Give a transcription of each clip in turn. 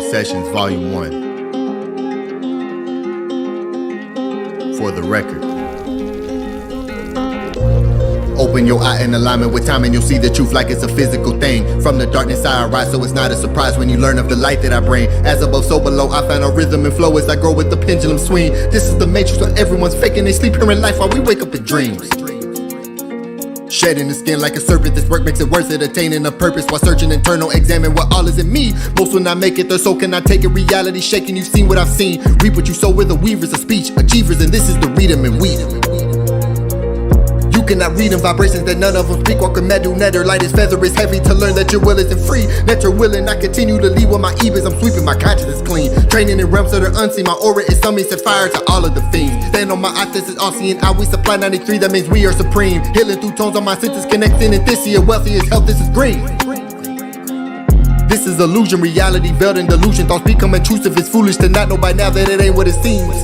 Sessions, Volume 1. For the record. Open your eye in alignment with time and you'll see the truth like it's a physical thing. From the darkness I arise, so it's not a surprise when you learn of the light that I bring. As above, so below, I find a rhythm and flow as I grow with the pendulum swing. This is the matrix where everyone's faking they sleep here in life while we wake up in dreams. Shedding the skin like a serpent, this work makes it worth it. Attaining a purpose while searching internal, examine what all is in me. Most will not make it, their soul cannot take it. Reality shaking, you've seen what I've seen. Reap what you sow, with the weavers of speech, achievers, and this is the read 'em and weed 'em. You cannot read in vibrations that none of them speak. Walk a medu netter, light is feather is heavy. To learn that your will isn't free, net your willing. I continue to lead with my ebas. I'm sweeping my consciousness clean. Training in realms that are unseen. My aura is some set fire to all of the fiends. Stand on my Atef is all seeing. I we supply 93. That means we are supreme. Healing through tones on my senses, connecting and this year wealthy is health. This is green. This is illusion, reality veiled in delusion. Thoughts become intrusive. It's foolish to not know by now that it ain't what it seems.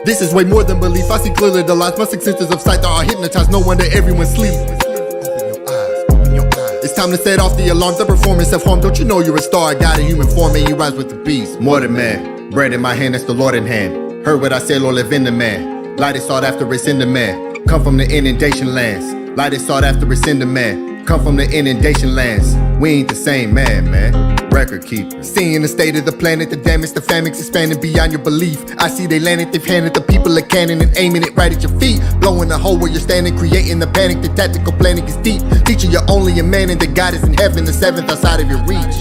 This is way more than belief. I see clearly the lies. My six senses of sight are hypnotized. No wonder everyone sleeps. Open your eyes. It's time to set off the alarms. The performance self-harm. Don't you know you're a star? God in human form and you rise with the beast. More than man. Bread in my hand, that's the Lord in hand. Heard what I said, Lord, live in the man. Light is sought after, it's in the man. Come from the inundation lands. Light is sought after, it's in the man. Come from the inundation lands. We ain't the same man. Record keeper. Seeing the state of the planet, the damage, the famines expanding beyond your belief. I see they landed, they've handed the people a cannon and aiming it right at your feet. Blowing the hole where you're standing, creating the panic. The tactical planning is deep. Teaching you're only a man and that God is in heaven, the seventh outside of your reach.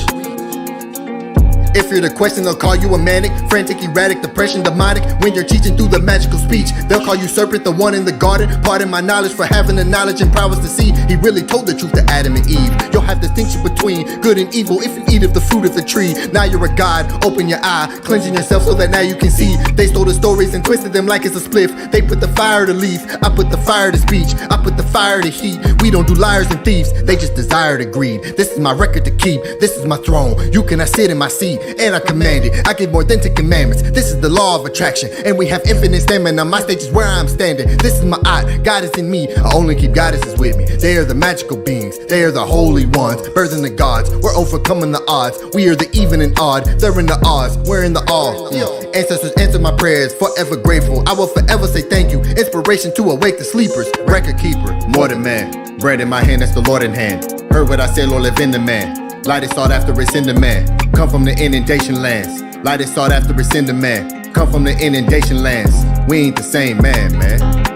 If you're the question, they'll call you a manic, frantic, erratic, depression, demonic. When you're teaching through the magical speech, they'll call you serpent, the one in the garden. Pardon my knowledge for having the knowledge and prowess to see. He really told the truth to Adam and Eve. You'll have distinction between good and evil if you eat of the fruit of the tree. Now you're a god, open your eye, cleansing yourself so that now you can see. They stole the stories and twisted them like it's a spliff. They put the fire to leaf, I put the fire to speech. I put the fire to heat. We don't do liars and thieves, they just desire to greed. This is my record to keep, this is my throne. You cannot sit in my seat, and I command it. I give more than 10 commandments. This is the law of attraction, and we have infinite stamina. My stage is where I'm standing. This is my art, God is in me. I only keep goddesses with me. They are the magical beings, they are the holy ones, birthing the gods. We're overcoming the odds. We are the even and odd. They're in the odds, we're in the all. Ancestors answer my prayers, forever grateful. I will forever say thank you. Inspiration to awake the sleepers. Record keeper, more than man. Bread in my hand, that's the Lord in hand. Heard what I said, Lord, live in the man. Light is sought after, it's in the man. Come from the inundation lands. Light is sought after, it's in the man. Come from the inundation lands. We ain't the same man.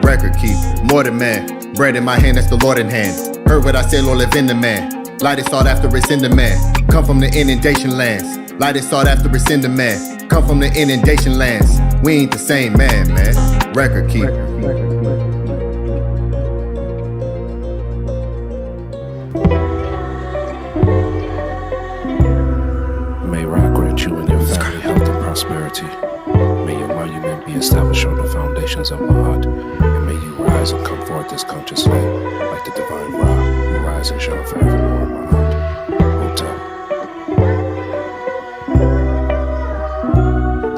Record keeper, more than man. Bread in my hand, that's the Lord in hand. Heard what I said, Lord, live in the man. Light is sought after, it's in the man. Come from the inundation lands. Light is sought after, it's in the man. Come from the inundation lands. We ain't the same man. Record keeper. Prosperity. May your monument be established on the foundations of Maat, and may you rise and come forth as consciously, like the divine Ra, who rise and shine forevermore. Maat. Ptah.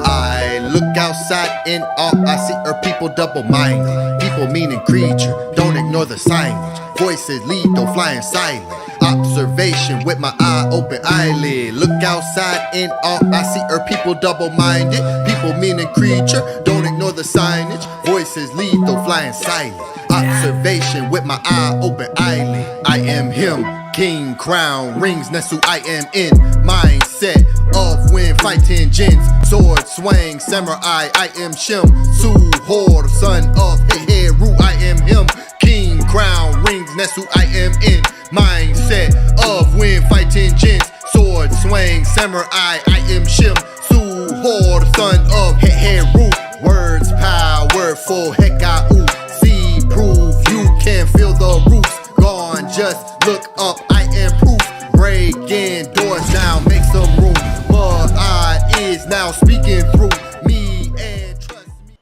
I look outside in awe, I see our people double-minded. People meaning creature, don't ignore the signage. Voices lead, don't fly in silence. Observation with my eye open eyelid. Look outside in awe, I see our people double-minded. People meaning creature, don't ignore the signage. Voices lead, though flying silent. Observation with my eye open eyelid. I am him, king, crown, rings, that's who I am in. Mindset of when fighting jinns. Sword, swang, samurai, I am Shem. Suhor, son of Heheru, I am him. King, crown, rings, that's who I am in. Mindset of when fighting jinns. Sword, swang, samurai, I am Shem. Suhor, son of Heheru. Words powerful, Hekau. See, prove you can feel the roots. Gone, just look up, I am proof. Breaking doors down, make some room. But I is now speaking through me and trust me.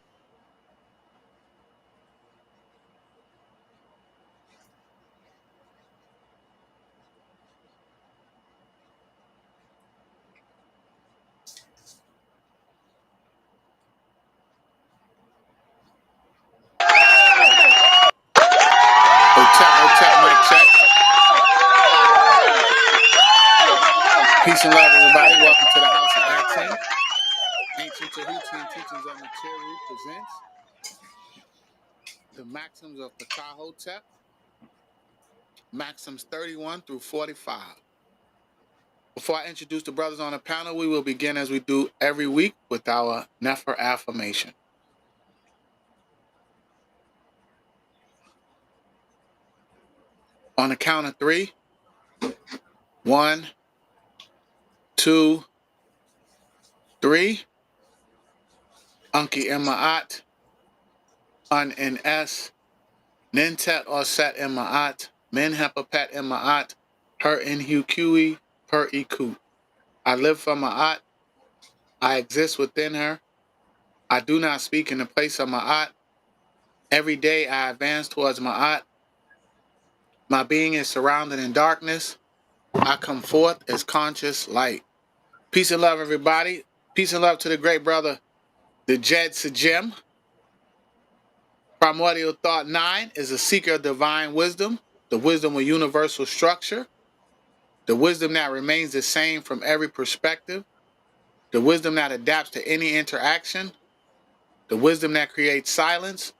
Peace and love, everybody. Teaching Tahuti and Teachings of Material presents the Maxims of Ptah Hotep, Maxims 31 through 45. Before I introduce the brothers on the panel, we will begin as we do every week with our Nefer affirmation. On the count of 3, 1, 2, 3. Unki Maat, Un N-S, Nintet or Set Maat, Min Hepapet Maat, Her Inhuqui, Per Iku. I live for Maat. I exist within her. I do not speak in the place of Ma'at. Every day I advance towards Ma'at. My being is surrounded in darkness. I come forth as conscious light. Peace and love, everybody. Peace and love to the great brother, the Jed Sajem. Primordial Thought 9 is a seeker of divine wisdom, the wisdom of universal structure, the wisdom that remains the same from every perspective, the wisdom that adapts to any interaction, the wisdom that creates silence,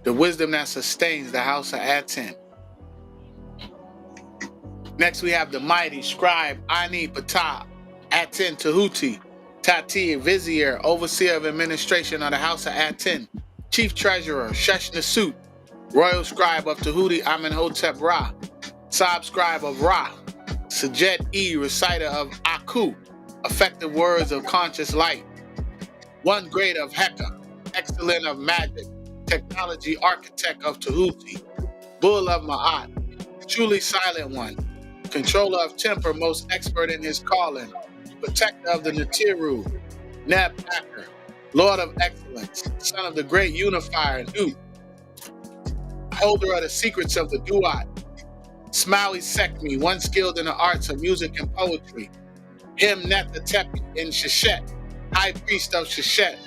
the wisdom that sustains the house of ATTON. Next, we have the mighty scribe Ani Ptah, ATTON Tahuti, Tati, Vizier, overseer of administration of the house of ATTON, chief treasurer Sheshna Suit, royal scribe of Tahuti Amenhotep Ra, sab scribe of Ra, Sajet E, reciter of Aku, effective words of conscious light, one great of Heka, excellent of magic, technology architect of Tahuti, bull of Ma'at, truly silent one, controller of temper, most expert in his calling, protector of the Natiru, Neb Packer, Lord of excellence, son of the great unifier, Nu, holder of the secrets of the Duat, Smaui Sekmi, one skilled in the arts of music and poetry, Him Net the Tepi in Sheshet, high priest of Sheshet,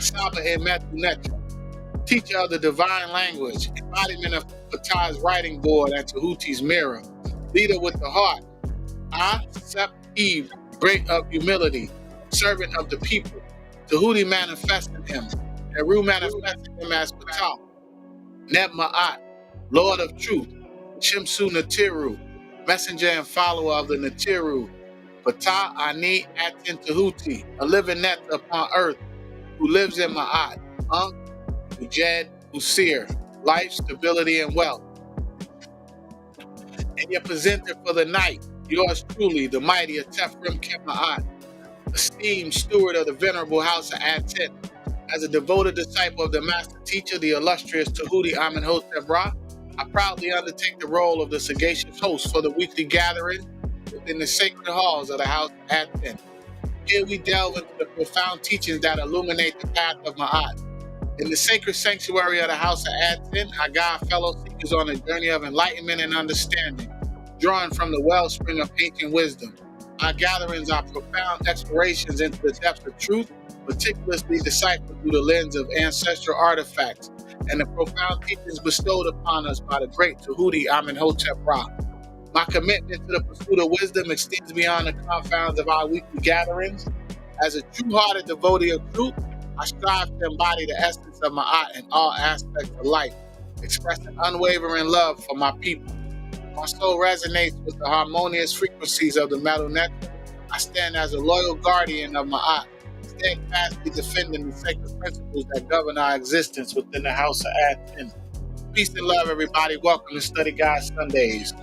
Saba in MDWNTR, teacher of the divine language, embodiment of Ptah's writing board and Tahuti's mirror, leader with the heart, Sep Eve, great of humility, servant of the people, Tahuti manifesting him, Heru manifesting him as Ptah, Neb Ma'at, Lord of truth, Shimsu Natiru, messenger and follower of the Natiru, Ptah Ani Atin Tahuti, a living net upon earth, who lives in Ma'at, Ujed Usir, life, stability, and wealth. And your presenter for the night, yours truly, the mighty Atef Rem Qem Maat, esteemed steward of the venerable house of ATTON. As a devoted disciple of the master teacher, the illustrious Tahuti Amenhotep Ra, I proudly undertake the role of the sagacious host for the weekly gathering within the sacred halls of the house of ATTON. Here we delve into the profound teachings that illuminate the path of Ma'at. In the sacred sanctuary of the house of ATTON, I guide fellow seekers on a journey of enlightenment and understanding, drawing from the wellspring of ancient wisdom. Our gatherings are profound explorations into the depths of truth, meticulously deciphered through the lens of ancestral artifacts and the profound teachings bestowed upon us by the great Tahuti Amenhotep Ra. My commitment to the pursuit of wisdom extends beyond the confines of our weekly gatherings. As a true-hearted devotee of truth, I strive to embody the essence of Ma'at in all aspects of life, expressing unwavering love for my people. My soul resonates with the harmonious frequencies of the MDWNTR. I stand as a loyal guardian of Ma'at, steadfastly defending the sacred principles that govern our existence within the house of ATTON. Peace and love, everybody. Welcome to Study Guide Sundays.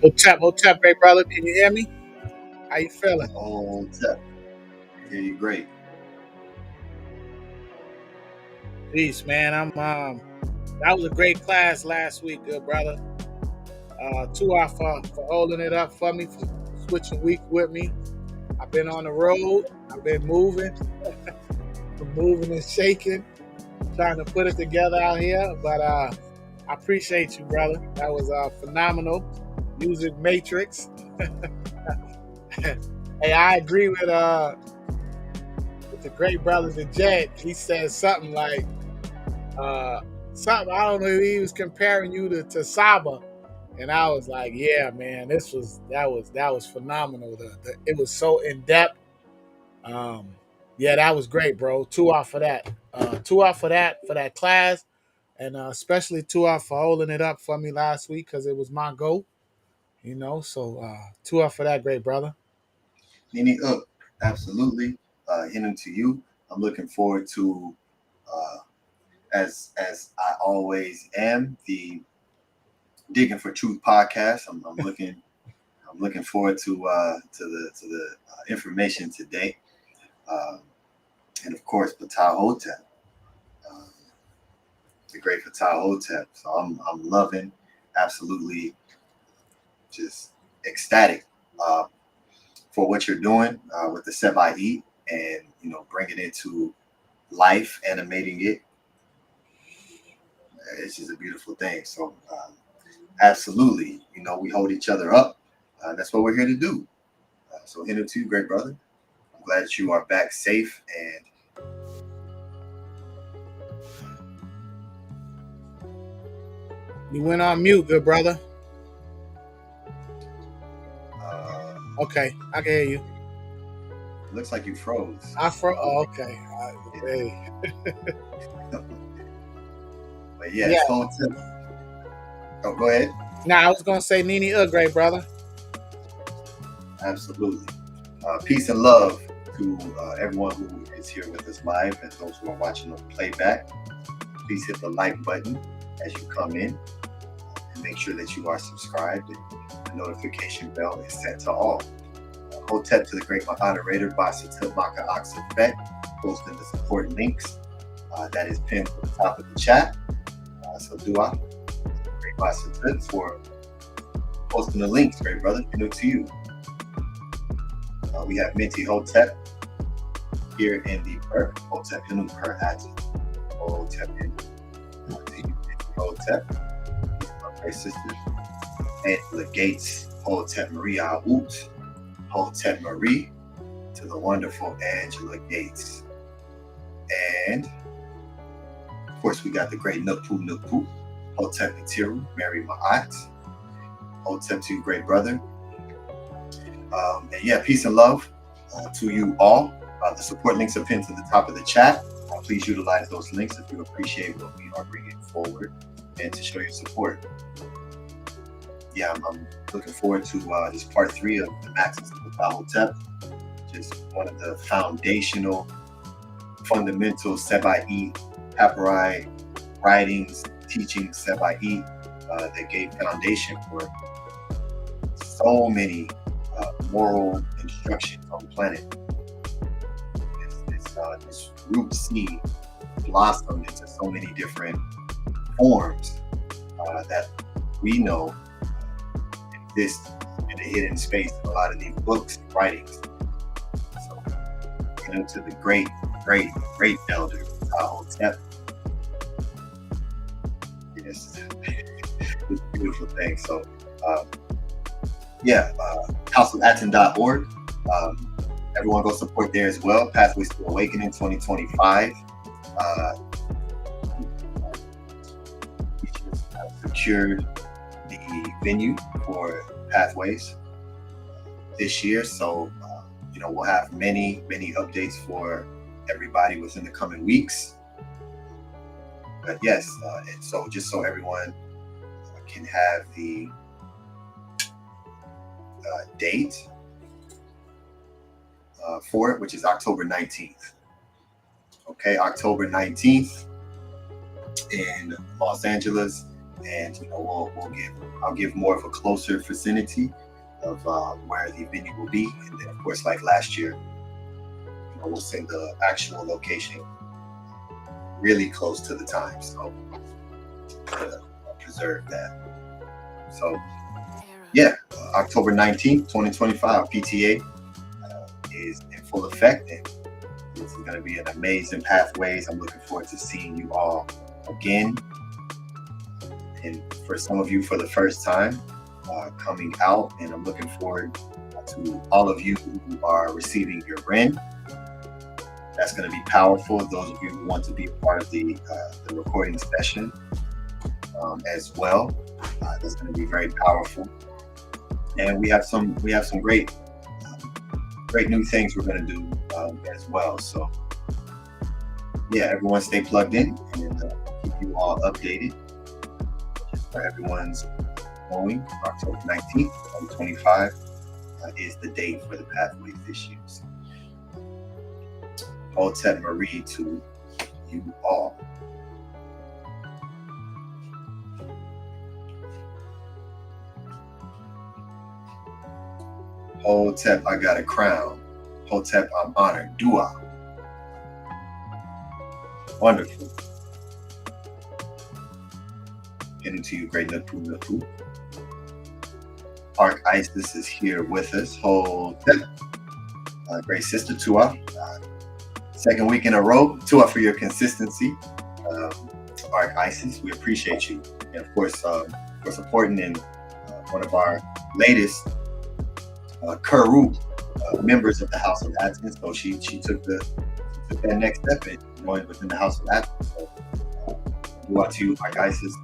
Hotep, great brother. Can you hear me? How you feeling? Hotep. I hear you great. Peace, man. That was a great class last week, good brother. Tua for holding it up for me, for switching weeks with me. I've been on the road. I've been moving, moving and shaking, trying to put it together out here. But I appreciate you, brother. That was phenomenal. Using Matrix. Hey, I agree with the great brother, the Jed. He said something like, Something I don't know. He was comparing you to Saba, and I was like, yeah, man, that was phenomenal. It was so in depth. Um, yeah, that was great, bro. 2 off for that. 2 off for that class, and especially 2 off for holding it up for me last week because it was my goal. So 2 off for that, great brother. Nini absolutely. Hinting to you. I'm looking forward to, as I always am, the Digging for Truth podcast. I'm looking forward to the information today, and of course Ptah Hotep, the great Ptah Hotep. So I'm loving, absolutely, just ecstatic for what you're doing with the Sebai, and bringing it to life, animating it. It's just a beautiful thing. So absolutely, we hold each other up. That's what we're here to do. So hinting to you, great brother. I'm glad that you are back safe and You went on mute, good brother. Okay, I can hear you. looks like you froze. Oh, okay. Hey. But yeah, it's Hotep. Oh, go ahead. Nah, I was gonna say Nini great brother. Absolutely. Peace and love to everyone who is here with us live, and those who are watching on playback. Please hit the like button as you come in, and make sure that you are subscribed and the notification bell is set to all. Hotep to the great moderator, Basatil Maka Oxafet, posting the support links. That is pinned to the top of the chat. So Dua, great Basatil, for posting the links, great brother. To you. We have Minty Hotep here in the Per, Hotep Hinu Per Atton, Hotep Hinu, Hotep, my great sister, Angela Gates, Hotep Maria Aout, Hotep Marie, to the wonderful Angela Gates. And of course, we got the great Nupu, Hotep Pt. Mary Maat, Hotep to you, great brother. And yeah, peace and love to you all. The support links are pinned to the top of the chat. Please utilize those links if you appreciate what we are bringing forward and to show your support. Yeah, I'm looking forward to this part 3 of the Maxims of Ptah Hotep. Just one of the foundational, fundamental Sebai Papyri writings, teachings, Sebai that gave foundation for so many moral instructions on the planet. This root seed blossomed into so many different forms that we know exist in the hidden space of a lot of these books and writings. So, to the great elder Ptah Hotep. Yes, it's a beautiful thing. So, houseofatton.org. Everyone go support there as well. Pathways to Awakening 2025. We just secured the venue for Pathways this year. So, we'll have many updates for everybody within the coming weeks. But yes, and so just so everyone can have the date for it, which is October 19th. Okay, October 19th in Los Angeles, and I'll give more of a closer vicinity of where the venue will be, and then of course, like last year, we'll send the actual location really close to the time, so preserve that. So yeah, October 19th, 2025, PTA is in full effect, and it's going to be an amazing Pathways. I'm looking forward to seeing you all again, and for some of you for the first time coming out, and I'm looking forward to all of you who are receiving your Ren. That's going to be powerful. Those of you who want to be a part of the recording session as well, that's going to be very powerful. And we have some great new things we're going to do as well. So yeah, everyone stay plugged in, and keep you all updated. Just for everyone's knowing, October 19th, 2025 is the date for the Pathways issues. Hotep Marie to you all. Hotep, I got a crown. Hotep, I'm honored. Dua. Wonderful. Getting to you, great Napu Napu. Ark Isis is here with us. Hotep. Great sister Tua. Second week in a row. Tua for your consistency. Ark Isis, we appreciate you. And of course, for supporting in one of our latest Kuru members of the House of ATTON. So she took that next step in going within the House of ATTON. So do out to you, Ark Isis.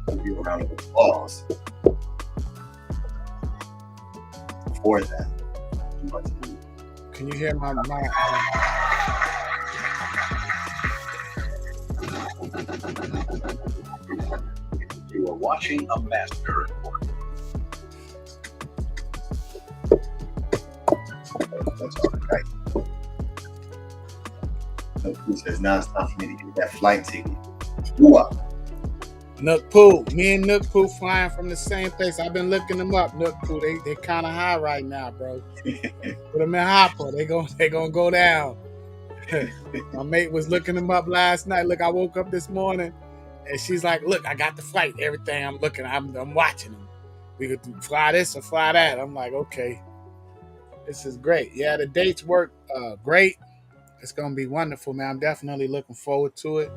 Give you a round of applause for that. Do out to you. Can you hear my You are watching a master report. That's all right. No, who says now it's time for me to get that flight ticket. Dua. Nook Poo? Me and Nook Poo flying from the same place. I've been looking them up. Nook Poo, they kind of high right now, bro. Put them in hopper. They gonna go down. My mate was looking them up last night. Look, I woke up this morning, and she's like, "Look, I got the flight. Everything I'm looking. I'm watching them. We could fly this or fly that." I'm like, okay, this is great. Yeah, the dates work great. It's gonna be wonderful, man. I'm definitely looking forward to it.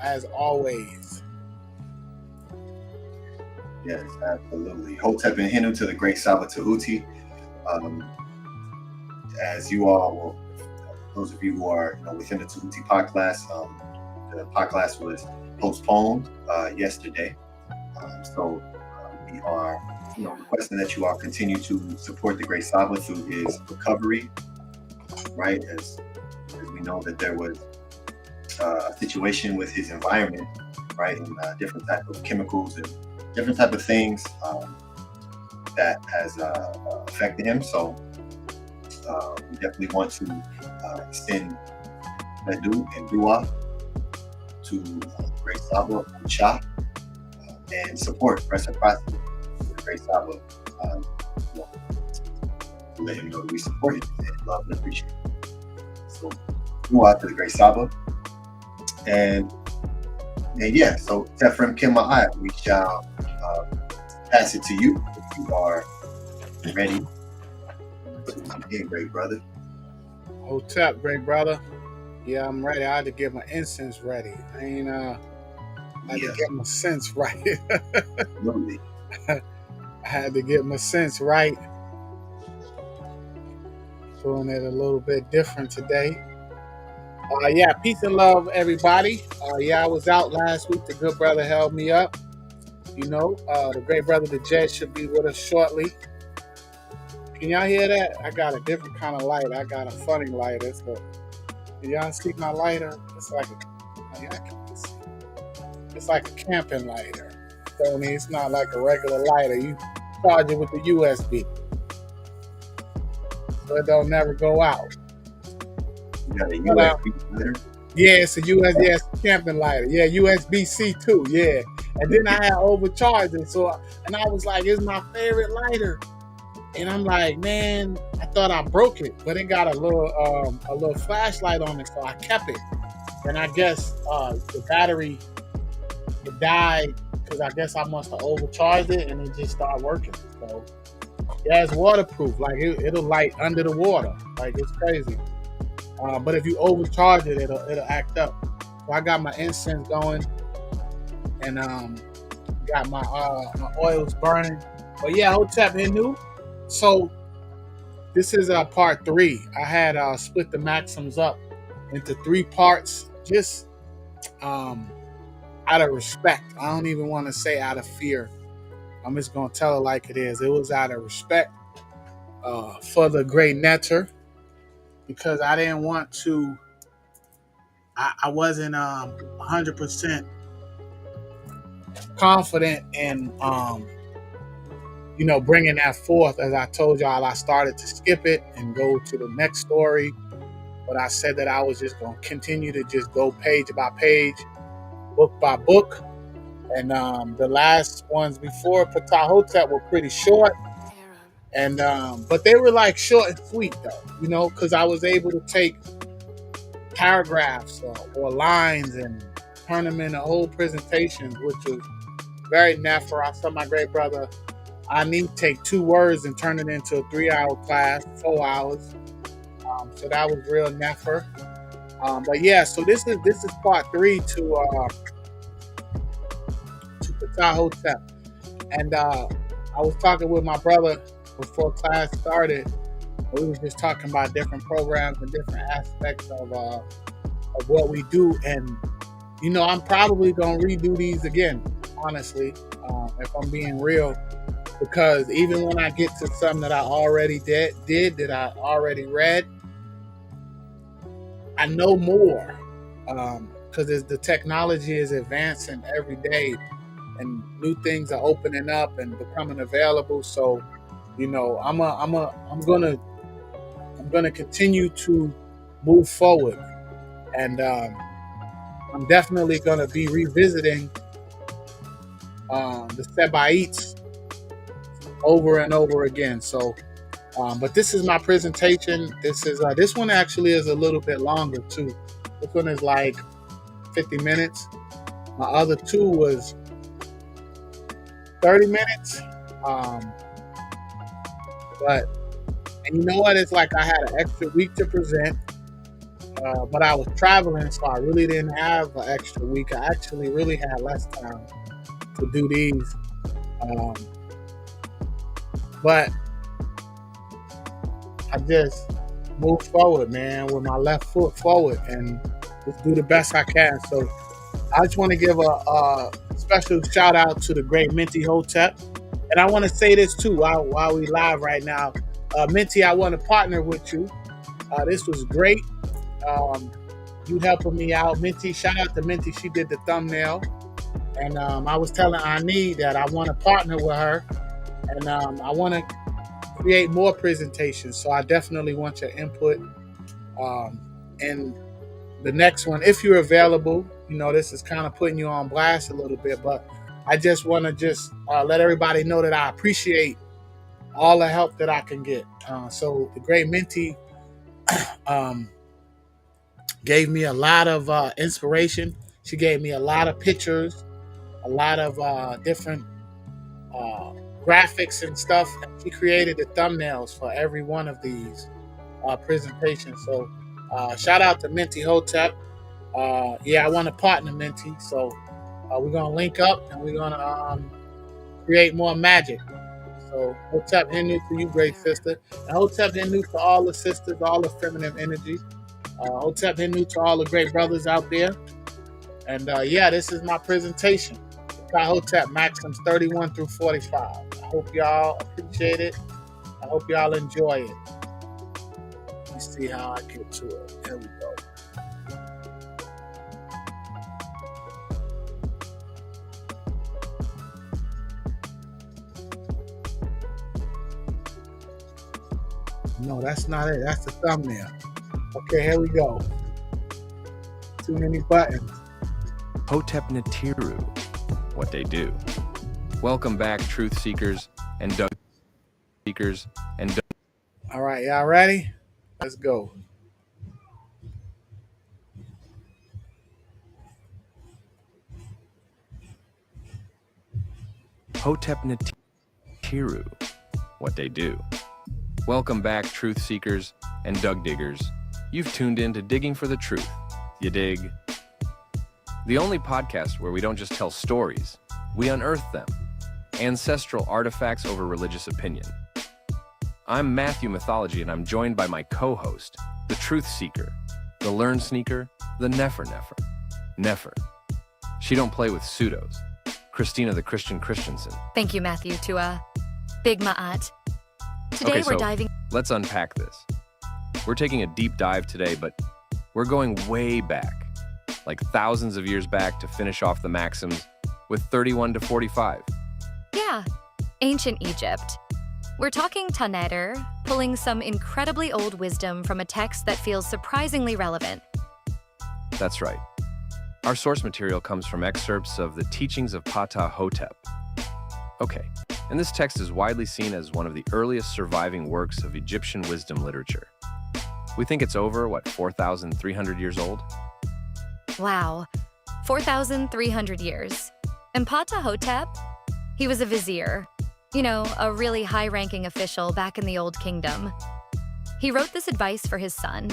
As always. Yes, absolutely. Hotep and Hinu to the great Saba Tahuti. As you all, well, those of you who are within the Tahuti pod class, the pod class was postponed yesterday. So we are requesting that you all continue to support the great Saba through his recovery, right? As we know that there was a situation with his environment, right, and different type of chemicals and different type of things that has affected him. So we definitely want to extend Medu and Dua to Great Saba and Shah and support reciprocity with Great Saba to let him know that we support him and love and appreciate him. So Dua to the Great Saba. And yeah, so Atef Rem Qem Maat, we shall pass it to you if you are ready to begin, great brother. Hotep, great brother. Yeah, I'm ready. I had to get my incense ready. I had to get my sense right. Absolutely. I had to get my sense right. Doing it a little bit different today. Yeah, peace and love, everybody. Yeah, I was out last week. The good brother held me up. The great brother, the Jet, should be with us shortly. Can y'all hear that? I got a different kind of light. I got a funny lighter. So, can y'all see my lighter? It's like a camping lighter. So, it's not like a regular lighter. You charge it with the USB. So it don't never go out. You got a USB lighter? Yeah, it's a USB camping lighter. Yeah, USB-C too. Yeah, and then I had overcharged it. And I was like, "It's my favorite lighter." And I'm like, "Man, I thought I broke it, but it got a little flashlight on it, so I kept it." And I guess the battery it died because I guess I must have overcharged it, and it just started working. So yeah, it's waterproof. Like it'll light under the water. Like it's crazy. But if you overcharge it, it'll act up. So I got my incense going, and got my oils burning. But yeah, Hotep Hinu. So This is part 3. I had split the Maxims up into 3 parts, just out of respect. I don't even want to say out of fear. I'm just gonna tell it like it is. It was out of respect for the great Netter, because I didn't want to. I wasn't 100% confident in bringing that forth. As I told y'all, I started to skip it and go to the next story, but I said that I was just going to continue to just go page by page, book by book. And the last ones before Ptah Hotep were pretty short, and but they were like short and sweet though, because I was able to take paragraphs or lines and turn them into whole presentations, which was very never. I saw my great brother, I need to take 2 words and turn it into a 3-hour class, 4 hours. So that was real never. But yeah, so this is part 3 to Ptah Hotep. And I was talking with my brother before class started. We was just talking about different programs and different aspects of what we do. And, I'm probably going to redo these again, honestly, if I'm being real. Because even when I get to something that I already did that I already read, I know more. Because the technology is advancing every day, and new things are opening up and becoming available. So, I'm gonna continue to move forward, and I'm definitely gonna be revisiting the Sebaites over and over again. So, but this is my presentation. This one actually is a little bit longer too. This one is like 50 minutes. My other 2 was 30 minutes. And you know what? It's like I had an extra week to present, but I was traveling, so I really didn't have an extra week. I actually really had less time to do these. But I just moved forward, man, with my left foot forward, and just do the best I can. So I just want to give a special shout out to the great Minty Hotep. And I want to say this too while we live right now. Minty, I want to partner with you. This was great. You helping me out. Minty, shout out to Minty. She did the thumbnail. And I was telling Ani that I want to partner with her. And I want to create more presentations. So I definitely want your input. And the next one, if you're available, this is kind of putting you on blast a little bit, but I just want to let everybody know that I appreciate all the help that I can get. So the great Minty gave me a lot of inspiration. She gave me a lot of pictures, a lot of different graphics and stuff. She created the thumbnails for every one of these presentations. So shout out to Minty Hotep. I want to partner Minty. So we're going to link up and we're going to create more magic. So Hotep Henu to you, great sister. And Hotep Henu to all the sisters, all the feminine energy. Hotep Henu to all the great brothers out there. And this is my presentation. Ptah Hotep Maxims 31 through 45. I hope y'all appreciate it. I hope y'all enjoy it. Let me see how I get to it. There we go. No, that's not it. That's the thumbnail. Okay, here we go. Too many buttons. Hotep Natiru, what they do. Welcome back, truth seekers and Doug seekers and Doug. All right, y'all ready? Let's go. Hotep Natiru, what they do. Welcome back, truth seekers and Doug diggers. You've tuned in to Digging for the Truth. You dig? The only podcast where we don't just tell stories, we unearth them. Ancestral artifacts over religious opinion. I'm Matthew Mythology, and I'm joined by my co-host, the Truth Seeker, the Learn Sneaker, the Nefer. She don't play with pseudos. Christina the Christian Christensen. Thank you, Matthew, to Big Maat. Today Okay, we're so diving. let's unpack this. We're taking a deep dive today, but we're going way back, like thousands of years back, to finish off the Maxims with 31 to 45. Yeah, ancient Egypt. We're talking Taneder, pulling some incredibly old wisdom from a text that feels surprisingly relevant. That's right. Our source material comes from excerpts of the teachings of Ptah Hotep. Okay, and this text is widely seen as one of the earliest surviving works of Egyptian wisdom literature. We think it's over, 4,300 years old? Wow, 4,300 years. And Ptah Hotep? He was a vizier. You know, a really high-ranking official back in the Old Kingdom. He wrote this advice for his son.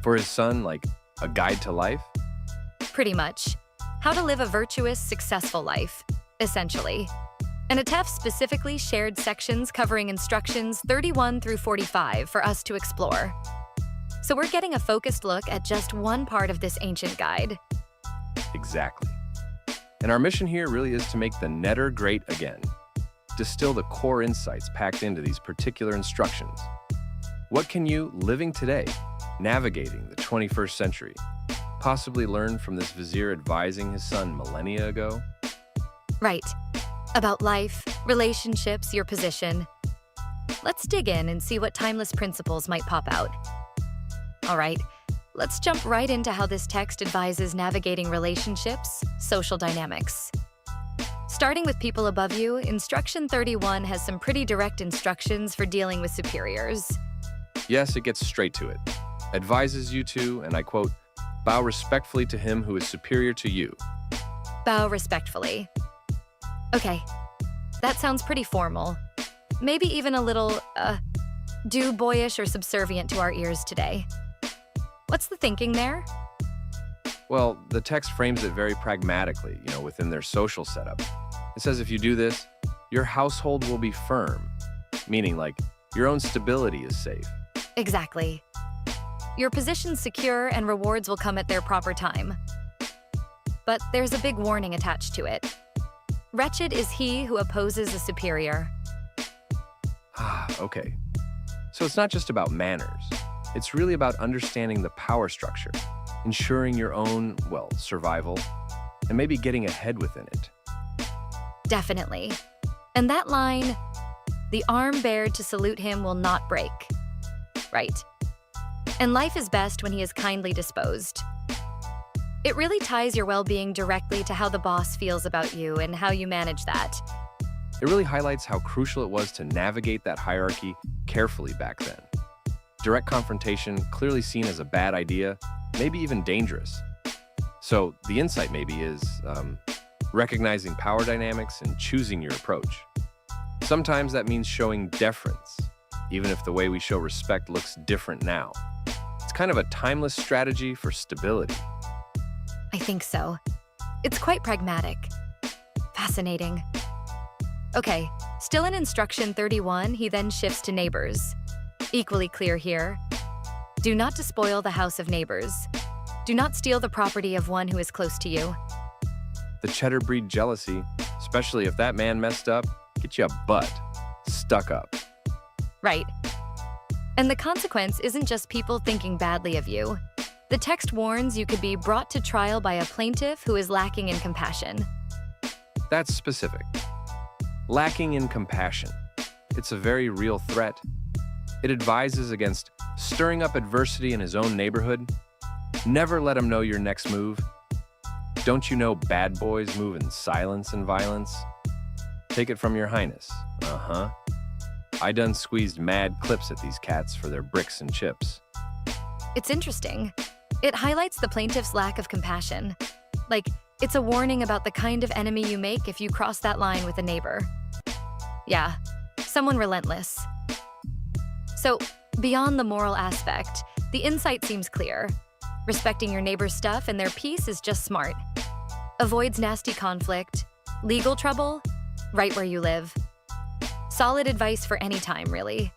For his son, like a guide to life? Pretty much. How to live a virtuous, successful life, essentially. And Atef specifically shared sections covering instructions 31 through 45 for us to explore. So we're getting a focused look at just one part of this ancient guide. Exactly. And our mission here really is to make the netter great again. Distill the core insights packed into these particular instructions. What can you, living today, navigating the 21st century, possibly learn from this vizier advising his son millennia ago? Right. About life, relationships, your position. Let's dig in and see what timeless principles might pop out. All right, let's jump right into how this text advises navigating relationships, social dynamics. Starting with people above you, Instruction 31 has some pretty direct instructions for dealing with superiors. Yes, it gets straight to it. Advises you to, and I quote, bow respectfully to him who is superior to you. Bow respectfully. Okay, that sounds pretty formal. Maybe even a little, boyish or subservient to our ears today. What's the thinking there? Well, the text frames it very pragmatically, within their social setup. It says if you do this, your household will be firm, meaning like your own stability is safe. Exactly. Your position's secure and rewards will come at their proper time. But there's a big warning attached to it. Wretched is he who opposes a superior. Okay. So it's not just about manners. It's really about understanding the power structure, ensuring your own, survival, and maybe getting ahead within it. Definitely. And that line, the arm bared to salute him will not break. Right. And life is best when he is kindly disposed. It really ties your well-being directly to how the boss feels about you and how you manage that. It really highlights how crucial it was to navigate that hierarchy carefully back then. Direct confrontation, clearly seen as a bad idea, maybe even dangerous. So the insight maybe is recognizing power dynamics and choosing your approach. Sometimes that means showing deference, even if the way we show respect looks different now. It's kind of a timeless strategy for stability. I think so. It's quite pragmatic. Fascinating. Okay, still in Instruction 31, he then shifts to neighbors. Equally clear here. Do not despoil the house of neighbors. Do not steal the property of one who is close to you. The cheddar breed jealousy, especially if that man messed up, get you a butt. Stuck up. Right. And the consequence isn't just people thinking badly of you. The text warns you could be brought to trial by a plaintiff who is lacking in compassion. That's specific. Lacking in compassion. It's a very real threat. It advises against stirring up adversity in his own neighborhood. Never let him know your next move. Don't you know bad boys move in silence and violence? Take it from your highness. I done squeezed mad clips at these cats for their bricks and chips. It's interesting. It highlights the plaintiff's lack of compassion. Like, it's a warning about the kind of enemy you make if you cross that line with a neighbor. Yeah, someone relentless. So, beyond the moral aspect, the insight seems clear. Respecting your neighbor's stuff and their peace is just smart. Avoids nasty conflict, legal trouble, right where you live. Solid advice for any time, really.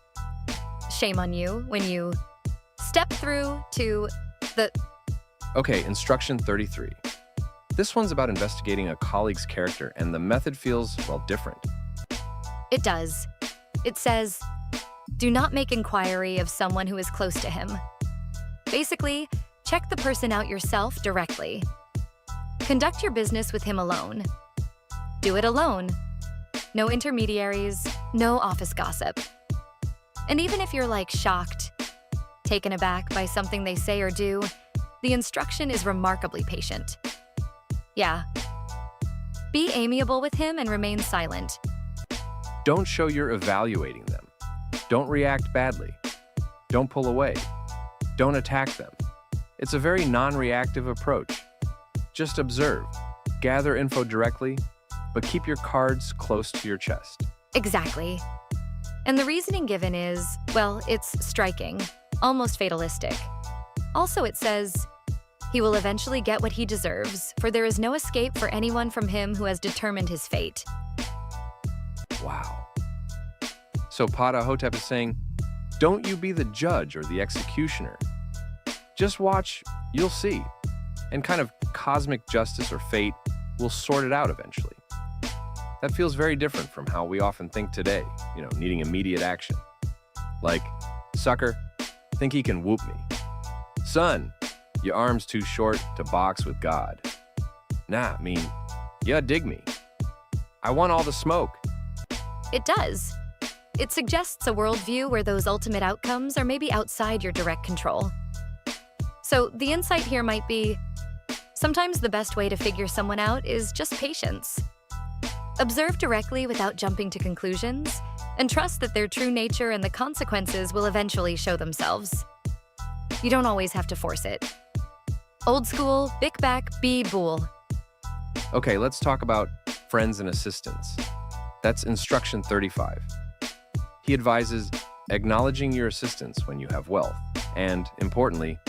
Shame on you when you step through to the... Okay, instruction 33. This one's about investigating a colleague's character, and the method feels, well, different. It does. It says, do not make inquiry of someone who is close to him. Basically, check the person out yourself directly. Conduct your business with him alone. Do it alone. No intermediaries, no office gossip. And even if you're like shocked, taken aback by something they say or do, the instruction is remarkably patient. Yeah. Be amiable with him and remain silent. Don't show you're evaluating them. Don't react badly. Don't pull away. Don't attack them. It's a very non-reactive approach. Just observe, gather info directly, but keep your cards close to your chest. Exactly. And the reasoning given is, well, it's striking, almost fatalistic. Also, it says, he will eventually get what he deserves, for there is no escape for anyone from him who has determined his fate. Wow. So Ptah Hotep is saying, don't you be the judge or the executioner. Just watch, you'll see. And kind of cosmic justice or fate will sort it out eventually. That feels very different from how we often think today, needing immediate action. Like, sucker, think he can whoop me. Son, your arm's too short to box with God. Nah, yeah, dig me. I want all the smoke. It does. It suggests a worldview where those ultimate outcomes are maybe outside your direct control. So the insight here might be, sometimes the best way to figure someone out is just patience. Observe directly without jumping to conclusions, and trust that their true nature and the consequences will eventually show themselves. You don't always have to force it. Old school, bick back, be bool. Okay, let's talk about friends and assistants. That's instruction 35. He advises acknowledging your assistants when you have wealth, and, importantly,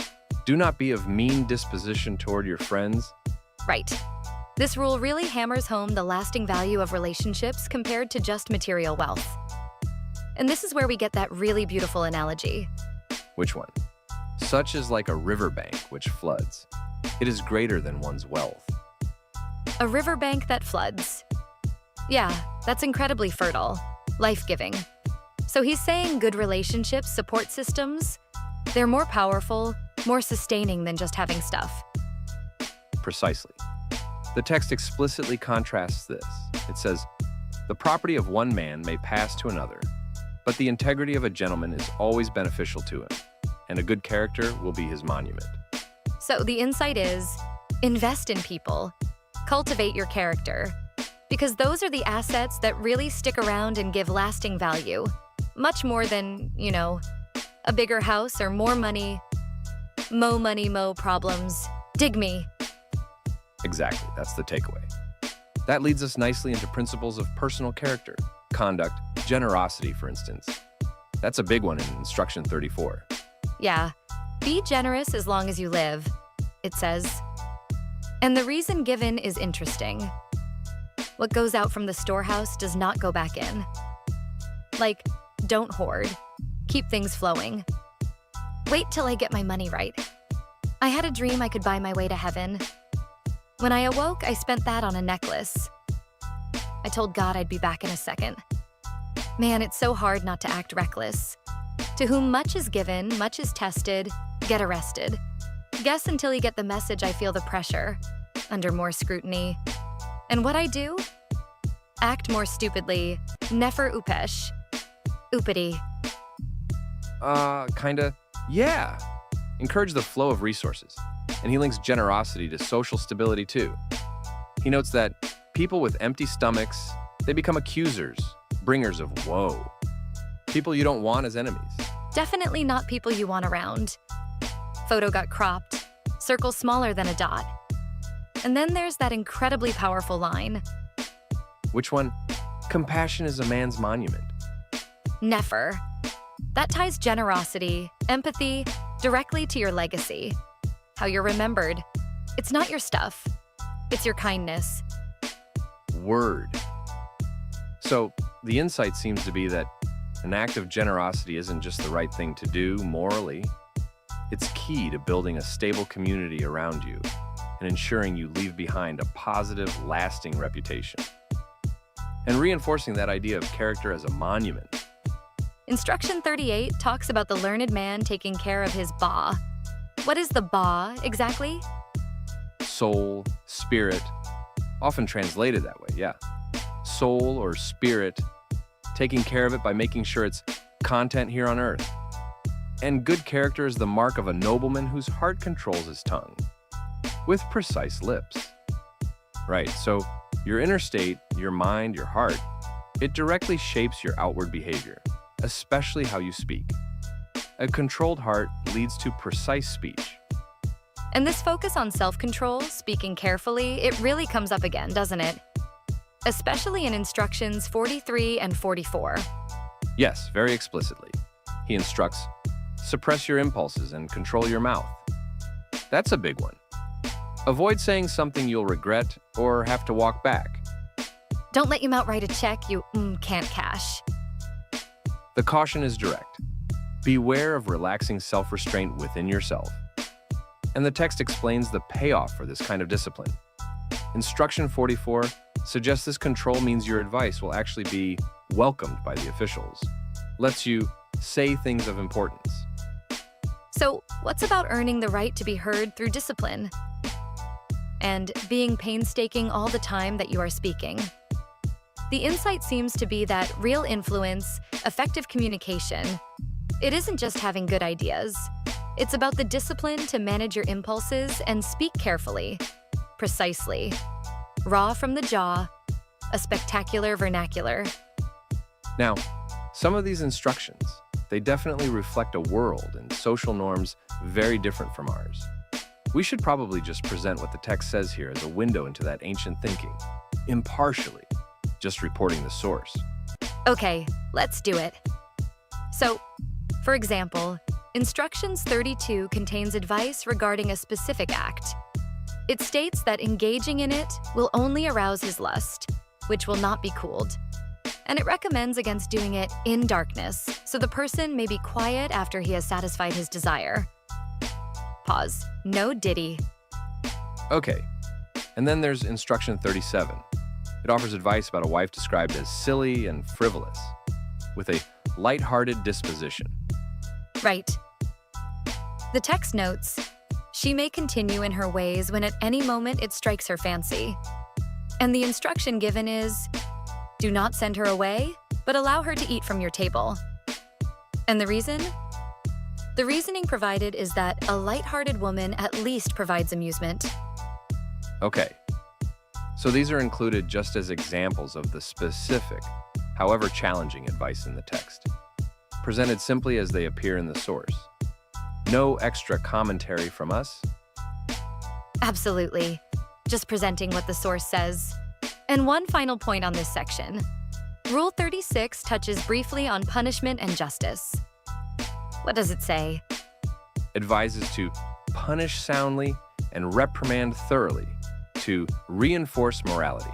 do not be of mean disposition toward your friends. Right. This rule really hammers home the lasting value of relationships compared to just material wealth. And this is where we get that really beautiful analogy. Which one? Such is like a riverbank which floods. It is greater than one's wealth. A riverbank that floods. Yeah, that's incredibly fertile, life-giving. So he's saying good relationships, support systems, they're more powerful, more sustaining than just having stuff. Precisely. The text explicitly contrasts this. It says, the property of one man may pass to another, but the integrity of a gentleman is always beneficial to him, and a good character will be his monument. So the insight is, invest in people, cultivate your character, because those are the assets that really stick around and give lasting value, much more than, a bigger house or more money, mo problems. Dig me. Exactly, that's the takeaway. That leads us nicely into principles of personal character, conduct, generosity, for instance. That's a big one in instruction 34. Yeah, be generous as long as you live, it says. And the reason given is interesting. What goes out from the storehouse does not go back in. Like, don't hoard. Keep things flowing. Wait till I get my money right. I had a dream I could buy my way to heaven. When I awoke, I spent that on a necklace. I told God I'd be back in a second. Man, it's so hard not to act reckless. To whom much is given, much is tested, get arrested. Guess until you get the message I feel the pressure, under more scrutiny. And what I do? Act more stupidly, nefer upesh. Uppity. Kinda. Yeah. Encourage the flow of resources. And he links generosity to social stability too. He notes that people with empty stomachs, they become accusers, bringers of woe. People you don't want as enemies. Definitely not people you want around. Photo got cropped, circle smaller than a dot. And then there's that incredibly powerful line. Which one? Compassion is a man's monument. Nefer. That ties generosity, empathy, directly to your legacy. How you're remembered. It's not your stuff. It's your kindness. Word. So, The insight seems to be that an act of generosity isn't just the right thing to do morally. It's key to building a stable community around you and ensuring you leave behind a positive, lasting reputation. And reinforcing that idea of character as a monument. Instruction 38 talks about the learned man taking care of his ba. What is the ba exactly? Soul, spirit, often translated that way, yeah. Soul or spirit, taking care of it by making sure it's content here on earth. And good character is the mark of a nobleman whose heart controls his tongue, with precise lips. Right, so your inner state, your mind, your heart, it directly shapes your outward behavior, especially how you speak. A controlled heart leads to precise speech. And this focus on self-control, speaking carefully, it really comes up again, doesn't it? Especially in instructions 43 and 44. Yes, very explicitly. He instructs, suppress your impulses and control your mouth. That's a big one. Avoid saying something you'll regret or have to walk back. Don't let your mouth write a check you can't cash. The caution is direct. Beware of relaxing self-restraint within yourself. And the text explains the payoff for this kind of discipline. Instruction 44 suggests this control means your advice will actually be welcomed by the officials. Lets you say things of importance. So, what's about earning the right to be heard through discipline? And being painstaking all the time that you are speaking. The insight seems to be that real influence, effective communication, it isn't just having good ideas. It's about the discipline to manage your impulses and speak carefully, precisely, raw from the jaw, a spectacular vernacular. Now, some of these instructions, they definitely reflect a world and social norms very different from ours. We should probably just present what the text says here as a window into that ancient thinking, impartially, just reporting the source. Okay, let's do it. So, for example, Instructions 32 contains advice regarding a specific act. It states that engaging in it will only arouse his lust, which will not be cooled. And it recommends against doing it in darkness, so the person may be quiet after he has satisfied his desire. Pause. No diddy. Okay, and then there's Instruction 37. It offers advice about a wife described as silly and frivolous, with a light-hearted disposition. Right. The text notes, she may continue in her ways when at any moment it strikes her fancy. And the instruction given is, do not send her away, but allow her to eat from your table. And the reason? The reasoning provided is that a light-hearted woman at least provides amusement. Okay, so these are included just as examples of the specific, however challenging advice in the text, presented simply as they appear in the source. No extra commentary from us. Absolutely. Just presenting what the source says. And one final point on this section. Rule 36 touches briefly on punishment and justice. What does it say? Advises to punish soundly and reprimand thoroughly to reinforce morality.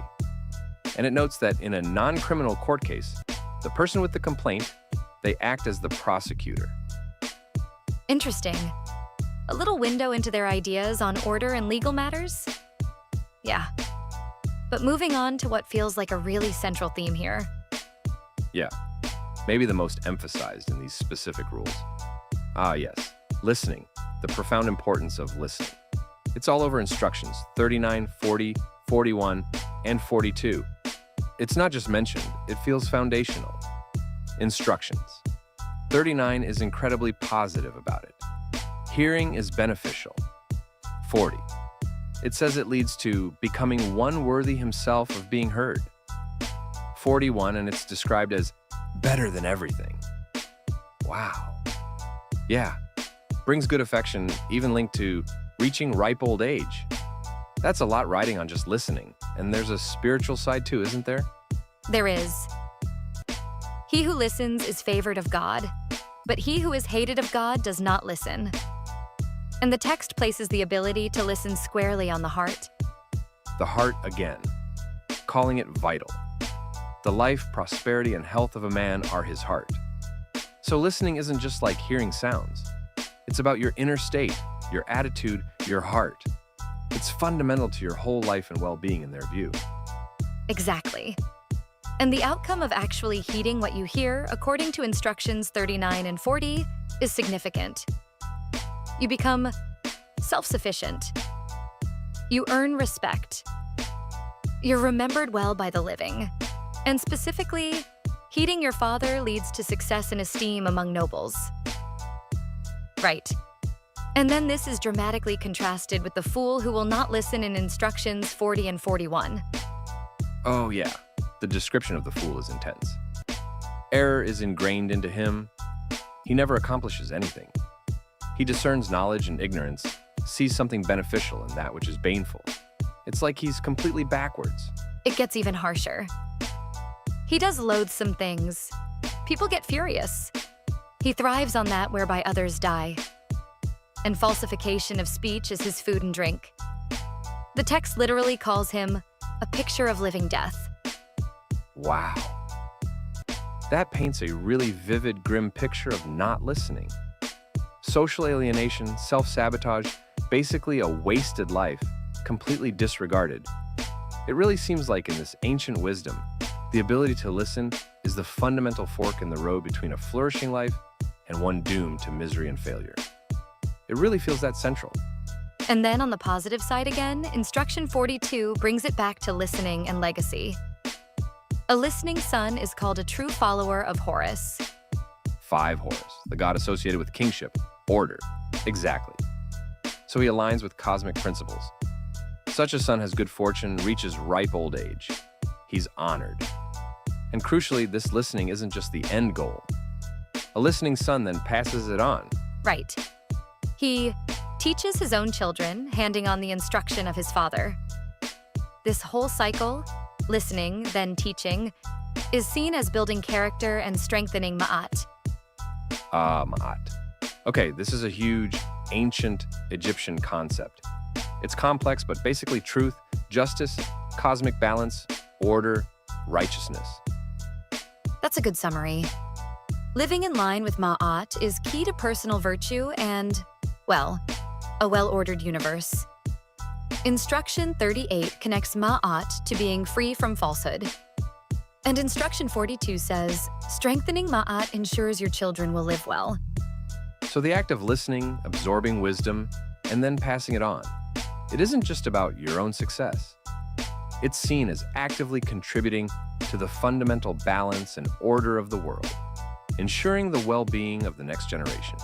And it notes that in a non-criminal court case, the person with the complaint, they act as the prosecutor. Interesting. A little window into their ideas on order and legal matters? Yeah. But moving on to what feels like a really central theme here. Yeah, maybe the most emphasized in these specific rules. Ah, yes, listening, the profound importance of listening. It's all over instructions 39, 40, 41, and 42. It's not just mentioned, it feels foundational. Instructions. 39 is incredibly positive about it. Hearing is beneficial. 40. It says it leads to becoming one worthy himself of being heard. 41, and it's described as better than everything. Wow. Yeah, brings good affection, even linked to reaching ripe old age. That's a lot riding on just listening, and there's a spiritual side too, isn't there? There is. He who listens is favored of God, but he who is hated of God does not listen. And the text places the ability to listen squarely on the heart. The heart again, calling it vital. The life, prosperity, and health of a man are his heart. So listening isn't just like hearing sounds. It's about your inner state, your attitude, your heart. It's fundamental to your whole life and well-being in their view. Exactly. And the outcome of actually heeding what you hear, according to instructions 39 and 40, is significant. You become self-sufficient. You earn respect. You're remembered well by the living. And specifically, heeding your father leads to success and esteem among nobles. Right. And then this is dramatically contrasted with the fool who will not listen in instructions 40 and 41. Oh yeah, the description of the fool is intense. Error is ingrained into him. He never accomplishes anything. He discerns knowledge and ignorance, sees something beneficial in that which is baneful. It's like he's completely backwards. It gets even harsher. He does loathsome things. People get furious. He thrives on that whereby others die. And falsification of speech is his food and drink. The text literally calls him a picture of living death. Wow. That paints a really vivid, grim picture of not listening. Social alienation, self-sabotage, basically a wasted life, completely disregarded. It really seems like in this ancient wisdom, the ability to listen is the fundamental fork in the road between a flourishing life and one doomed to misery and failure. It really feels that central. And then on the positive side again, instruction 42 brings it back to listening and legacy. A listening son is called a true follower of Horus. 5 Horus, the god associated with kingship, order. Exactly. So he aligns with cosmic principles. Such a son has good fortune, reaches ripe old age. He's honored. And crucially, this listening isn't just the end goal. A listening son then passes it on. Right. He teaches his own children, handing on the instruction of his father. This whole cycle, listening, then teaching, is seen as building character and strengthening Ma'at. Ma'at. Okay, this is a huge, ancient Egyptian concept. It's complex, but basically truth, justice, cosmic balance, order, righteousness. That's a good summary. Living in line with Ma'at is key to personal virtue and, well, a well-ordered universe. Instruction 38 connects Ma'at to being free from falsehood. And Instruction 42 says, strengthening Ma'at ensures your children will live well. So the act of listening, absorbing wisdom, and then passing it on, it isn't just about your own success. It's seen as actively contributing to the fundamental balance and order of the world, ensuring the well-being of the next generation.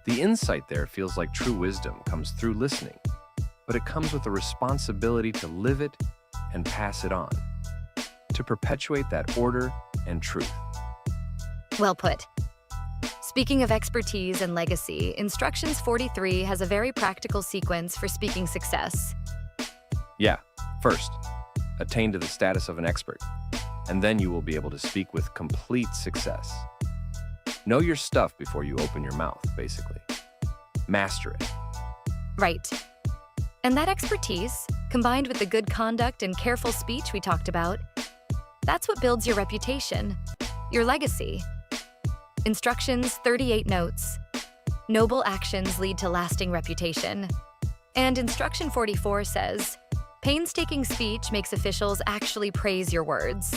The insight there feels like true wisdom comes through listening, but it comes with a responsibility to live it and pass it on, to perpetuate that order and truth. Well put. Speaking of expertise and legacy, Instructions 43 has a very practical sequence for speaking success. Yeah, first, attain to the status of an expert, and then you will be able to speak with complete success. Know your stuff before you open your mouth, basically. Master it. Right. And that expertise, combined with the good conduct and careful speech we talked about, that's what builds your reputation, your legacy. Instructions 38 notes, noble actions lead to lasting reputation. And Instruction 44 says, painstaking speech makes officials actually praise your words.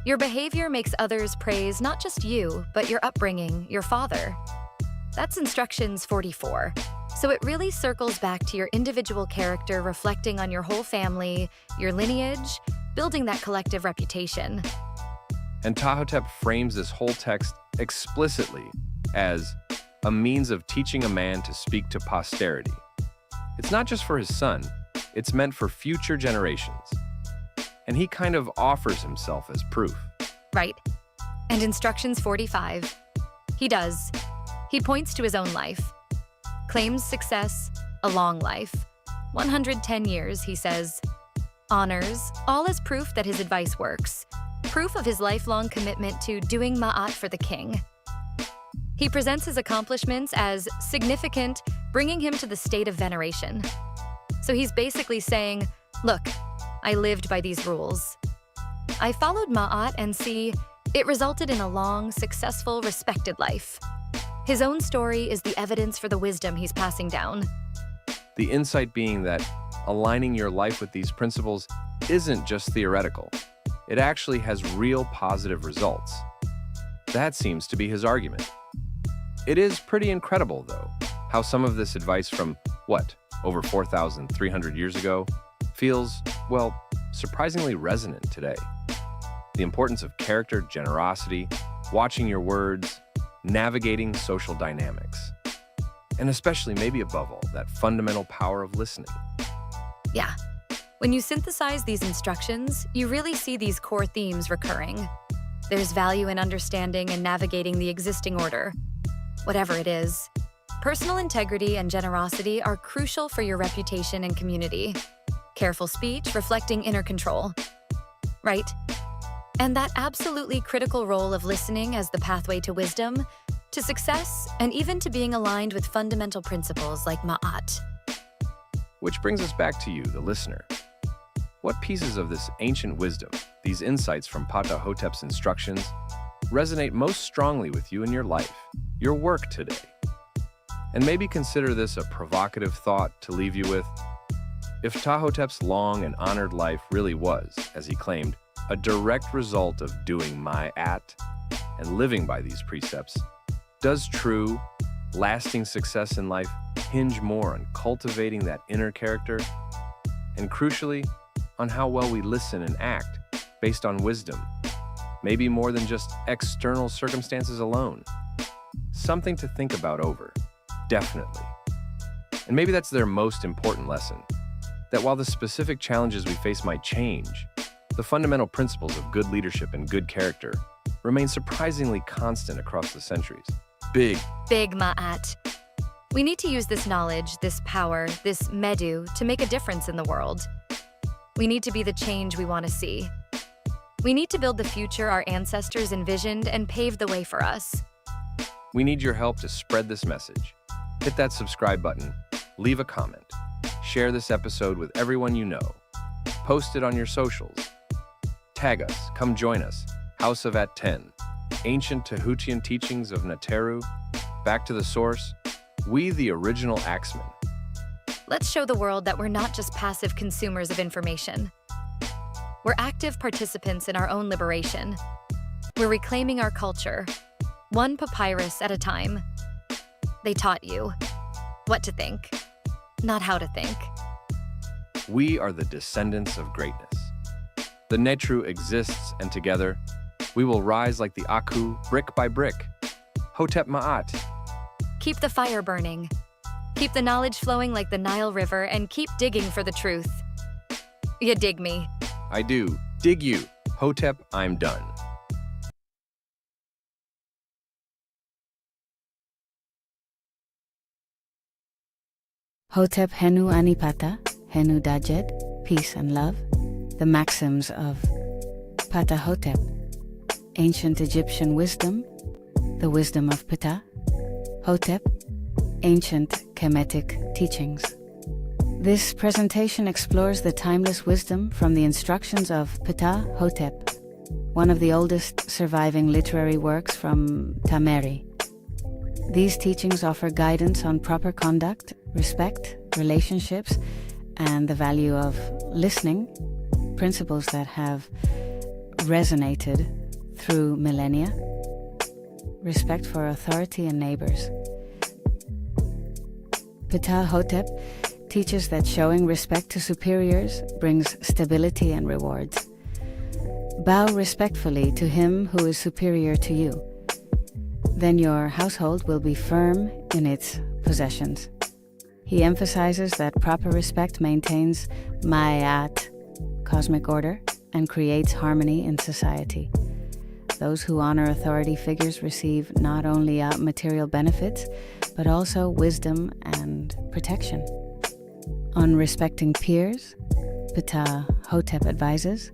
Your behavior makes others praise not just you, but your upbringing, your father. That's Instructions 44. So it really circles back to your individual character, reflecting on your whole family, your lineage, building that collective reputation. And Ptah Hotep frames this whole text explicitly as a means of teaching a man to speak to posterity. It's not just for his son, it's meant for future generations. And he kind of offers himself as proof. Right. And Instructions 45. He does. He points to his own life. Claims success, a long life. 110 years, he says. Honors, all as proof that his advice works. Proof of his lifelong commitment to doing Ma'at for the king. He presents his accomplishments as significant, bringing him to the state of veneration. So he's basically saying, look, I lived by these rules. I followed Ma'at and see it resulted in a long, successful, respected life. His own story is the evidence for the wisdom he's passing down. The insight being that aligning your life with these principles isn't just theoretical. It actually has real positive results. That seems to be his argument. It is pretty incredible, though, how some of this advice from, over 4,300 years ago feels, well, surprisingly resonant today. The importance of character, generosity, watching your words, navigating social dynamics, and especially, maybe above all, that fundamental power of listening. Yeah. When you synthesize these instructions, you really see these core themes recurring. There's value in understanding and navigating the existing order, whatever it is. Personal integrity and generosity are crucial for your reputation and community. Careful speech reflecting inner control. Right? And that absolutely critical role of listening as the pathway to wisdom, to success, and even to being aligned with fundamental principles like Ma'at. Which brings us back to you, the listener. What pieces of this ancient wisdom, these insights from Ptah Hotep's instructions, resonate most strongly with you in your life, your work today? And maybe consider this a provocative thought to leave you with. If Ptah Hotep's long and honored life really was, as he claimed, a direct result of doing Ma'at and living by these precepts, does true, lasting success in life hinge more on cultivating that inner character and, crucially, on how well we listen and act based on wisdom, maybe more than just external circumstances alone? Something to think about over, definitely. And maybe that's their most important lesson, that while the specific challenges we face might change, the fundamental principles of good leadership and good character remain surprisingly constant across the centuries. Big Ma'at. We need to use this knowledge, this power, this medu to make a difference in the world. We need to be the change we want to see. We need to build the future our ancestors envisioned and pave the way for us. We need your help to spread this message. Hit that subscribe button, leave a comment, share this episode with everyone you know, post it on your socials. Tag us, come join us, House of ATTON, Ancient Tahutian Teachings of Neteru, Back to the Source, we the original Axemen. Let's show the world that we're not just passive consumers of information. We're active participants in our own liberation. We're reclaiming our culture, one papyrus at a time. They taught you what to think, not how to think. We are the descendants of greatness. The Netru exists, and together, we will rise like the Aku, brick by brick. Hotep Maat. Keep the fire burning. Keep the knowledge flowing like the Nile River, and keep digging for the truth. You dig me? I do. Dig you. Hotep, I'm done. Hotep Henu Anipata, Henu Dajed, peace and love. The Maxims of Ptah Hotep, ancient Egyptian wisdom, the wisdom of Ptah Hotep, ancient Kemetic teachings. This presentation explores the timeless wisdom from the instructions of Ptah Hotep, one of the oldest surviving literary works from Tameri. These teachings offer guidance on proper conduct, respect, relationships, and the value of listening, principles that have resonated through millennia. Respect for authority and neighbors. Ptah Hotep teaches that showing respect to superiors brings stability and rewards. Bow respectfully to him who is superior to you. Then your household will be firm in its possessions. He emphasizes that proper respect maintains Ma'at, cosmic order, and creates harmony in society. Those who honor authority figures receive not only material benefits, but also wisdom and protection. On respecting peers, Ptah Hotep advises,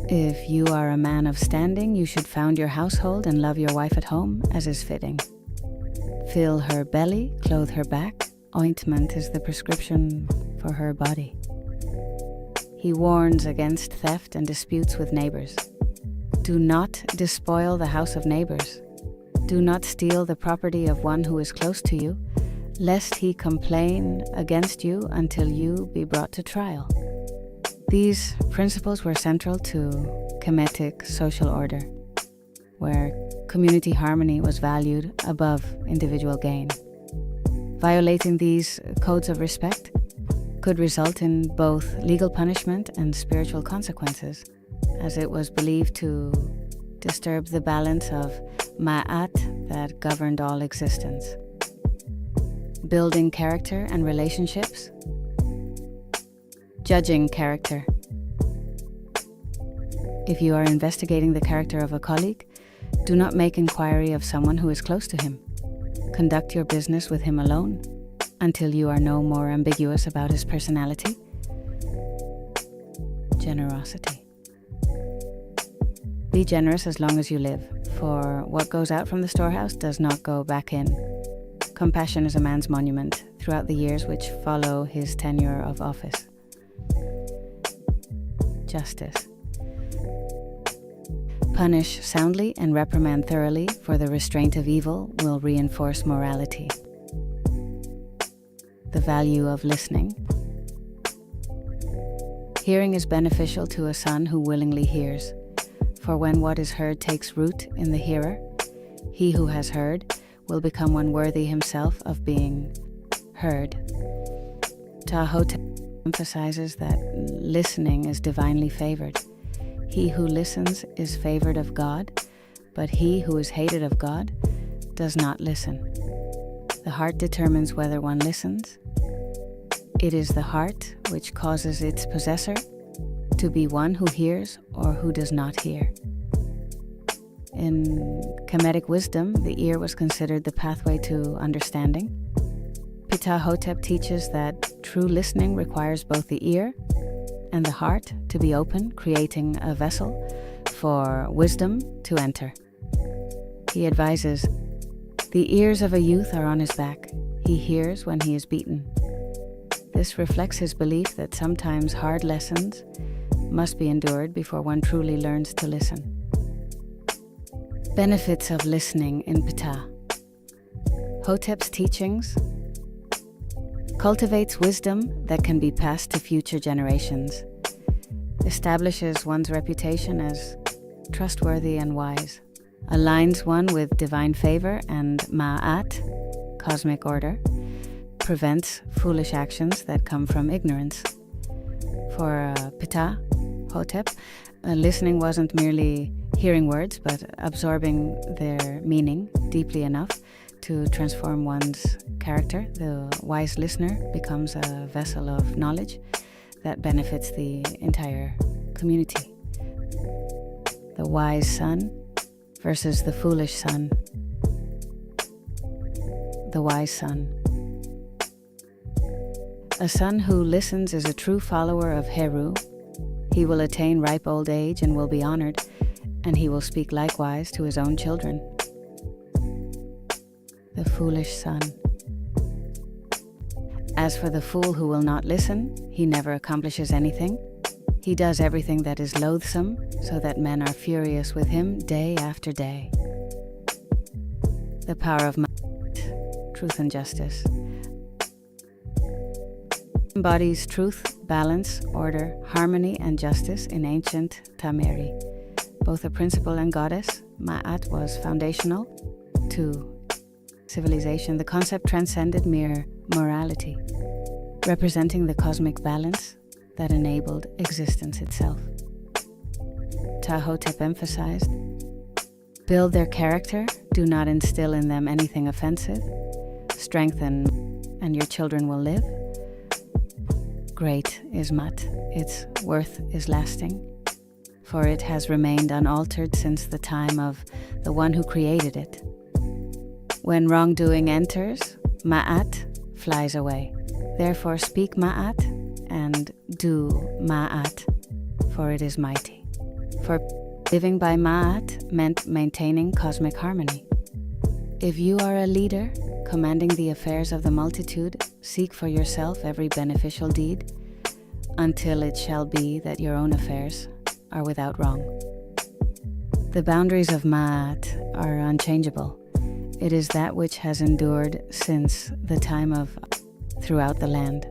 if you are a man of standing, you should found your household and love your wife at home, as is fitting. Fill her belly, clothe her back. Ointment is the prescription for her body. He warns against theft and disputes with neighbors. Do not despoil the house of neighbors. Do not steal the property of one who is close to you, lest he complain against you until you be brought to trial. These principles were central to Kemetic social order, where community harmony was valued above individual gain. Violating these codes of respect could result in both legal punishment and spiritual consequences, as it was believed to disturb the balance of Ma'at that governed all existence. Building character and relationships. Judging character. If you are investigating the character of a colleague, do not make inquiry of someone who is close to him. Conduct your business with him alone until you are no more ambiguous about his personality. Generosity. Be generous as long as you live, for what goes out from the storehouse does not go back in. Compassion is a man's monument throughout the years which follow his tenure of office. Justice. Punish soundly and reprimand thoroughly, for the restraint of evil will reinforce morality. The value of listening. Hearing is beneficial to a son who willingly hears, for when what is heard takes root in the hearer, he who has heard will become one worthy himself of being heard. Ptah Hotep emphasizes that listening is divinely favored. He who listens is favored of God, but he who is hated of God does not listen. The heart determines whether one listens. It is the heart which causes its possessor to be one who hears or who does not hear. In Kemetic wisdom, the ear was considered the pathway to understanding. Ptah Hotep teaches that true listening requires both the ear and the heart to be open, creating a vessel for wisdom to enter. He advises, the ears of a youth are on his back. He hears when he is beaten. This reflects his belief that sometimes hard lessons must be endured before one truly learns to listen. Benefits of listening in Ptah. Hotep's teachings cultivates wisdom that can be passed to future generations, establishes one's reputation as trustworthy and wise, aligns one with divine favor and Ma'at, cosmic order, prevents foolish actions that come from ignorance. For Ptah Hotep, listening wasn't merely hearing words, but absorbing their meaning deeply enough to transform one's character. The wise listener becomes a vessel of knowledge that benefits the entire community. The wise son versus the foolish son. The wise son. A son who listens is a true follower of Heru. He will attain ripe old age and will be honored, and he will speak likewise to his own children. The foolish son. As for the fool who will not listen, he never accomplishes anything. He does everything that is loathsome, so that men are furious with him day after day. The power of Maat, truth and justice. Embodies truth, balance, order, harmony, and justice in ancient Tameri. Both a principle and goddess, Ma'at was foundational to civilization. The concept transcended mere morality, representing the cosmic balance that enabled existence itself. Ptah Hotep emphasized, build their character, do not instill in them anything offensive, strengthen, and your children will live. Great is Maat, its worth is lasting, for it has remained unaltered since the time of the one who created it. When wrongdoing enters, Ma'at flies away. Therefore speak Ma'at and do Ma'at, for it is mighty. For living by Ma'at meant maintaining cosmic harmony. If you are a leader, commanding the affairs of the multitude, seek for yourself every beneficial deed, until it shall be that your own affairs are without wrong. The boundaries of Maat are unchangeable. It is that which has endured since the time of throughout the land.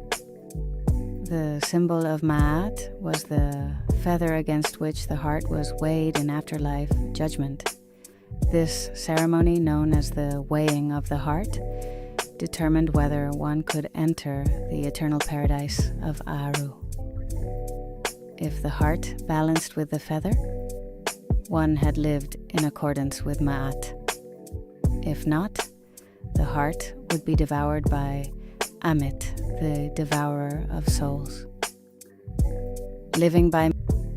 The symbol of Maat was the feather against which the heart was weighed in afterlife judgment. This ceremony, known as the weighing of the heart, determined whether one could enter the eternal paradise of Aaru. If the heart balanced with the feather, one had lived in accordance with Ma'at. If not, the heart would be devoured by Amit, the devourer of souls. Living by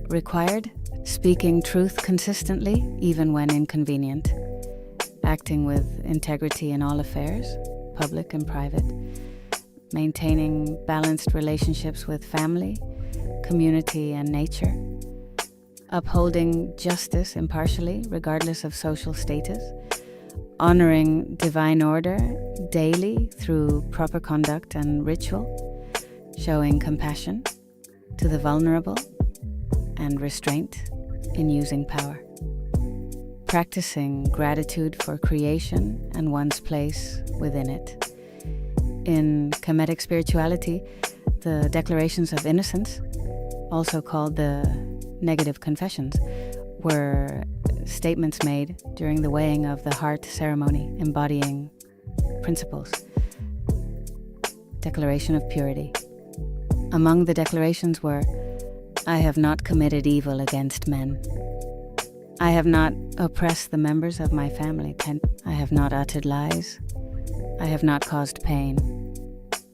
required speaking truth consistently, even when inconvenient, acting with integrity in all affairs, public and private, maintaining balanced relationships with family, community, and nature, upholding justice impartially, regardless of social status, honoring divine order daily through proper conduct and ritual, showing compassion to the vulnerable, and restraint in using power. Practicing gratitude for creation and one's place within it. In Kemetic spirituality, the declarations of innocence, also called the negative confessions, were statements made during the weighing of the heart ceremony, embodying principles. Declaration of purity. Among the declarations were, I have not committed evil against men. I have not oppressed the members of my family. I have not uttered lies. I have not caused pain.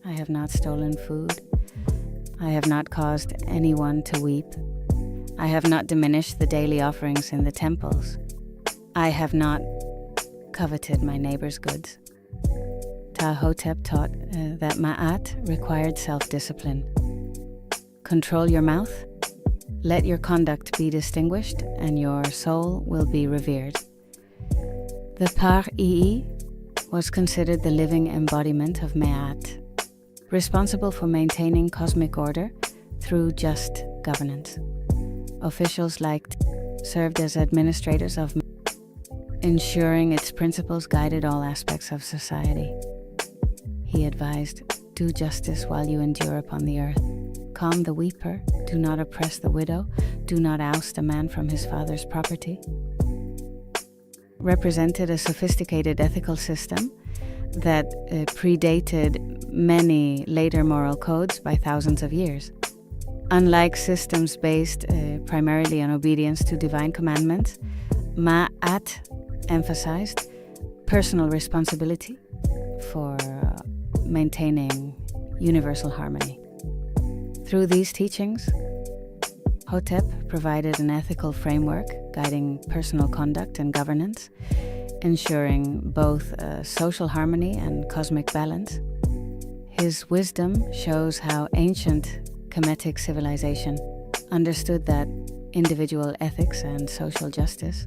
I have not stolen food. I have not caused anyone to weep. I have not diminished the daily offerings in the temples. I have not coveted my neighbor's goods. Ptah Hotep taught that Ma'at required self-discipline. Control your mouth. Let your conduct be distinguished, and your soul will be revered. The Par Ii was considered the living embodiment of Ma'at, responsible for maintaining cosmic order through just governance. Officials served as administrators of ensuring its principles guided all aspects of society. He advised, do justice while you endure upon the earth. Calm the weeper, do not oppress the widow, do not oust a man from his father's property. Represented a sophisticated ethical system that predated many later moral codes by thousands of years. Unlike systems based primarily on obedience to divine commandments, Ma'at emphasized personal responsibility for maintaining universal harmony. Through these teachings, Hotep provided an ethical framework guiding personal conduct and governance, ensuring both social harmony and cosmic balance. His wisdom shows how ancient Kemetic civilization understood that individual ethics and social justice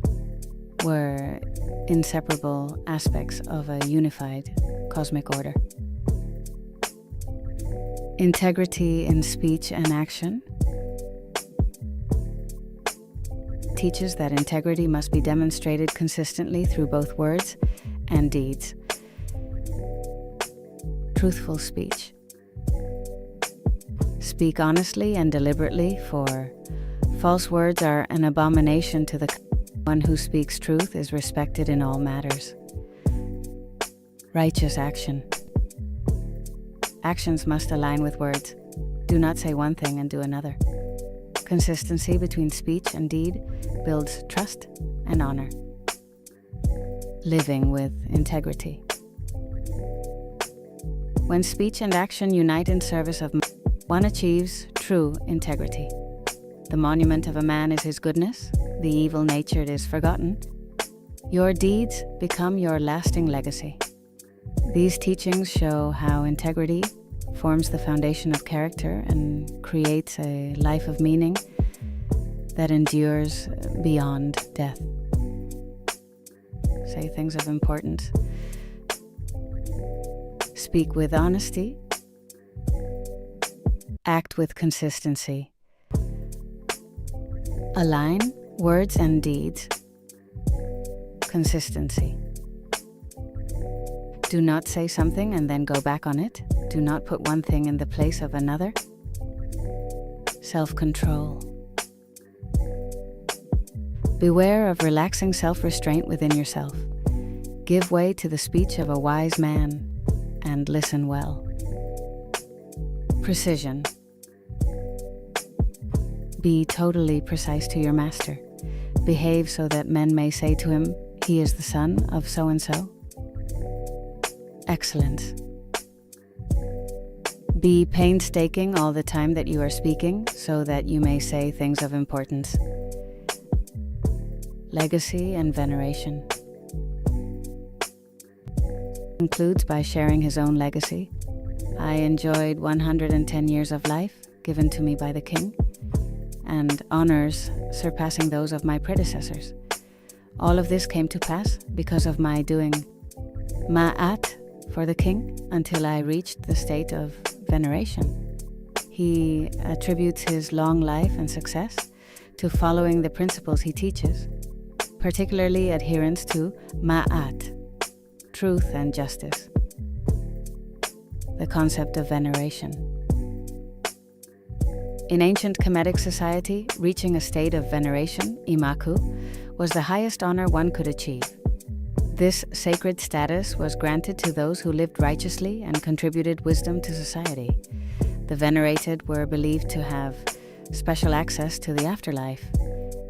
were inseparable aspects of a unified cosmic order. Integrity in speech and action teaches that integrity must be demonstrated consistently through both words and deeds. Truthful speech. Speak honestly and deliberately, for false words are an abomination to the one who speaks truth is respected in all matters. Righteous action. Actions must align with words. Do not say one thing and do another. Consistency between speech and deed builds trust and honor. Living with integrity. When speech and action unite in service of one achieves true integrity. The monument of a man is his goodness, the evil-natured is forgotten. Your deeds become your lasting legacy. These teachings show how integrity forms the foundation of character and creates a life of meaning that endures beyond death. Say things of importance. Speak with honesty. Act with consistency. Align words and deeds. Consistency. Do not say something and then go back on it. Do not put one thing in the place of another. Self-control. Beware of relaxing self-restraint within yourself. Give way to the speech of a wise man and listen well. Precision. Be totally precise to your master. Behave so that men may say to him, "He is the son of so-and-so." Excellence. Be painstaking all the time that you are speaking, so that you may say things of importance. Legacy and veneration. Concludes by sharing his own legacy. I enjoyed 110 years of life given to me by the king, and honors surpassing those of my predecessors. All of this came to pass because of my doing Ma'at for the king until I reached the state of veneration. He attributes his long life and success to following the principles he teaches, particularly adherence to Ma'at, truth and justice. The concept of veneration. In ancient Kemetic society, reaching a state of veneration, imaku, was the highest honor one could achieve. This sacred status was granted to those who lived righteously and contributed wisdom to society. The venerated were believed to have special access to the afterlife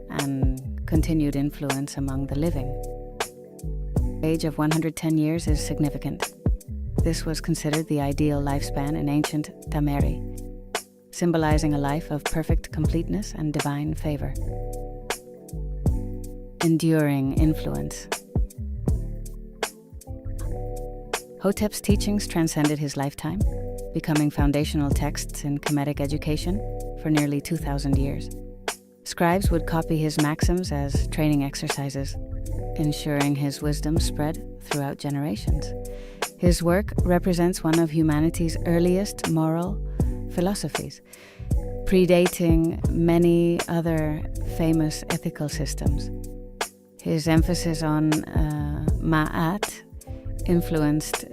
and continued influence among the living. The age of 110 years is significant. This was considered the ideal lifespan in ancient Tameri, symbolizing a life of perfect completeness and divine favor. Enduring influence. Hotep's teachings transcended his lifetime, becoming foundational texts in Kemetic education for nearly 2,000 years. Scribes would copy his maxims as training exercises, ensuring his wisdom spread throughout generations. His work represents one of humanity's earliest moral philosophies, predating many other famous ethical systems. His emphasis on Ma'at influenced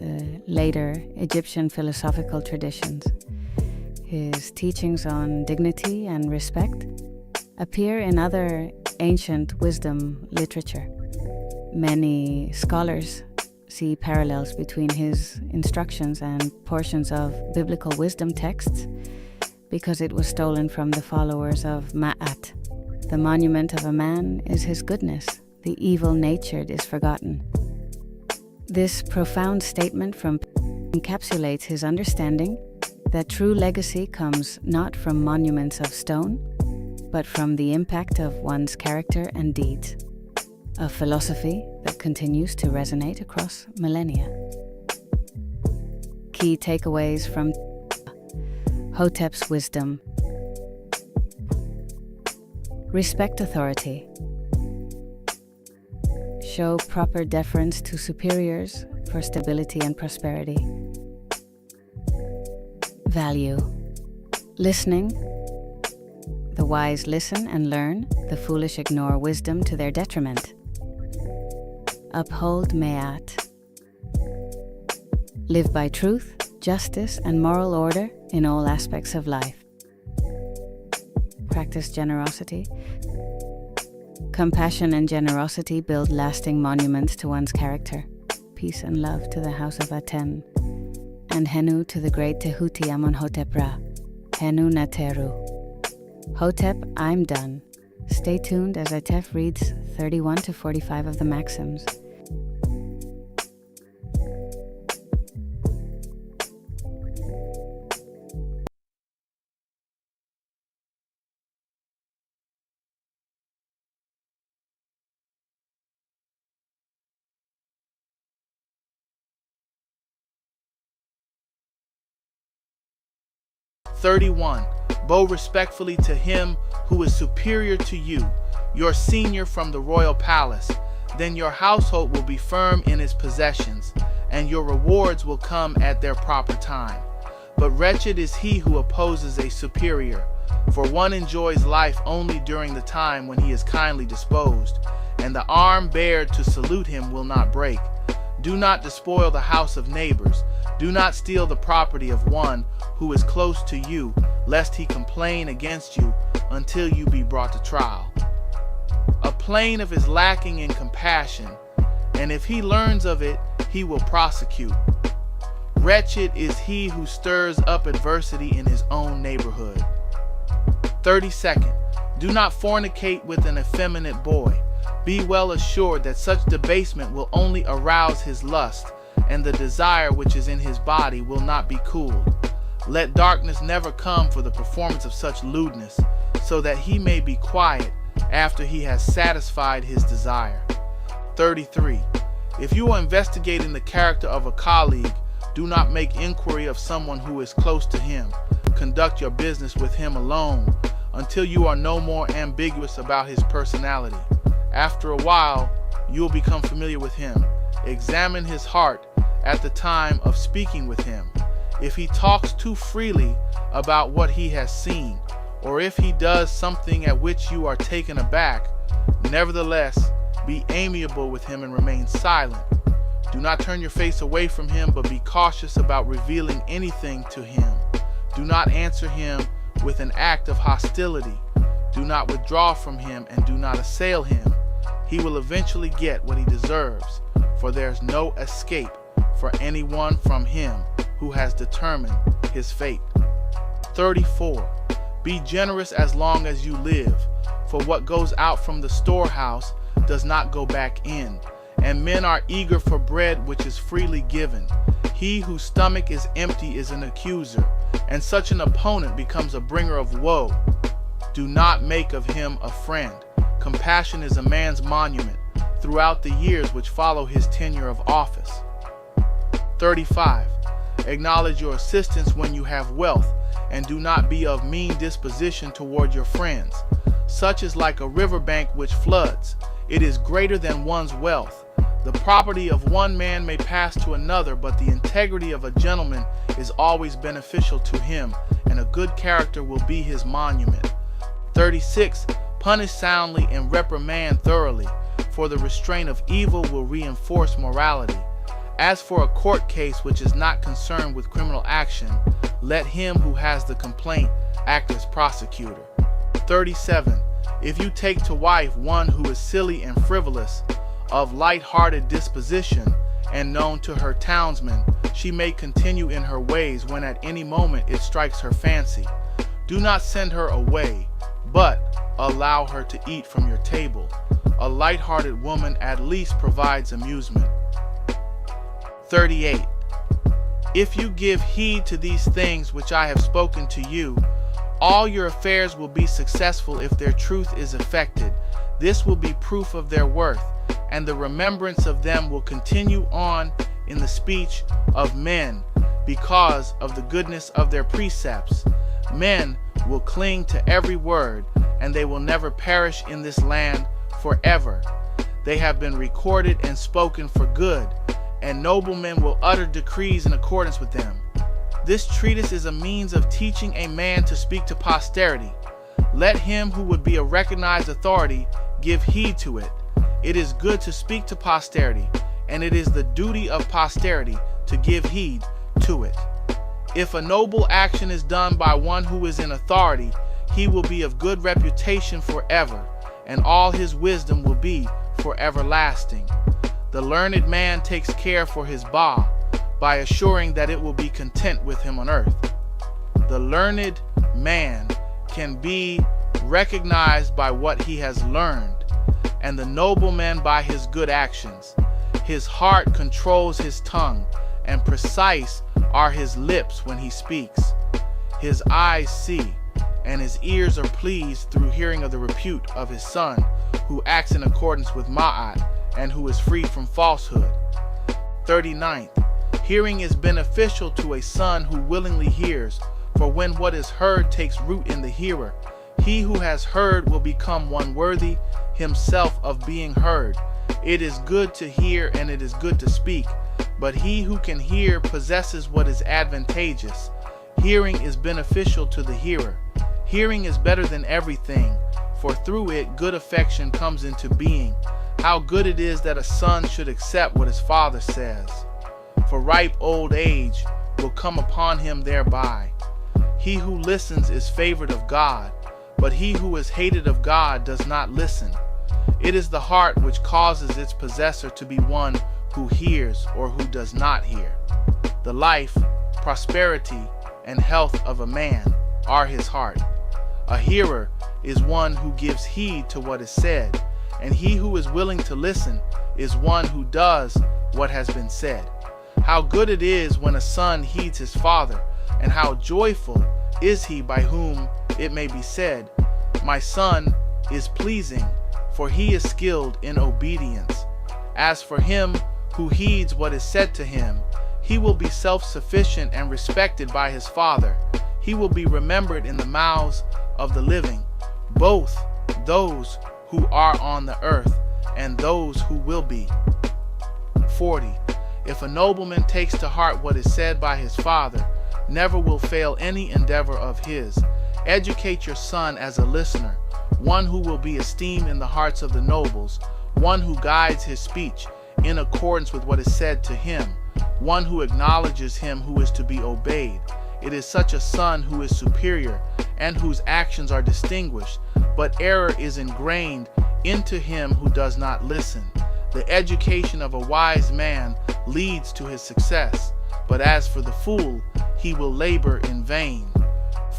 later Egyptian philosophical traditions. His teachings on dignity and respect appear in other ancient wisdom literature. Many scholars see parallels between his instructions and portions of biblical wisdom texts because it was stolen from the followers of Ma'at. The monument of a man is his goodness. The evil-natured is forgotten. This profound statement from encapsulates his understanding that true legacy comes not from monuments of stone, but from the impact of one's character and deeds. A philosophy that continues to resonate across millennia. Key takeaways from Hotep's wisdom. Respect authority. Show proper deference to superiors for stability and prosperity. Value. Listening. The wise listen and learn, the foolish ignore wisdom to their detriment. Uphold Ma'at. Live by truth, justice, and moral order in all aspects of life. Practice generosity. Compassion and generosity build lasting monuments to one's character. Peace and love to the house of ATTON. And Henu to the great Tehuti Amenhotep Ra. Henu Nateru. Hotep, I'm done. Stay tuned as Atef reads 31 to 45 of the Maxims. "31. Bow respectfully to him who is superior to you, your senior from the royal palace. Then your household will be firm in its possessions, and your rewards will come at their proper time. But wretched is he who opposes a superior, for one enjoys life only during the time when he is kindly disposed, and the arm bared to salute him will not break. Do not despoil the house of neighbors. Do not steal the property of one who is close to you, lest he complain against you until you be brought to trial. A plaintiff is lacking in compassion, and if he learns of it, he will prosecute. Wretched is he who stirs up adversity in his own neighborhood. 32nd, do not fornicate with an effeminate boy. Be well assured that such debasement will only arouse his lust, and the desire which is in his body will not be cooled. Let darkness never come for the performance of such lewdness, so that he may be quiet after he has satisfied his desire. 33. If you are investigating the character of a colleague, do not make inquiry of someone who is close to him. Conduct your business with him alone until you are no more ambiguous about his personality. After a while, you will become familiar with him. Examine his heart at the time of speaking with him. If he talks too freely about what he has seen, or if he does something at which you are taken aback, nevertheless, be amiable with him and remain silent. Do not turn your face away from him, but be cautious about revealing anything to him. Do not answer him with an act of hostility. Do not withdraw from him and do not assail him. He will eventually get what he deserves, for there's no escape for anyone from him who has determined his fate. 34. Be generous as long as you live, for what goes out from the storehouse does not go back in, and men are eager for bread which is freely given. He whose stomach is empty is an accuser, and such an opponent becomes a bringer of woe. Do not make of him a friend. Compassion is a man's monument throughout the years which follow his tenure of office. 35. Acknowledge your assistance when you have wealth, and do not be of mean disposition toward your friends. Such is like a riverbank which floods. It is greater than one's wealth. The property of one man may pass to another, but the integrity of a gentleman is always beneficial to him, and a good character will be his monument. 36. Punish soundly and reprimand thoroughly, for the restraint of evil will reinforce morality. As for a court case which is not concerned with criminal action, let him who has the complaint act as prosecutor. 37. If you take to wife one who is silly and frivolous, of light-hearted disposition, and known to her townsmen, she may continue in her ways when at any moment it strikes her fancy. Do not send her away, but allow her to eat from your table. A light-hearted woman at least provides amusement. 38. If you give heed to these things which I have spoken to you, all your affairs will be successful if their truth is effected. This will be proof of their worth, and the remembrance of them will continue on in the speech of men because of the goodness of their precepts. Men will cling to every word, and they will never perish in this land forever. They have been recorded and spoken for good, and noblemen will utter decrees in accordance with them. This treatise is a means of teaching a man to speak to posterity. Let him who would be a recognized authority give heed to it. It is good to speak to posterity, and it is the duty of posterity to give heed to it. If a noble action is done by one who is in authority, he will be of good reputation forever, and all his wisdom will be for everlasting. The learned man takes care for his ba, by assuring that it will be content with him on earth. The learned man can be recognized by what he has learned, and the nobleman by his good actions. His heart controls his tongue, and precise are his lips when he speaks. His eyes see, and his ears are pleased through hearing of the repute of his son, who acts in accordance with Ma'at, and who is free from falsehood. 39th. Hearing is beneficial to a son who willingly hears, for when what is heard takes root in the hearer, he who has heard will become one worthy himself of being heard. It is good to hear and it is good to speak, but he who can hear possesses what is advantageous. Hearing is beneficial to the hearer. Hearing is better than everything, for through it good affection comes into being. How good it is that a son should accept what his father says, for ripe old age will come upon him thereby. He who listens is favored of God, but he who is hated of God does not listen. It is the heart which causes its possessor to be one who hears or who does not hear. The life, prosperity, and health of a man are his heart. A hearer is one who gives heed to what is said, and he who is willing to listen is one who does what has been said. How good it is when a son heeds his father, and how joyful is he by whom it may be said, "My son is pleasing," for he is skilled in obedience. As for him who heeds what is said to him, he will be self-sufficient and respected by his father. He will be remembered in the mouths of the living, both those who are on the earth and those who will be. 40. If a nobleman takes to heart what is said by his father, never will fail any endeavor of his. Educate your son as a listener, one who will be esteemed in the hearts of the nobles, one who guides his speech in accordance with what is said to him, one who acknowledges him who is to be obeyed. It is such a son who is superior and whose actions are distinguished, but error is ingrained into him who does not listen. The education of a wise man leads to his success, but as for the fool, he will labor in vain.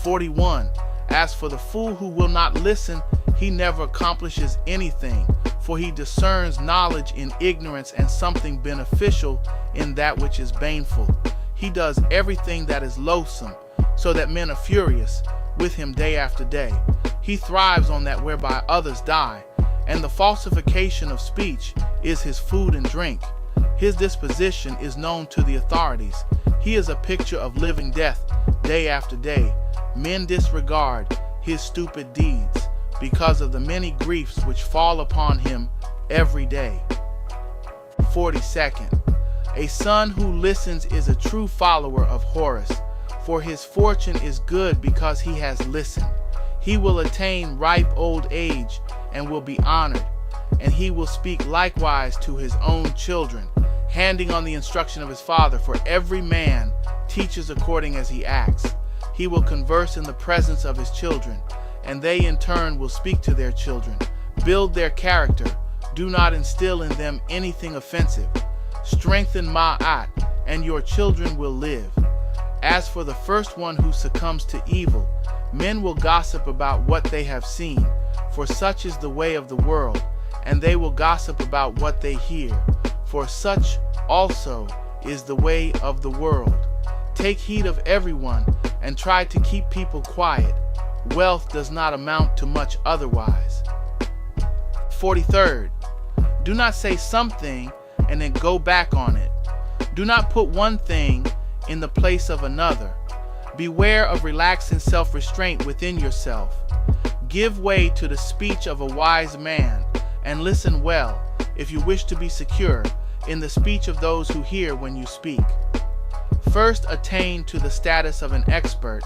41. As for the fool who will not listen, he never accomplishes anything, for he discerns knowledge in ignorance and something beneficial in that which is baneful. He does everything that is loathsome, so that men are furious with him day after day. He thrives on that whereby others die, and the falsification of speech is his food and drink. His disposition is known to the authorities. He is a picture of living death day after day. Men disregard his stupid deeds because of the many griefs which fall upon him every day. 42nd. A son who listens is a true follower of Horus, for his fortune is good because he has listened. He will attain ripe old age and will be honored, and he will speak likewise to his own children, handing on the instruction of his father, for every man teaches according as he acts. He will converse in the presence of his children, and they in turn will speak to their children. Build their character, do not instill in them anything offensive. Strengthen Ma'at, and your children will live. As for the first one who succumbs to evil, men will gossip about what they have seen, for such is the way of the world, and they will gossip about what they hear, for such also is the way of the world. Take heed of everyone, and try to keep people quiet. Wealth does not amount to much otherwise. 43rd. Do not say something and then go back on it. Do not put one thing in the place of another. Beware of relaxing self-restraint within yourself. Give way to the speech of a wise man, and listen well, if you wish to be secure, in the speech of those who hear when you speak. First attain to the status of an expert,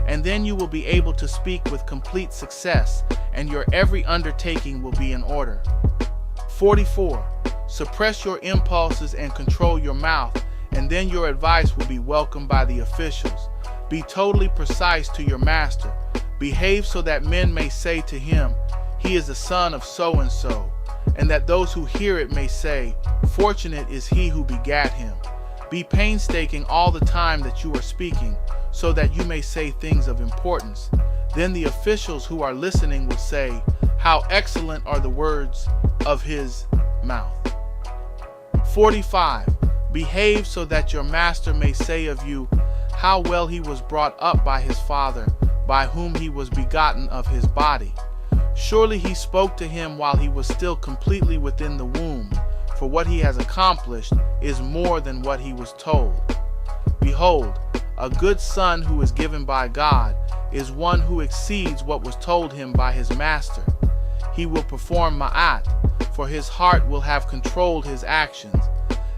and then you will be able to speak with complete success, and your every undertaking will be in order. 44. Suppress your impulses and control your mouth, and then your advice will be welcomed by the officials. Be totally precise to your master. Behave so that men may say to him, "He is the son of so-and-so," and that those who hear it may say, "Fortunate is he who begat him." Be painstaking all the time that you are speaking, so that you may say things of importance. Then the officials who are listening will say, "How excellent are the words of his mouth." 45. Behave so that your master may say of you, "How well he was brought up by his father, by whom he was begotten of his body. Surely he spoke to him while he was still completely within the womb, for what he has accomplished is more than what he was told." Behold, a good son who is given by God is one who exceeds what was told him by his master. He will perform Ma'at, for his heart will have controlled his actions.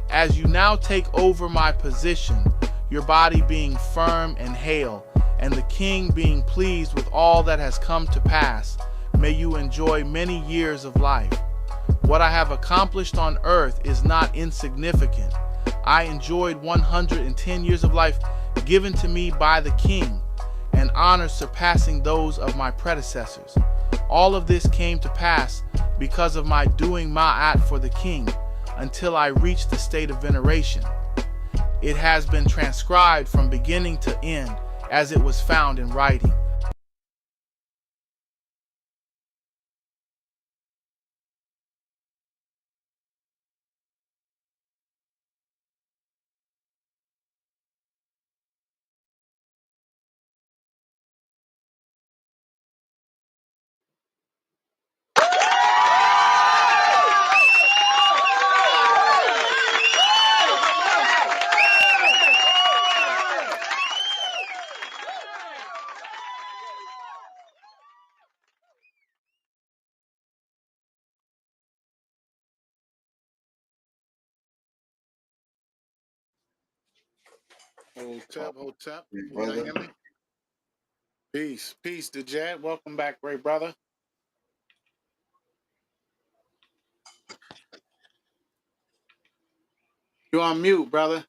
As you now take over my position, your body being firm and hale, and the king being pleased with all that has come to pass, may you enjoy many years of life. What I have accomplished on earth is not insignificant. I enjoyed 110 years of life given to me by the king, and honors surpassing those of my predecessors. All of this came to pass because of my doing ma'at for the king, until I reached the state of veneration. It has been transcribed from beginning to end, as it was found in writing. Hotep. Big You gotta brother. hear me? Peace. Peace, Dejad. Welcome back, great brother. You're on mute, brother.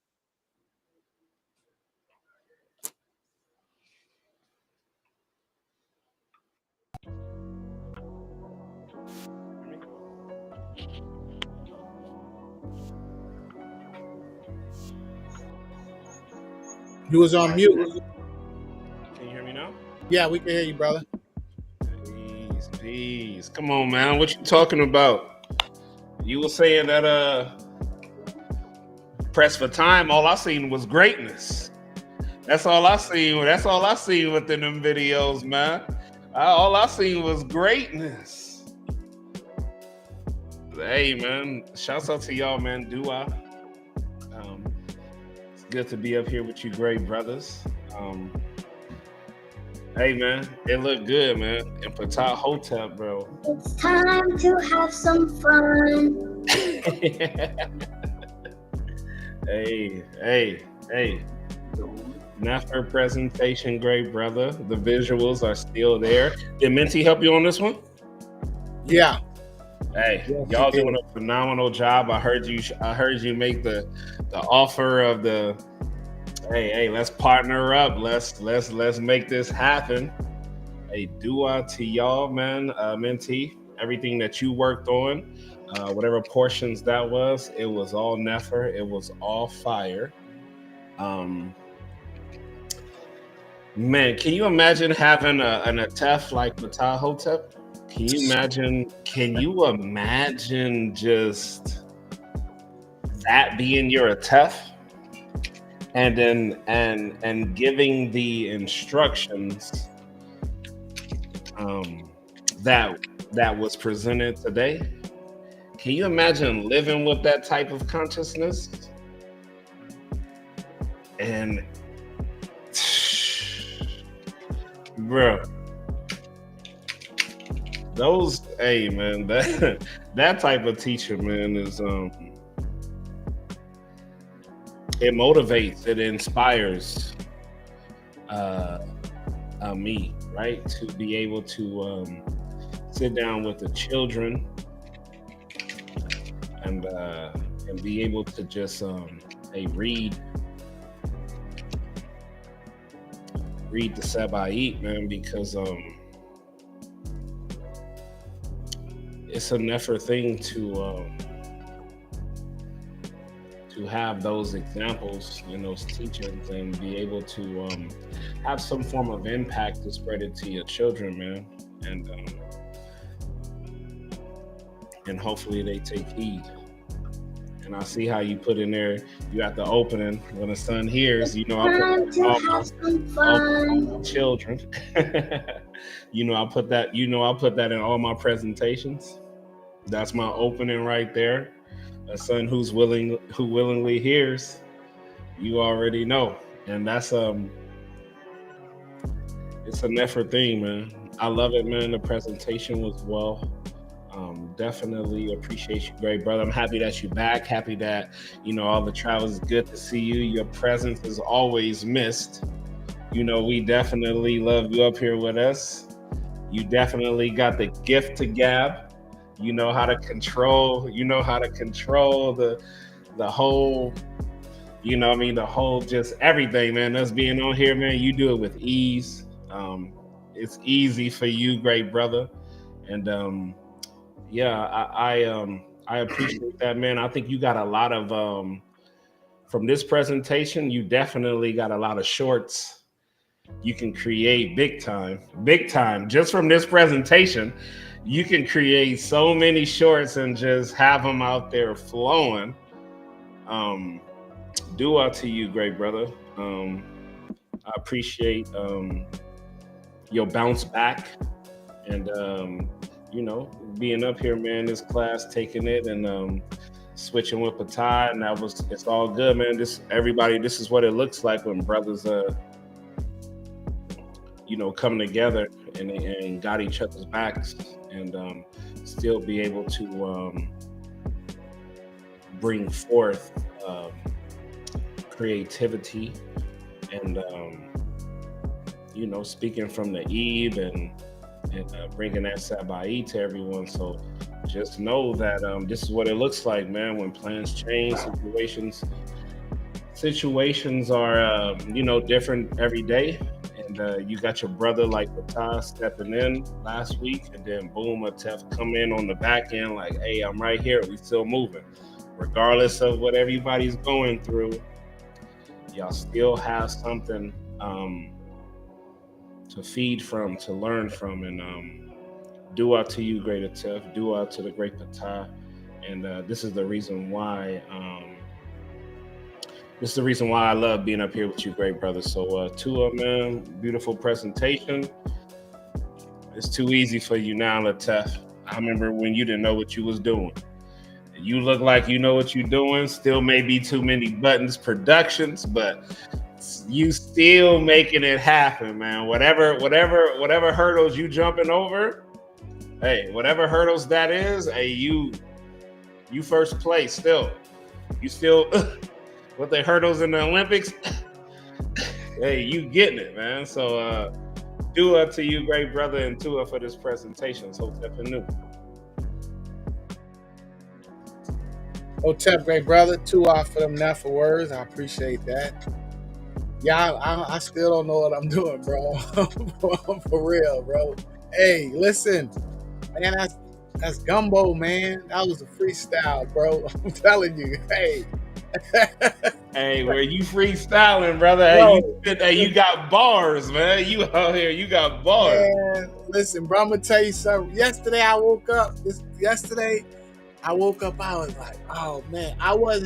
You was on mute. Can you hear me now? Yeah, we can hear you, brother. Peace. Come on, man. What you talking about? You were saying that press for time, all I seen was greatness. That's all I seen. That's all I seen within them videos, man. All I seen was greatness. Hey, man. Shouts out to y'all, man. It's good to be up here with you great brothers. Hey, man. It looked good, man. And Ptah Hotep, bro. It's time to have some fun. Hey. Not for presentation, great brother. The visuals are still there. Did Minty help you on this one? Yeah. Hey, y'all doing a phenomenal job. I heard you make the offer of the hey, let's partner up. Let's make this happen. Hey, dua to y'all, man. Minty, everything that you worked on, whatever portions that was, it was all nefer. It was all fire. Man, can you imagine having an Atef like Ptah Hotep? Can you imagine just that being your Atef? And then and giving the instructions that was presented today. Can you imagine living with that type of consciousness? And bro, those, hey man, that type of teacher, man, is it motivates, it inspires me, right? To be able to sit down with the children and be able to just read the Sabaeat, man, because it's a never thing to have those examples and those teachings and be able to have some form of impact to spread it to your children, man, and hopefully they take heed. And I see how you put in there, you got the opening, when the son hears, I put all my children. I put that in all my presentations. That's my opening right there. A son who willingly hears, you already know. And that's it's a never thing, man. I love it, man. The presentation was well. Definitely appreciate you, great brother. I'm happy that you're back. Happy that all the travel is good to see you. Your presence is always missed. You know, we definitely love you up here with us. You definitely got the gift to gab. You know how to control. You know how to control the whole. You know, what I mean, the whole just everything, man. Us being on here, man. You do it with ease. It's easy for you, great brother. And yeah, I appreciate that, man. I think you got a lot of from this presentation. You definitely got a lot of shorts you can create big time. Just from this presentation, you can create so many shorts and just have them out there flowing. Dua to you, great brother. I appreciate your bounce back and you know, being up here, man. This class, taking it and switching with Ptah, and it's all good, man. This is what it looks like when brothers you know, come together and got each other's backs and still be able to bring forth creativity and you know, speaking from the Eve and bringing that Sabai to everyone. So just know that this is what it looks like, man. When plans change, situations are you know, different every day. And you got your brother like Ptah stepping in last week, and then boom, Atef come in on the back end like, hey, I'm right here. We still moving. Regardless of what everybody's going through, y'all still have something to feed from, to learn from. And dua to you, great Atef. Dua to the great Ptah. And this is the reason why I love being up here with you, great brother. So Tua, man, beautiful presentation. It's too easy for you now, Atef. I remember when you didn't know what you was doing. You look like you know what you're doing. Still may be too many buttons productions, but you still making it happen, man. Whatever hurdles you jumping over, hey, whatever hurdles that is, hey, you first place still. You still with the hurdles in the Olympics, hey, you getting it, man. So dua to you, great brother, and Tua for this presentation. So new. Hotep, great brother. Tua for them Nefa words. I appreciate that. Yeah, I still don't know what I'm doing, bro. For real, bro. Hey, listen, man, that's gumbo, man. That was a freestyle, bro. I'm telling you, hey. Hey, where you freestyling, brother? Hey, you got bars, man. You out here, you got bars. Man, listen, bro, I'm gonna tell you something. Yesterday, I woke up, I was like, oh man, I was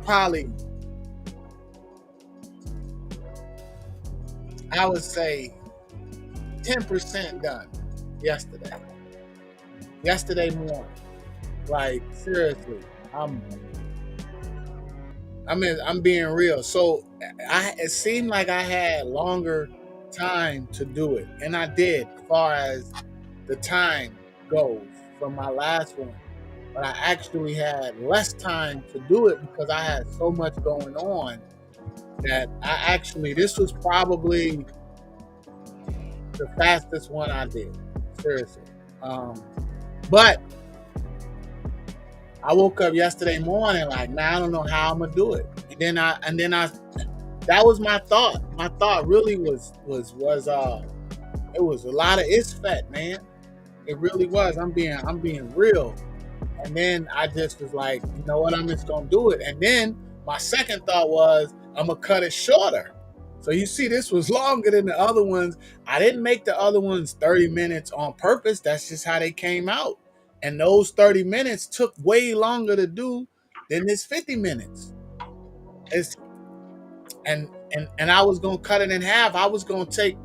probably, I would say 10% done yesterday morning. Like, seriously, I'm being real. So it seemed like I had longer time to do it, and I did, as far as the time goes from my last one. But I actually had less time to do it because I had so much going on that this was probably the fastest one I did. Seriously. But I woke up yesterday morning like, man, I don't know how I'm gonna do it. And then I that was my thought. My thought really was it was a lot of isfet, man. It really was. I'm being real. And then I just was like, you know what, I'm just gonna do it. And then my second thought was, I'm gonna cut it shorter. So you see, this was longer than the other ones. I didn't make the other ones 30 minutes on purpose. That's just how they came out. And those 30 minutes took way longer to do than this 50 minutes. And I was gonna cut it in half. I was gonna take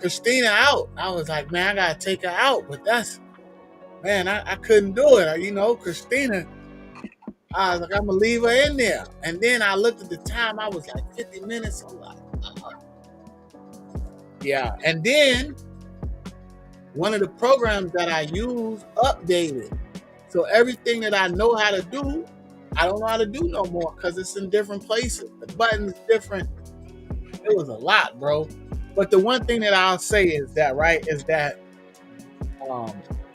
Christina out. I was like, man, I gotta take her out. But I couldn't do it. You know, Christina, I was like, I'm gonna leave her in there. And then I looked at the time, I was like 50 minutes. I'm like, yeah. And then one of the programs that I use updated. So everything that I know how to do I don't know how to do no more because it's in different places. The button's different. It was a lot, bro. But the one thing that I'll say is that, right, is that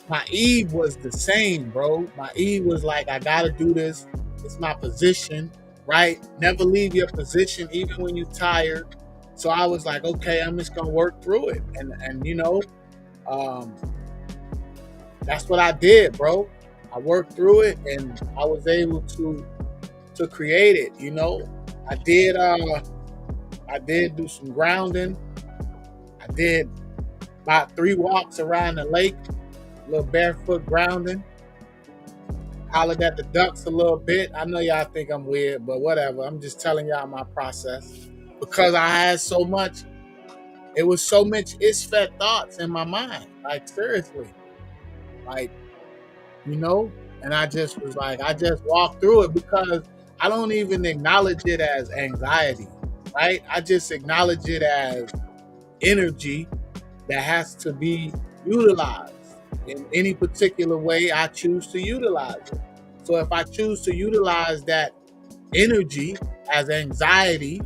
my Eve was the same, bro. My Eve was like, I gotta do this. It's my position, right? Never leave your position, even when you're tired. So I was like, okay, I'm just gonna work through it, and you know, that's what I did, bro. I worked through it, and I was able to create it. You know, I did do some grounding. I did about 3 walks around the lake, a little barefoot grounding. Hollered at the ducks a little bit. I know y'all think I'm weird, but whatever. I'm just telling y'all my process because I had so much. It was so much isfet thoughts in my mind. Like seriously, like you know. And I just was like, I just walked through it because I don't even acknowledge it as anxiety, right? I just acknowledge it as energy that has to be utilized in any particular way I choose to utilize it. So if I choose to utilize that energy as anxiety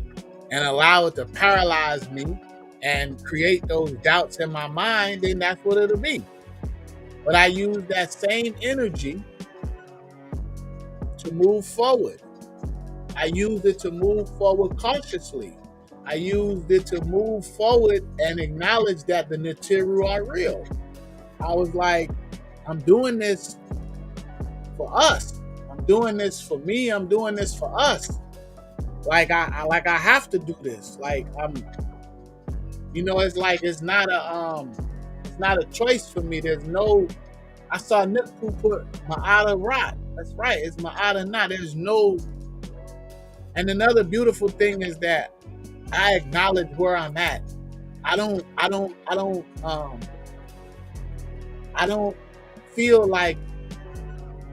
and allow it to paralyze me and create those doubts in my mind, then that's what it'll be. But I use that same energy to move forward. I used it to move forward cautiously. I used it to move forward and acknowledge that the Natiru are real. I was like, I'm doing this for us. I'm doing this for me. I'm doing this for us. Like I have to do this. Like it's like it's not a choice for me. There's no. I saw Nipku put Ma'ata Rot. That's right. It's Ma'ata Not. There's no. And another beautiful thing is that I acknowledge where I'm at. I don't feel like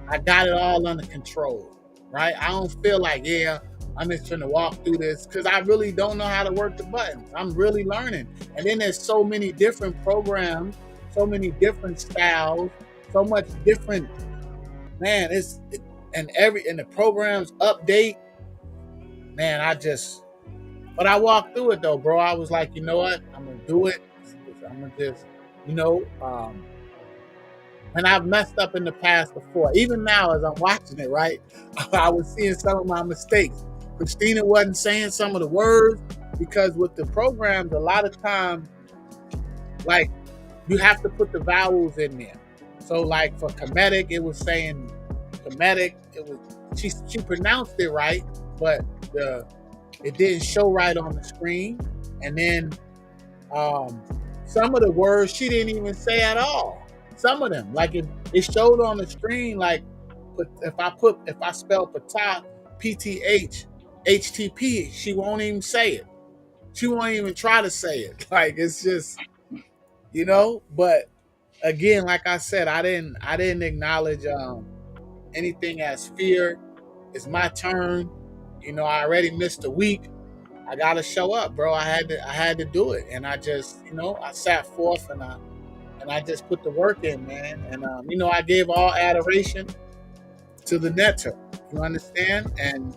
I got it all under control, right? I don't feel like, yeah, I'm just trying to walk through this because I really don't know how to work the buttons. I'm really learning. And then there's so many different programs, so many different styles, so much different, man, and the programs update, man, but I walked through it though, bro. I was like, you know what? I'm going to do it. I'm going to just, and I've messed up in the past before. Even now, as I'm watching it, right, I was seeing some of my mistakes. Christina wasn't saying some of the words because with the programs, a lot of times, like, you have to put the vowels in there. So, like, for comedic, it was saying comedic. It was she pronounced it right, but it didn't show right on the screen. And then some of the words she didn't even say at all. Some of them, like it showed on the screen, like if I spell Ptah, PTH, HTP, she won't even say it. She won't even try to say it. Like it's just, But again, like I said, I didn't acknowledge anything as fear. It's my turn. I already missed a week. I gotta show up, bro. I had to do it, and I just, I sat forth and I just put the work in, man. And I gave all adoration to the Netter. You understand? And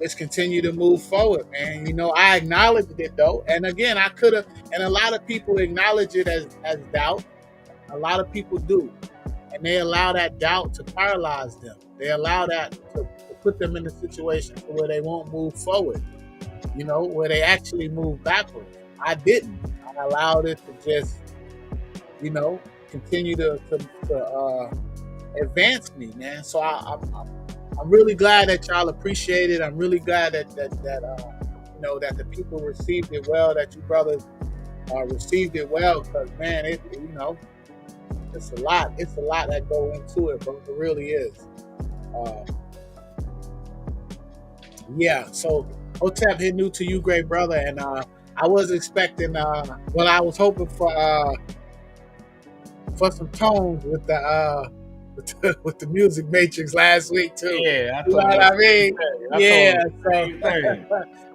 just continue to move forward, man. I acknowledged it though, and again, I could have. And a lot of people acknowledge it as doubt. A lot of people do, and they allow that doubt to paralyze them. They allow that to put them in a situation where they won't move forward. Where they actually move backwards. I didn't. I allowed it to just, continue to advance me, man. So I'm really glad that y'all appreciate it. I'm really glad that the people received it well. That you brothers received it well, because man, it's a lot. It's a lot that go into it, but it really is. Yeah. So Hotep, hit new to you, great brother, and I was expecting. I was hoping for some tones with the music matrix last week too. Yeah, you know what I mean. Yeah,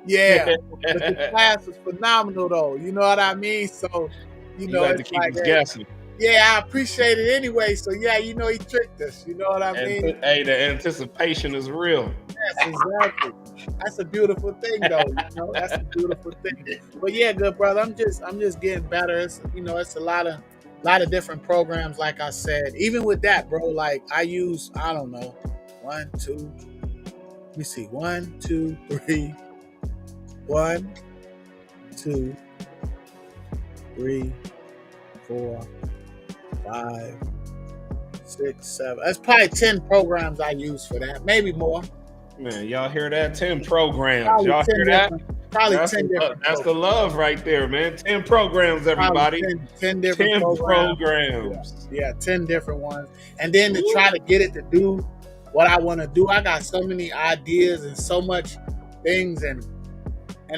yeah. But the class was phenomenal, though. You know what I mean. So you like to keep us guessing. Yeah, I appreciate it anyway. So yeah, you know he tricked us. You know what I mean? Hey, the anticipation is real. Yes, exactly. That's a beautiful thing, though. You know, that's a beautiful thing. But yeah, good brother. I'm just getting better. It's it's a lot of different programs. Like I said, even with that, bro. Like I use, I don't know, 1, 2. Let me see, 1, 2, 3. 1, 2, 3, 4, 5, 6, 7. That's probably 10 programs I use for that. Maybe more. Man, y'all hear that? 10 programs. Probably Y'all 10 hear that? Probably That's 10 different. That's the love right there, man. 10 programs, everybody. 10 different 10 programs. programs. Yeah, 10 different ones. And then to try to get it to do what I want to do, I got so many ideas and so much things, and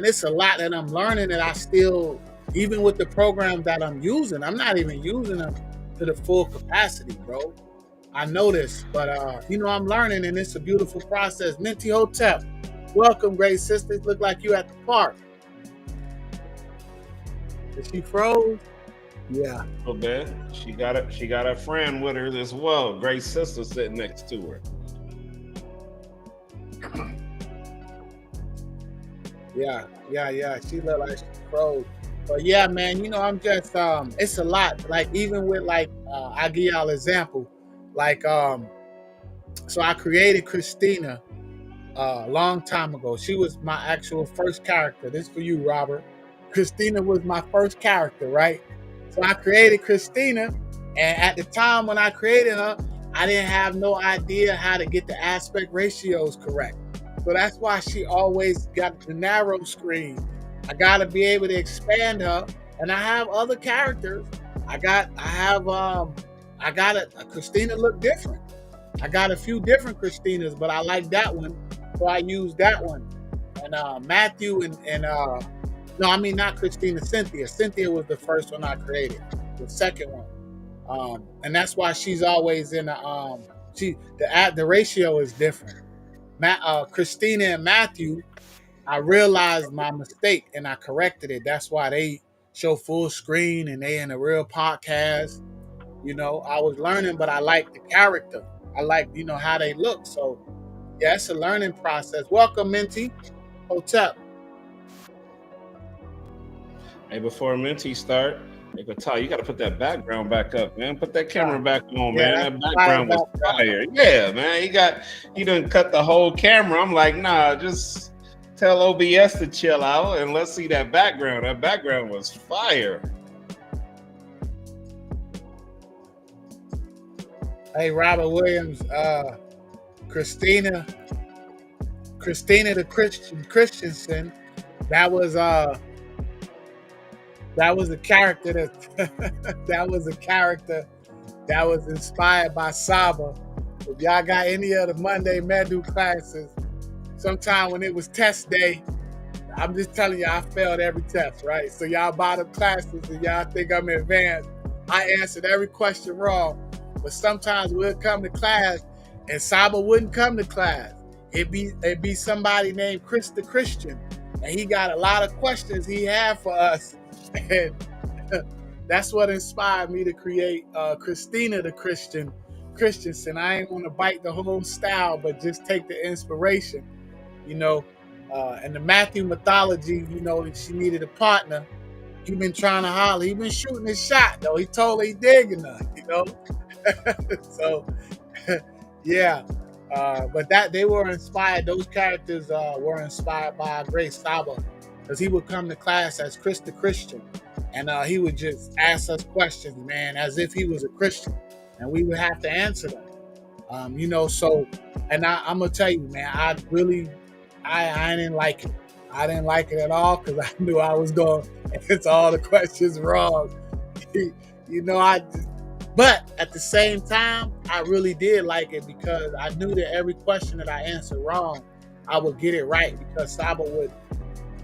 it's a lot that I'm learning that I still, even with the programs that I'm using, I'm not even using them to the full capacity, bro. I know this, but I'm learning, and it's a beautiful process. Ptah Hotep, welcome, great sisters. Look like you at the park. Is she froze? Yeah. A little bit. She got a friend with her as well. Great sister sitting next to her. Yeah. She look like she froze. But yeah, man, I'm just it's a lot. Like even with I give y'all an example. Like so I created Christina a long time ago. She was my actual first character. This for you, Robert. Christina was my first character, right? So I created Christina, and at the time when I created her, I didn't have no idea how to get the aspect ratios correct. So that's why she always got the narrow screen. I gotta be able to expand her, and I have other characters. I got a Christina look different. I got a few different Christinas, but I like that one, so I use that one. And Matthew and no, I mean not Christina, Cynthia. Cynthia was the first one I created, the second one, and that's why she's always in the ratio is different. Christina and Matthew, I realized my mistake and I corrected it. That's why they show full screen and they in a real podcast. I was learning, but I like the character. I like, how they look. So yeah, it's a learning process. Welcome, Minty Hotep. Hey, before Minty start, hey, Ptah, you got to put that background back up, man. Put that camera back on, man. That background was fire. Yeah, man. He done cut the whole camera. I'm like, nah, just tell OBS to chill out and let's see that background. That background was fire. Hey, Robert Williams, Christina the Christensen, that was a character that was inspired by Saba. If y'all got any of the Monday Medu classes, sometime when it was test day, I'm just telling you, I failed every test, right? So y'all buy the classes and y'all think I'm advanced. I answered every question wrong. But sometimes we'll come to class and Saba wouldn't come to class. It'd be somebody named Chris the Christian. And he got a lot of questions he had for us. And that's what inspired me to create Christina the Christensen. I ain't want to bite the whole style, but just take the inspiration, and the Matthew mythology, she needed a partner. He been trying to holler. He been shooting his shot, though. He totally he digging her, So, yeah. But they were inspired. Those characters were inspired by our great Saba, because he would come to class as Chris the Christian, and he would just ask us questions, man, as if he was a Christian, and we would have to answer them. So, and I'm gonna tell you, man, I didn't like it. I didn't like it at all, because I knew I was going to answer all the questions wrong. But at the same time, I really did like it, because I knew that every question that I answered wrong, I would get it right, because Saba would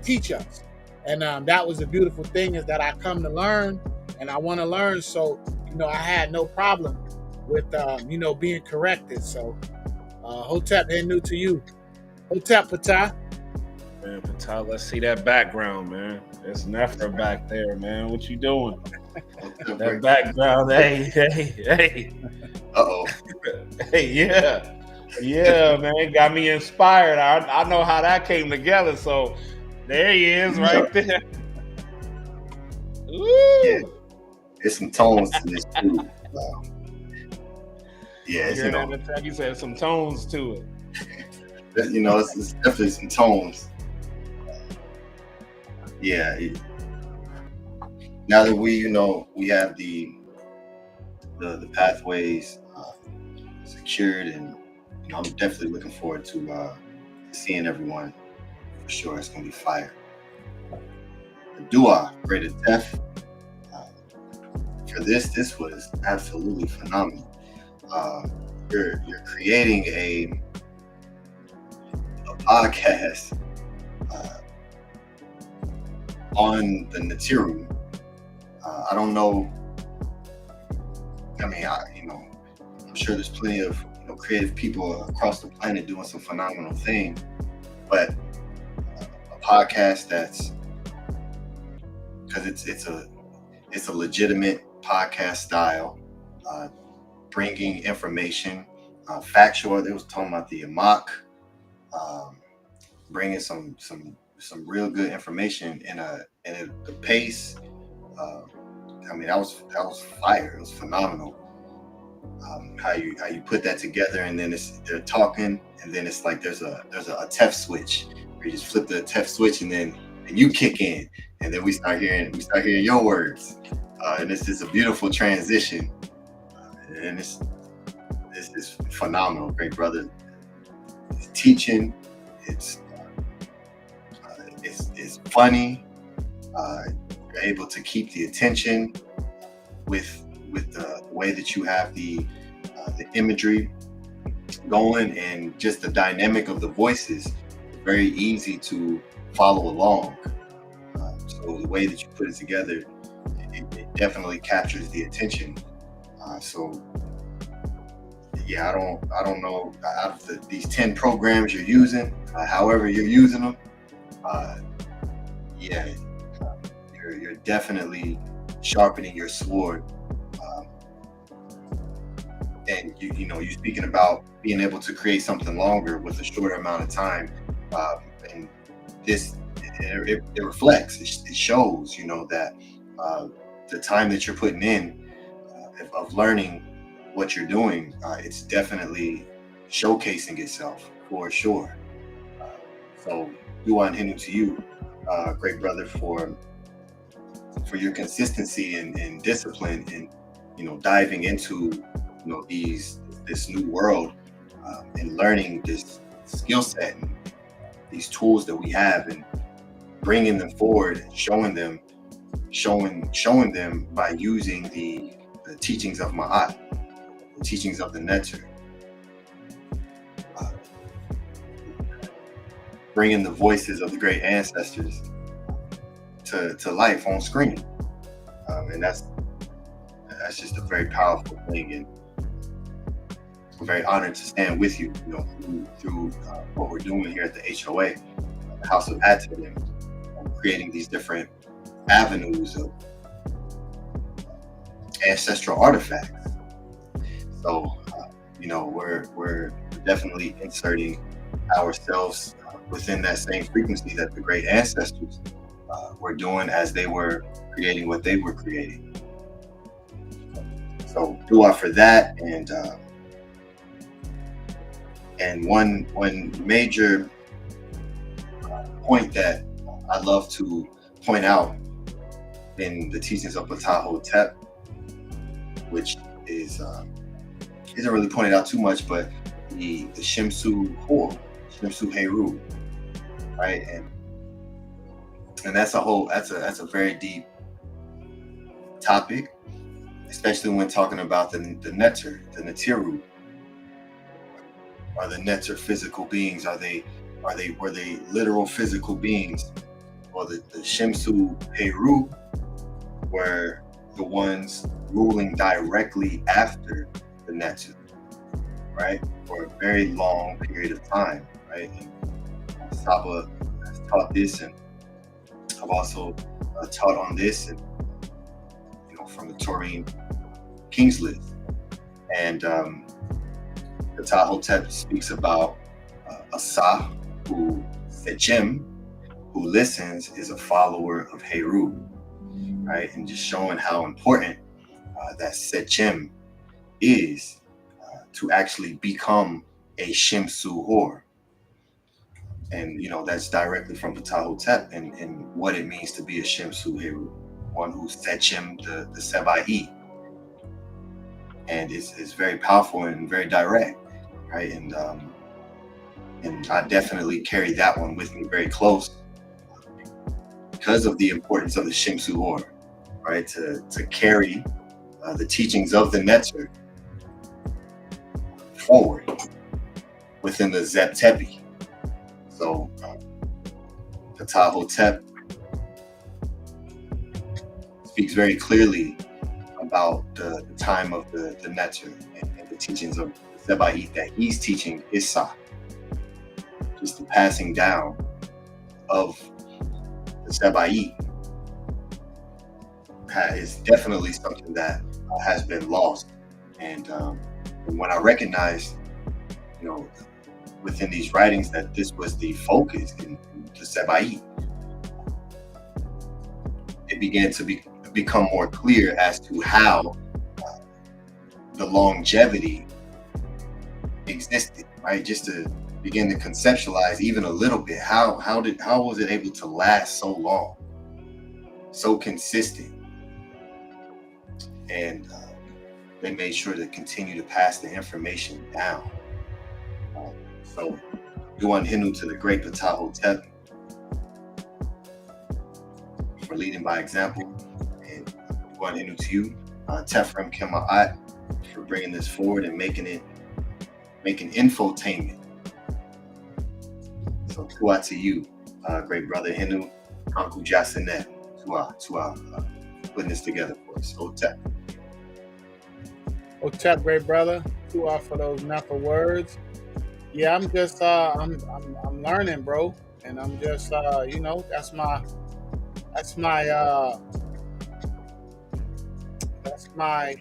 teach us. And that was the beautiful thing, is that I come to learn and I want to learn. So, I had no problem with, being corrected. So, Hotep, they're new to you. Hotep Ptah. Man, Ptah, let's see that background, man. There's Nephra back there, man. What you doing? That background, hey. Uh-oh. Hey, yeah, man. Got me inspired. I know how that came together. So there he is, right there. Ooh. Yeah. There's some tones to this too. Yeah, it's, you said some tones to it. It's definitely some tones. Yeah. Now that we have the pathways secured, and I'm definitely looking forward to seeing everyone for sure. It's gonna be fire. The dua, great Atef. For this was absolutely phenomenal. You're creating a podcast on the Natiru. I don't know. I mean, I'm sure there's plenty of creative people across the planet doing some phenomenal things, but a podcast that's, because it's a legitimate podcast style, bringing information, factual. They was talking about the Amak, bringing some real good information in the pace. I mean, that was fire. It was phenomenal. How you put that together, and then they're talking, and then it's like there's a Atef switch where you just flip the Atef switch, and you kick in, and then we start hearing your words, and it's just a beautiful transition, and it's phenomenal. Great brother. It's teaching. It's funny. You're able to keep the attention with the way that you have the imagery going, and just the dynamic of the voices. Very easy to follow along. So the way that you put it together, it definitely captures the attention. So yeah, I don't know, out of these 10 programs you're using, however you're using them, you're definitely sharpening your sword. And you're speaking about being able to create something longer with a shorter amount of time, and this it reflects, it shows that the time that you're putting in of learning what you're doing, it's definitely showcasing itself for sure. So dua and hinu to you, great brother, for your consistency and discipline, and diving into this new world, and learning this skill set and these tools that we have, and bringing them forward and showing them by using the teachings of Ma'at, the teachings of the Netter, bringing the voices of the great ancestors to life on screen, and that's just a very powerful thing, and I'm very honored to stand with you, through what we're doing here at the HOA, the House of ATTON, and creating these different avenues of ancestral artifacts. So, we're definitely inserting ourselves within that same frequency that the great ancestors were doing as they were creating what they were creating. So, dua for that, and one major point that I love to point out in the teachings of Ptah Hotep, which is isn't really pointed out too much, but the Shemsu Hor, Shemsu Heru, right? And that's a very deep topic, especially when talking about the Netter, the Natiru. Are the Netter physical beings? Were they literal physical beings? Or the Shemsu Heru were the ones ruling directly after the Netter, right? For a very long period of time, right? And Saba taught this, and I've also taught on this, and from the Taurine King's List. And the Ptah Hotep speaks about a Sa, who Sechem, who listens, is a follower of Heru, right? And just showing how important that Sechem is to actually become a Shimsu Hor. And that's directly from Ptah Hotep and what it means to be a Shimsu Heru, one who's Sechem the Sebai. And it's very powerful and very direct, right? And I definitely carry that one with me very close because of the importance of the Shimsu Hor, right? To carry the teachings of the Neter forward within the Zep Tepi. So Ptah Hotep speaks very clearly about the time of the Neter and the teachings of the Sebai that he's teaching Issa. Just the passing down of the Sebai is definitely something that has been lost. And when I recognized, within these writings that this was the focus in the Sebai, it began to become more clear as to how the longevity existed, right? Just to begin to conceptualize even a little bit, how was it able to last so long, so consistent? And they made sure to continue to pass the information down. So Duan Hinu to the great Ptah Hotep for leading by example, and Duan Hinu to you, Atef Rem Qem Maat, for bringing this forward and making infotainment. So Tua to you, great brother Hinu, Uncle Jasinet, Tua, putting this together for us. Hotep. Hotep, great brother. Tua for those Nefer words. Yeah, I'm just I'm learning, bro, and I'm just that's my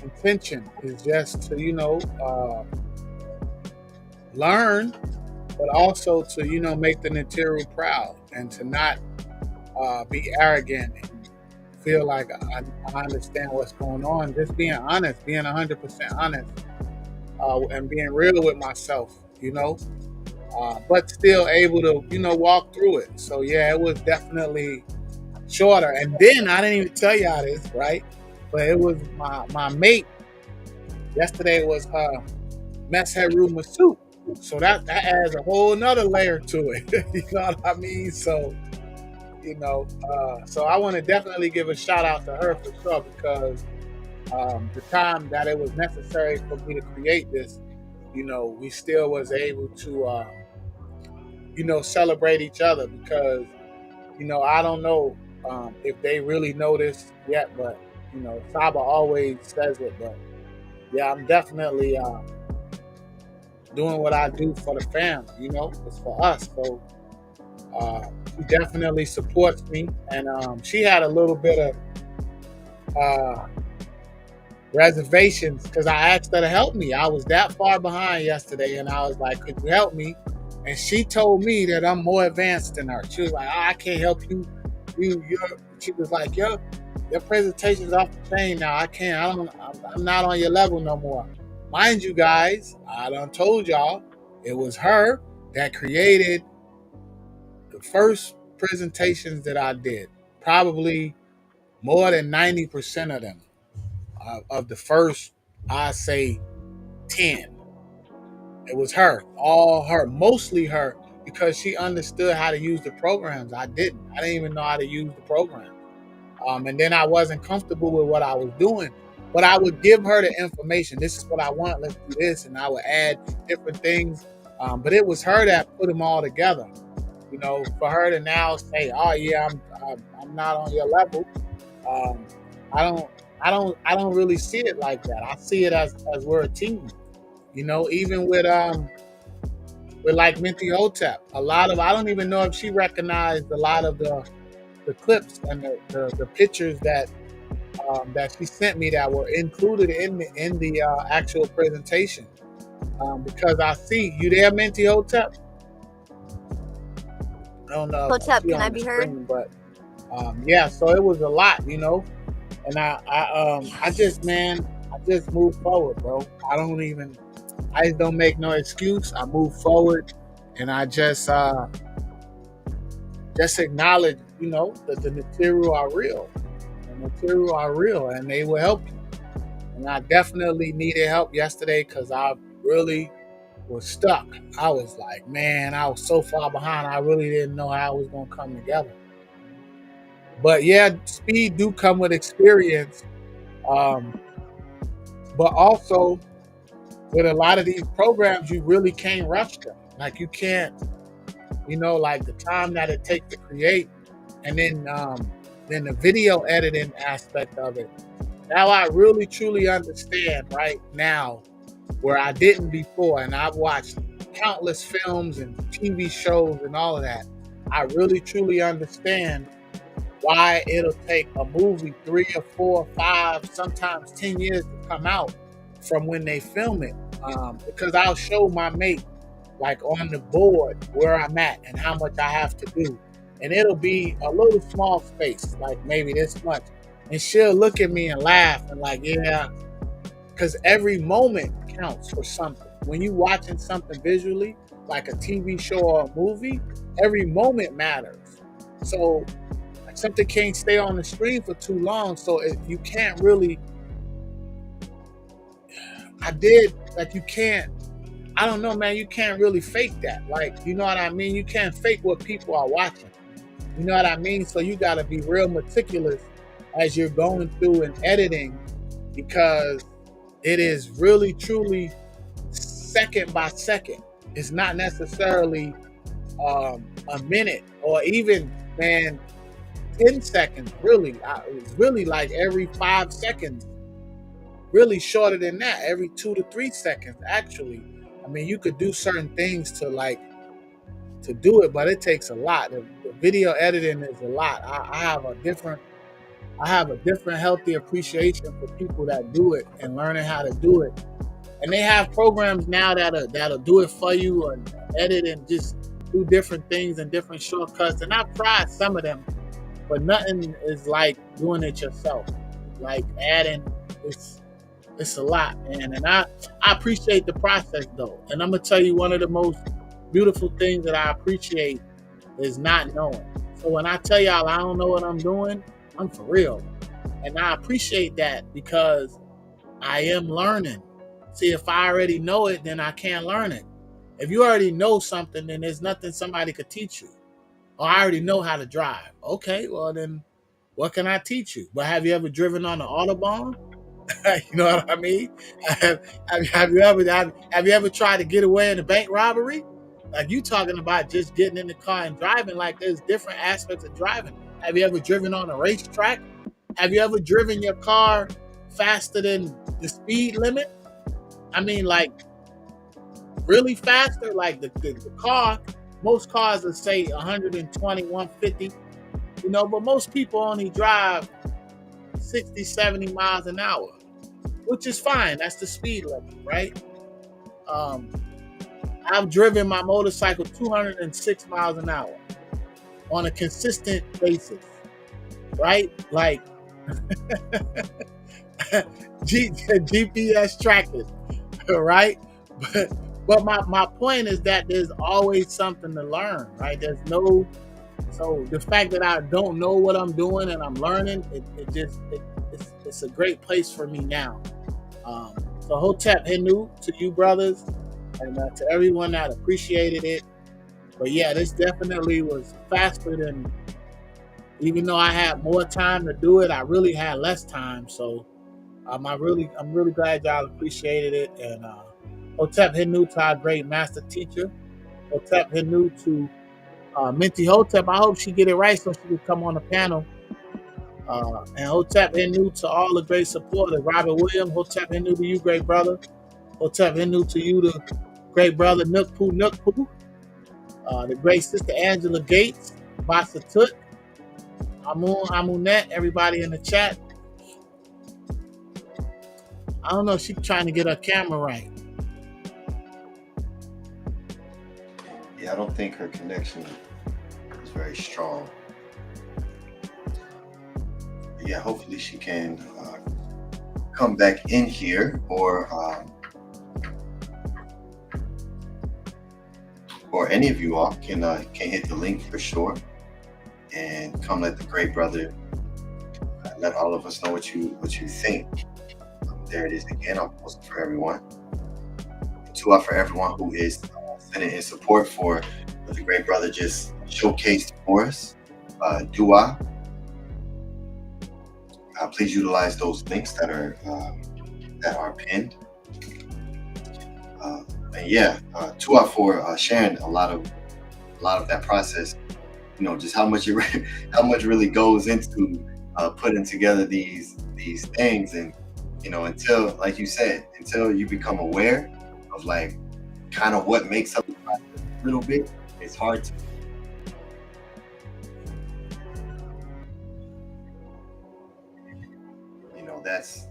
intention, is just to learn, but also to make the Natiru proud, and to not be arrogant and feel like I understand what's going on. Just being honest, being 100% honest, and being real with myself, but still able to walk through it. So yeah, it was definitely shorter. And then I didn't even tell y'all this, right? But it was my mate. Yesterday was Mesheru Masut. So that adds a whole nother layer to it. You know what I mean? So, so I want to definitely give a shout out to her for sure, because the time that it was necessary for me to create this, we still was able to, celebrate each other, because, I don't know if they really know this yet, but, Saba always says it, but yeah, I'm definitely doing what I do for the family, it's for us. So she definitely supports me, and she had a little bit of reservations because I asked her to help me. I was that far behind yesterday, and I was like, could you help me? And she told me that I'm more advanced than her. She was like, I can't help you. She was like, your presentation's off the chain now. I can't. I'm not on your level no more. Mind you guys, I done told y'all, it was her that created the first presentations that I did. Probably more than 90% of them. Of the first, I say 10. It was her, all her, mostly her, because she understood how to use the programs. I didn't even know how to use the program. And then I wasn't comfortable with what I was doing, but I would give her the information. This is what I want. Let's do this. And I would add different things. But it was her that put them all together. For her to now say, oh yeah, I'm not on your level. I don't really see it like that. I see it as we're a team. Even with with like Minty Hotep. A lot of, I don't even know if she recognized a lot of the clips and the pictures that that she sent me that were included in the actual presentation. Because I see you there, Minty Hotep. I don't know. Hotep, If can I on the be heard? screen, but yeah. So it was a lot, you know. And I just, man, I just move forward, bro. I just don't make no excuse. I move forward, and I just acknowledge, you know, that the material are real. The material are real, and they will help you. And I definitely needed help yesterday because I really was stuck. I was like, man, I was so far behind. I really didn't know how it was gonna come together. But yeah, speed do come with experience. But also with a lot of these programs, you really can't rush them. Like you can't, you know, like the time that it takes to create, and then the video editing aspect of it. Now I really truly understand right now where I didn't before, and I've watched countless films and TV shows and all of that. I really truly understand why it'll take a movie 3 or 4 or 5, sometimes 10 years to come out from when they film it. Because I'll show my mate like on the board where I'm at and how much I have to do. And it'll be a little small space, like maybe this much. And she'll look at me and laugh and like, yeah, because every moment counts for something. When you watching something visually, like a TV show or a movie, every moment matters. So something can't stay on the screen for too long. So you can't really, you can't, I don't know, man, you can't really fake that. Like, you know what I mean? You can't fake what people are watching. You know what I mean? So you got to be real meticulous as you're going through and editing, because it is really, truly second by second. It's not necessarily a minute or even, man, 10 seconds, really. It's really like every 5 seconds, really shorter than that, every 2 to 3 seconds, actually. I mean, you could do certain things to do it, but it takes a lot. The video editing is a lot. I have a different healthy appreciation for people that do it and learning how to do it. And they have programs now that'll do it for you and edit and just do different things and different shortcuts. And I've tried some of them, but nothing is like doing it yourself. Like adding, it's a lot, man. And I appreciate the process though. And I'm gonna tell you, one of the most beautiful things that I appreciate is not knowing. So when I tell y'all I don't know what I'm doing, I'm for real. And I appreciate that because I am learning. See, if I already know it, then I can't learn it. If you already know something, then there's nothing somebody could teach you. Or I already know how to drive. Okay, well then, what can I teach you? But have you ever driven on the Autobahn? You know what I mean? Have you ever tried to get away in a bank robbery? Like you talking about just getting in the car and driving, like there's different aspects of driving. Have you ever driven on a racetrack? Have you ever driven your car faster than the speed limit? I mean, like really faster, like the car, most cars will say 120, 150, you know, but most people only drive 60, 70 miles an hour, which is fine. That's the speed limit, right? I've driven my motorcycle 206 miles an hour on a consistent basis, right? Like GPS trackers, right? But my point is that there's always something to learn, right? So the fact that I don't know what I'm doing and I'm learning, it's a great place for me now. So Hotep Henu to you brothers and to everyone that appreciated it. But yeah, this definitely was faster than, even though I had more time to do it, I really had less time. So I'm really glad y'all appreciated it. And Hotep Henu to our great master teacher. Hotep Henu to Minty Hotep. I hope she get it right so she can come on the panel. And Hotep Henu to all the great supporters. Robert Williams, Hotep Henu to you, great brother. Hotep Henu to you, the great brother Nook Poo. The great sister Angela Gates, Basa Tut, Amun, Amunet, everybody in the chat. I don't know, she's trying to get her camera right. Yeah, I don't think her connection is very strong. But yeah, hopefully she can come back in here, or any of you all can hit the link for sure, and come let the great brother let all of us know what you think. There it is again. I'll post it for everyone. Dua for everyone who is sending in support for what the great brother just showcased for us. Dua. Please utilize those links that are pinned. And yeah, Dua for sharing a lot of that process. You know, just how much really goes into putting together these things. And you know, until, like you said, until you become aware of like kind of what makes up the process a little bit, it's hard to. You know, that's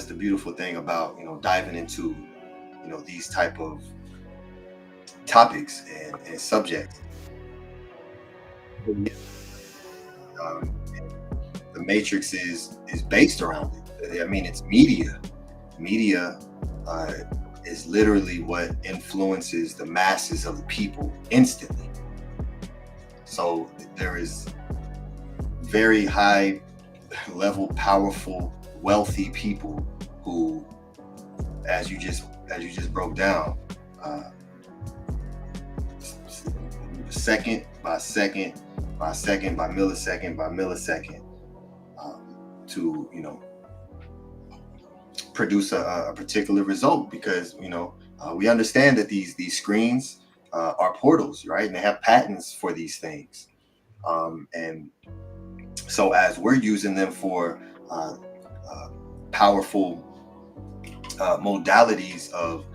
the beautiful thing about, you know, diving into, you know, these type of topics and subjects. The matrix is based around it. I mean, it's media. Media is literally what influences the masses of the people instantly. So there is very high level, powerful, wealthy people who, as you just broke down, second by second by second by millisecond to, you know, produce a particular result, because, you know, we understand that these screens are portals, right? And they have patents for these things, and so as we're using them for powerful modalities of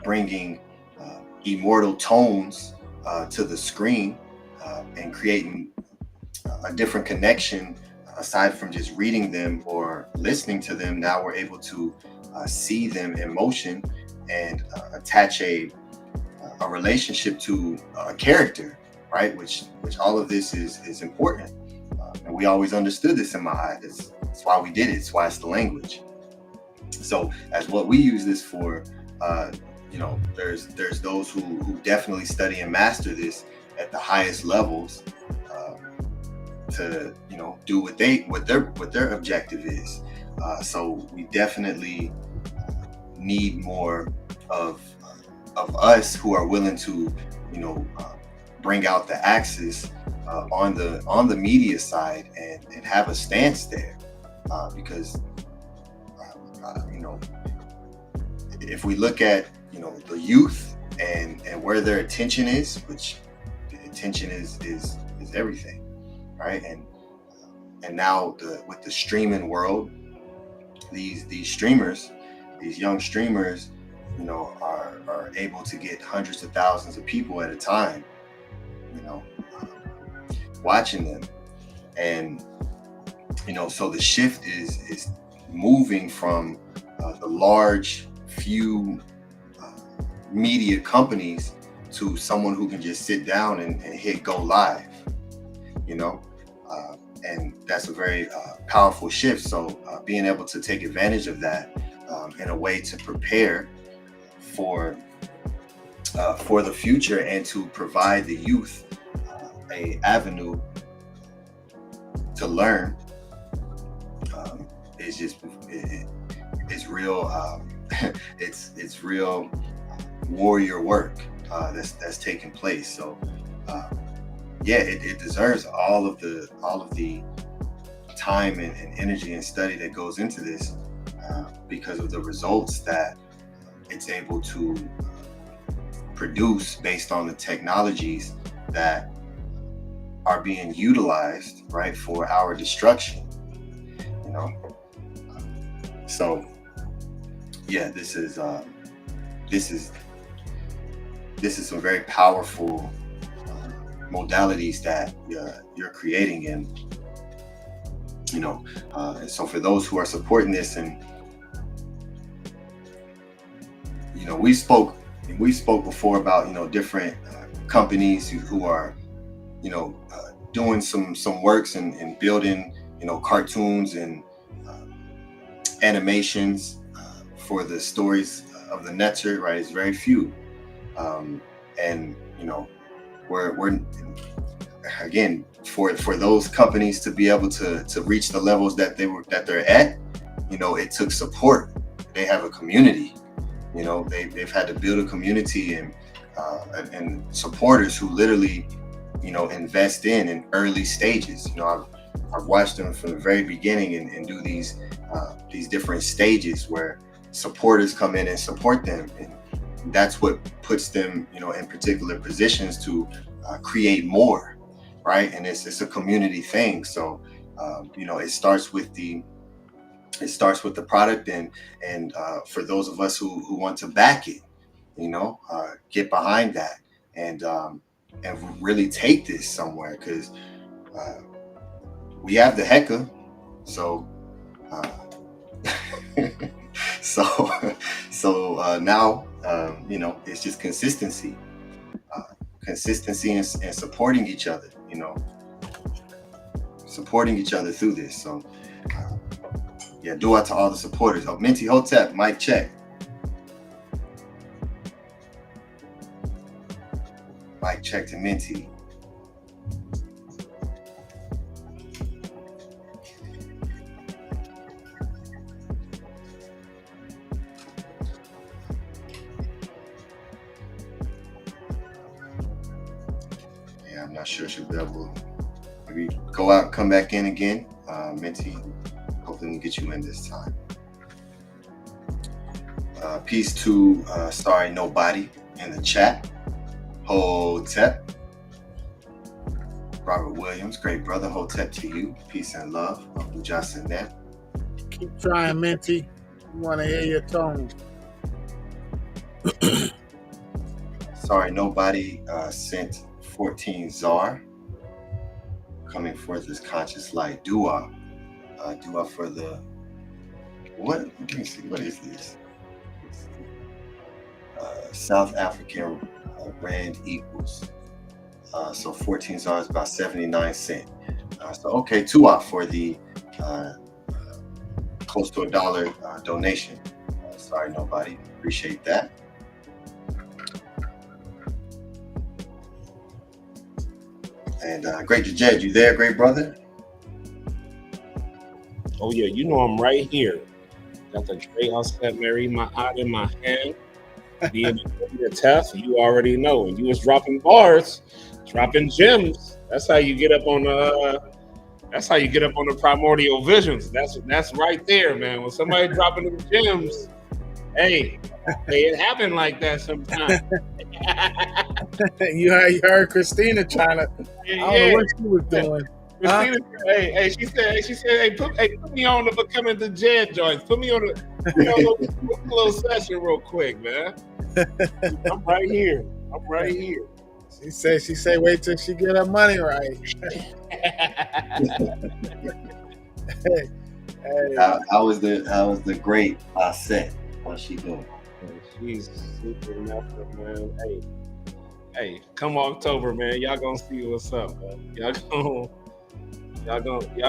bringing immortal tones to the screen and creating a different connection aside from just reading them or listening to them. Now we're able to see them in motion and attach a relationship to a character, right? Which all of this is important, and we always understood this in Ma'at. That's why we did it. It's why it's the language. So as what we use this for, you know, there's those who definitely study and master this at the highest levels, to, you know, do what their objective is. So we definitely need more of us who are willing to, you know, bring out the axis on the media side and have a stance there, because you know, if we look at, you know, the youth and where their attention is, which attention is everything, right? And now with the streaming world, these streamers, these young streamers, you know, are able to get hundreds of thousands of people at a time, you know, watching them. And, you know, so the shift is moving from the large few media companies to someone who can just sit down and hit go live, you know, and that's a very powerful shift. So being able to take advantage of that in a way to prepare for the future and to provide the youth a avenue to learn is just it's real. It's real warrior work that's taking place. So yeah, it deserves all of the time and energy and study that goes into this, because of the results that it's able to produce based on the technologies that are being utilized, right, for our destruction, you know. So yeah, this is some very powerful modalities that you're creating. And and so for those who are supporting this, and we spoke before about different companies who are doing some works and building cartoons and animations for the stories of the Netzer, right? It's very few, and we're again, for those companies to be able to reach the levels that they're at, it took support. They have a community. They've had to build a community and supporters who literally invest in early stages. I've watched them from the very beginning and do these different stages where supporters come in and support them, and that's what puts them in particular positions to create more, right? And it's a community thing. So it starts with the product, and for those of us who want to back it, get behind that, and really take this somewhere, because we have the Heka. So now it's just consistency and supporting each other, supporting each other through this. So dua to all the supporters. Minty Hotep, mic check. Mic check to Minty. I'm not sure she'll be able to maybe go out and come back in again. Minty, hopefully we'll get you in this time. Peace to Sorry Nobody in the chat. Hotep. Robert Williams, great brother. Hotep to you. Peace and love. Justin there. Keep trying, Minty. We want to hear your tones. Sorry Nobody sent 14 Zar, coming forth as conscious light. Dua for the what? Let me see. What is this? South African rand equals. So 14 Zar is about 79 cents. So okay, Dua for the close to $1 donation. Sorry Nobody. Appreciate that. And Great Jed, you there, great brother? Oh yeah, I'm right here. Got the great Hotep Maat in my hand. Being a test, you already know. And you was dropping bars, dropping gems. That's how you get up on the. That's how you get up on the primordial visions. That's right there, man. When somebody dropping them gems, hey, it happened like that sometimes. You heard Christina trying to. I don't know what she was doing. Christina, hey, she said, hey, put me on the Becoming the Jed joints. Put me on a little session real quick, man. I'm right here. She said, wait till she get her money right. How was the great set? What's she doing? She's super natural, man. Hey, come October, man. Y'all gonna see what's up, man. Y'all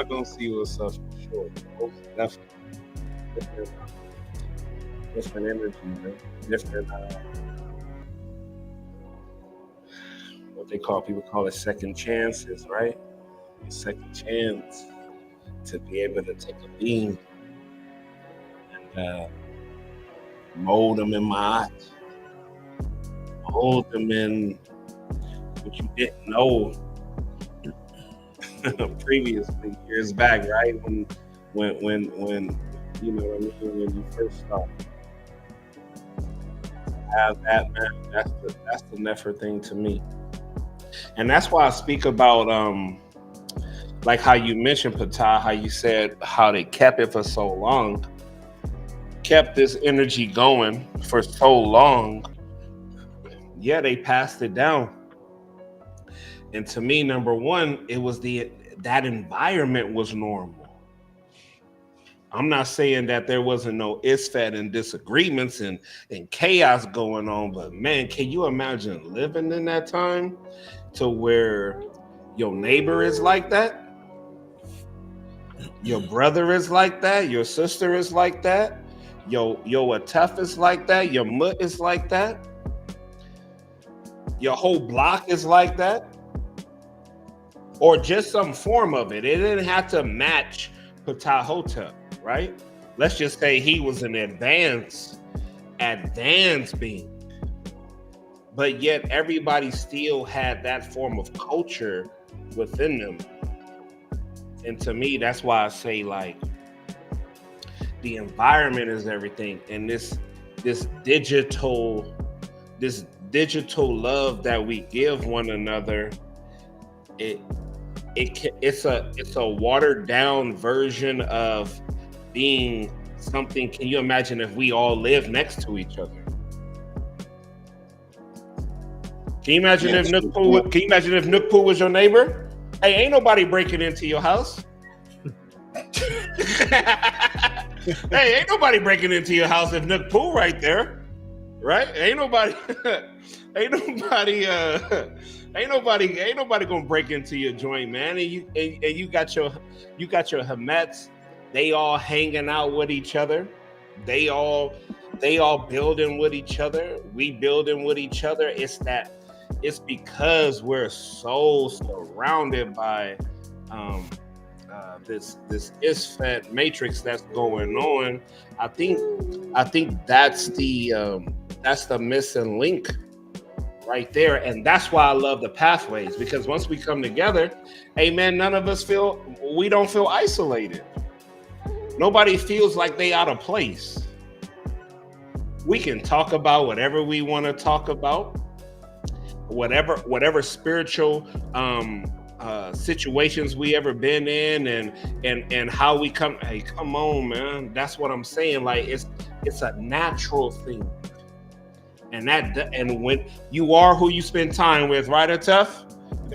gonna see what's up for sure. Most definitely. Different energy, man. Different what people call it second chances, right? Second chance to be able to take a beam and mold them in Maat, hold them in what you didn't know previously years back, right? When you know what I mean, when you first started. Have that, man. That's the never thing to me. And that's why I speak about like how you mentioned Ptah, how you said how they kept it for so long, kept this energy going for so long. Yeah, they passed it down. And to me, number one, it was that environment was normal. I'm not saying that there wasn't no isfet and disagreements and chaos going on, but man, can you imagine living in that time to where your neighbor is like that? Your brother is like that. Your sister is like that. Your Atef is like that. Your mut is like that. Your whole block is like that. Or just some form of it. It didn't have to match Ptah Hotep, right? Let's just say he was an advanced being. But yet everybody still had that form of culture within them. And to me, that's why I say, like, the environment is everything. And this digital love that we give one another, it's a watered down version of being something. Can you imagine if we all live next to each other? Can you imagine if Nookpoo was your neighbor? Hey, ain't nobody breaking into your house. Hey, ain't nobody breaking into your house if Nookpoo right there, right? Ain't nobody gonna break into your joint, man. And you got your Hamets. They all hanging out with each other. They all building with each other. We building with each other. It's because we're so surrounded by this isfet matrix that's going on. I think that's the missing link right there. And that's why I love the pathways, because once we come together, hey man, none of us we don't feel isolated. Nobody feels like they out of place. We can talk about whatever we want to talk about, whatever spiritual situations we ever been in, and how we come. Hey, come on, man. That's what I'm saying. Like, it's a natural thing. And when you are who you spend time with, right, Atef?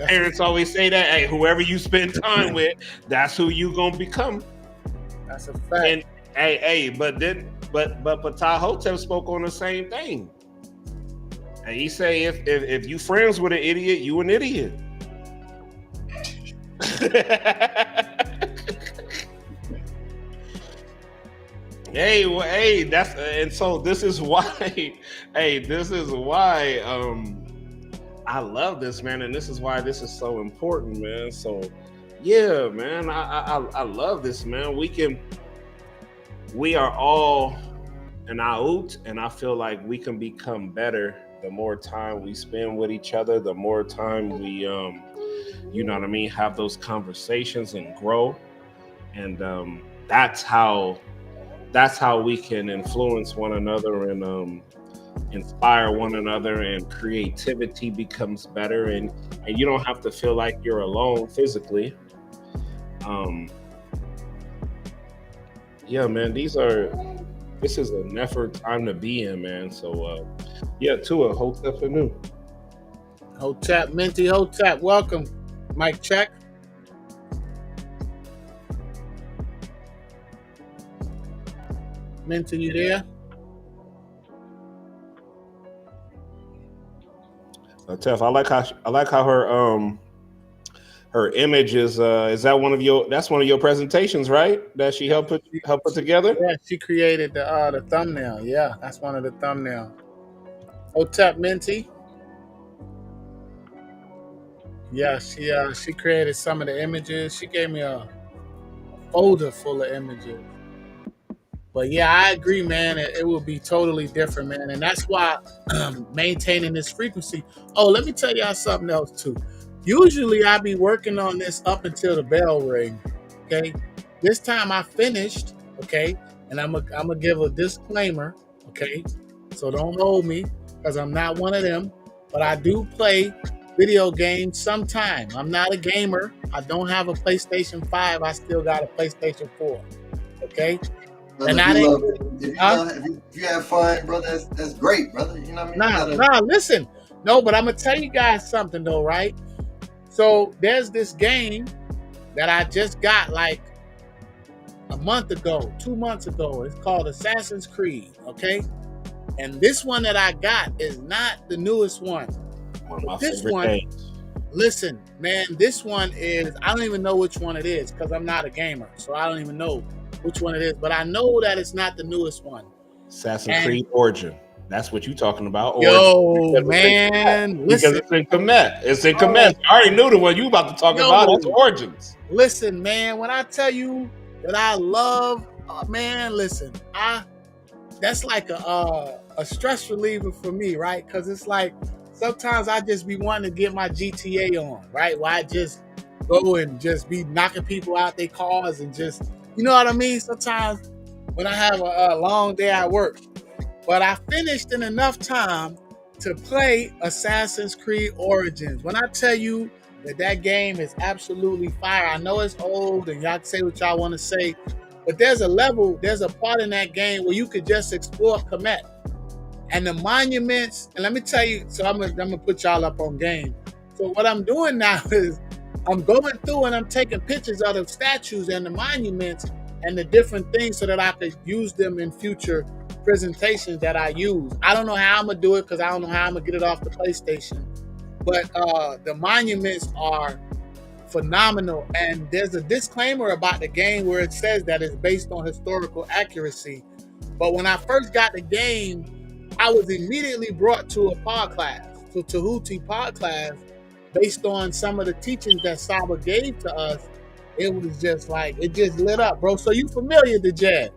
Parents always say that. Hey, whoever you spend time with, that's who you gonna become. That's a fact. And but Ptah Hotep spoke on the same thing. And he say if you friends with an idiot, you an idiot. So this is why. This is why I love this, man, and this is why this is so important, man. So yeah, man, I love this, man. We are all an out, and I feel like we can become better the more time we spend with each other, the more time we you know what I mean, have those conversations and grow. And that's how we can influence one another and inspire one another, and creativity becomes better, and you don't have to feel like you're alone physically. Yeah, man, this is a never time to be in, man. So yeah, Tua, Hotep anew. Hotep, Minty Hotep, welcome. Mic check. Minty, you there? Tef, I like how her image is that one of your presentations, right? That she helped put together? Yeah, she created the thumbnail. Yeah, that's one of the thumbnails. Hotep Minty. Yeah, she created some of the images. She gave me a folder full of images. But yeah, I agree, man. It will be totally different, man. And that's why maintaining this frequency. Oh, let me tell y'all something else too. Usually I be working on this up until the bell ring. Okay. This time I finished. Okay. And I'm gonna give a disclaimer. Okay. So don't hold me, because I'm not one of them. But I do play video games sometime. I'm not a gamer. I don't have a PlayStation 5. I still got a PlayStation 4. Okay. Brother, And if you have fun, brother, that's great, brother. You know what I mean? Nah, listen. No, but I'm gonna tell you guys something though, right? So there's this game that I just got like a month ago, 2 months ago. It's called Assassin's Creed, okay? And this one that I got is not the newest one. One of my This favorite one, games. listen, man, this one is, I don't even know which one it is because I'm not a gamer. So I don't even know which one it is. But I know that it's not the newest one. Assassin's Creed Origin. That's what you're talking about. Yo, man, because listen. it's in Kemet. It's in Kemet. I already knew the one you about to talk about. That's Origins. Listen, man, when I tell you that I love, man, listen, that's like a stress reliever for me, right? Because it's like sometimes I just be wanting to get my GTA on, right? Where I just go and just be knocking people out their cars and just, you know what I mean? Sometimes when I have a long day at work. But I finished in enough time to play Assassin's Creed Origins. When I tell you that game is absolutely fire, I know it's old and y'all can say what y'all want to say, but there's a part in that game where you could just explore Kemet. And the monuments, and let me tell you, so I'm gonna put y'all up on game. So what I'm doing now is I'm going through and I'm taking pictures of the statues and the monuments and the different things so that I could use them in future presentations that I use. I don't know how I'm gonna do it because I don't know how I'm gonna get it off the PlayStation. But the monuments are phenomenal. And there's a disclaimer about the game where it says that it's based on historical accuracy. But when I first got the game, I was immediately brought to a pod class, to Tahuti pod class, based on some of the teachings that Saba gave to us. It was just like, it just lit up, bro. So you familiar with Jazz?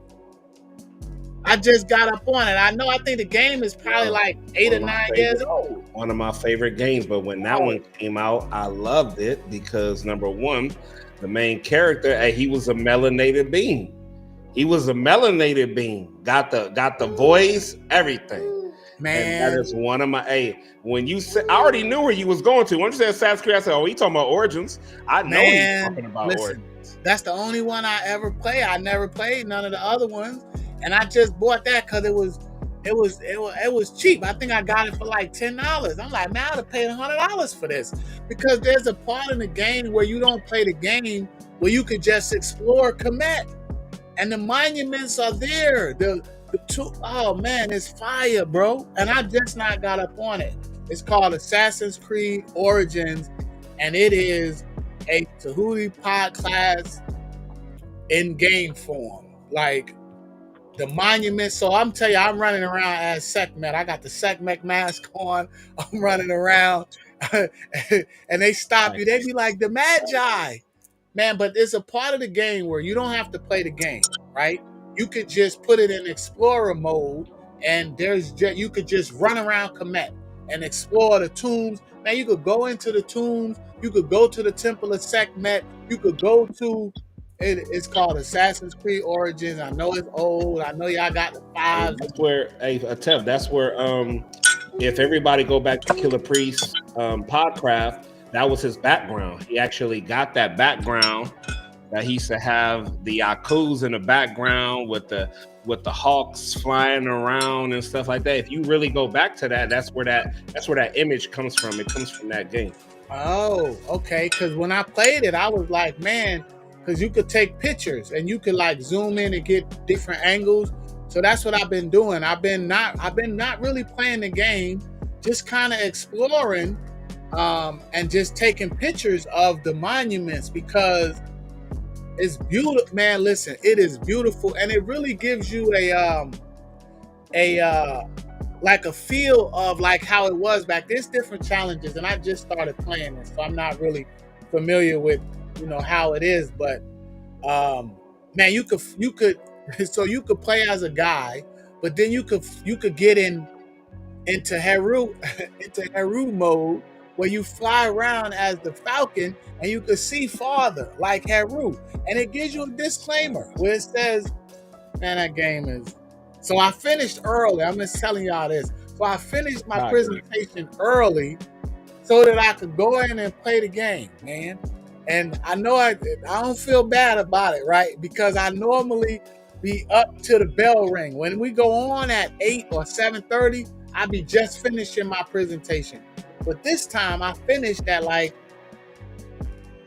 I just got up on it. I think the game is probably like 8 or 9 years old. One of my favorite games, but when that one came out, I loved it because number one, the main character, he was a melanated being. He was a melanated being. Got the voice, everything. Man, and that is one of my. When you said, I already knew where you was going to. When you said Assassin's Creed, I said, "Oh, he talking about Origins." I know he's talking about Origins. That's the only one I ever played. I never played none of the other ones, and I just bought that because it was cheap. I think I got it for like $10. I'm like, man, I'd have paid $100 for this because there's a part in the game where you don't play the game where you could just explore Kemet, and the monuments are there. Oh man, it's fire, bro. And I just not got up on it. It's called Assassin's Creed Origins, and it is a Tahuti pod class in game form. Like the monuments. So I'm telling you, I'm running around as Sekhmet. I got the Sekhmet mask on. I'm running around. And they stop you. They be like, the Magi. Man, but there's a part of the game where you don't have to play the game, right? You could just put it in explorer mode, and you could just run around Kemet and explore the tombs. Man, you could go into the tombs. You could go to the Temple of Sekhmet. You could go to it's called Assassin's Creed Origins. I know it's old. I know y'all got the 5s. That's where Atef. That's where if everybody go back to Killer Priest Podcraft, that was his background. He actually got that background. That he used to have the Yakuza in the background with the hawks flying around and stuff like that. If you really go back to that, that's where that image comes from. It comes from that game. Oh, okay. Because when I played it, I was like, man, because you could take pictures and you could like zoom in and get different angles. So that's what I've been doing. I've been not really playing the game, just kind of exploring, and just taking pictures of the monuments because it's beautiful, man. Listen, it is beautiful, and it really gives you like a feel of like how it was back. There's different challenges, and I just started playing this, so I'm not really familiar with how it is. But man, you could so you could play as a guy, but then you could get into Heru mode, where you fly around as the Falcon and you could see farther like Heru. And it gives you a disclaimer where it says, man, that game is... So I finished early. I'm just telling y'all this. So I finished my presentation early so that I could go in and play the game, man. And I know I don't feel bad about it, right? Because I normally be up to the bell ring. When we go on at 8 or 7:30, I'll be just finishing my presentation. But this time I finished at like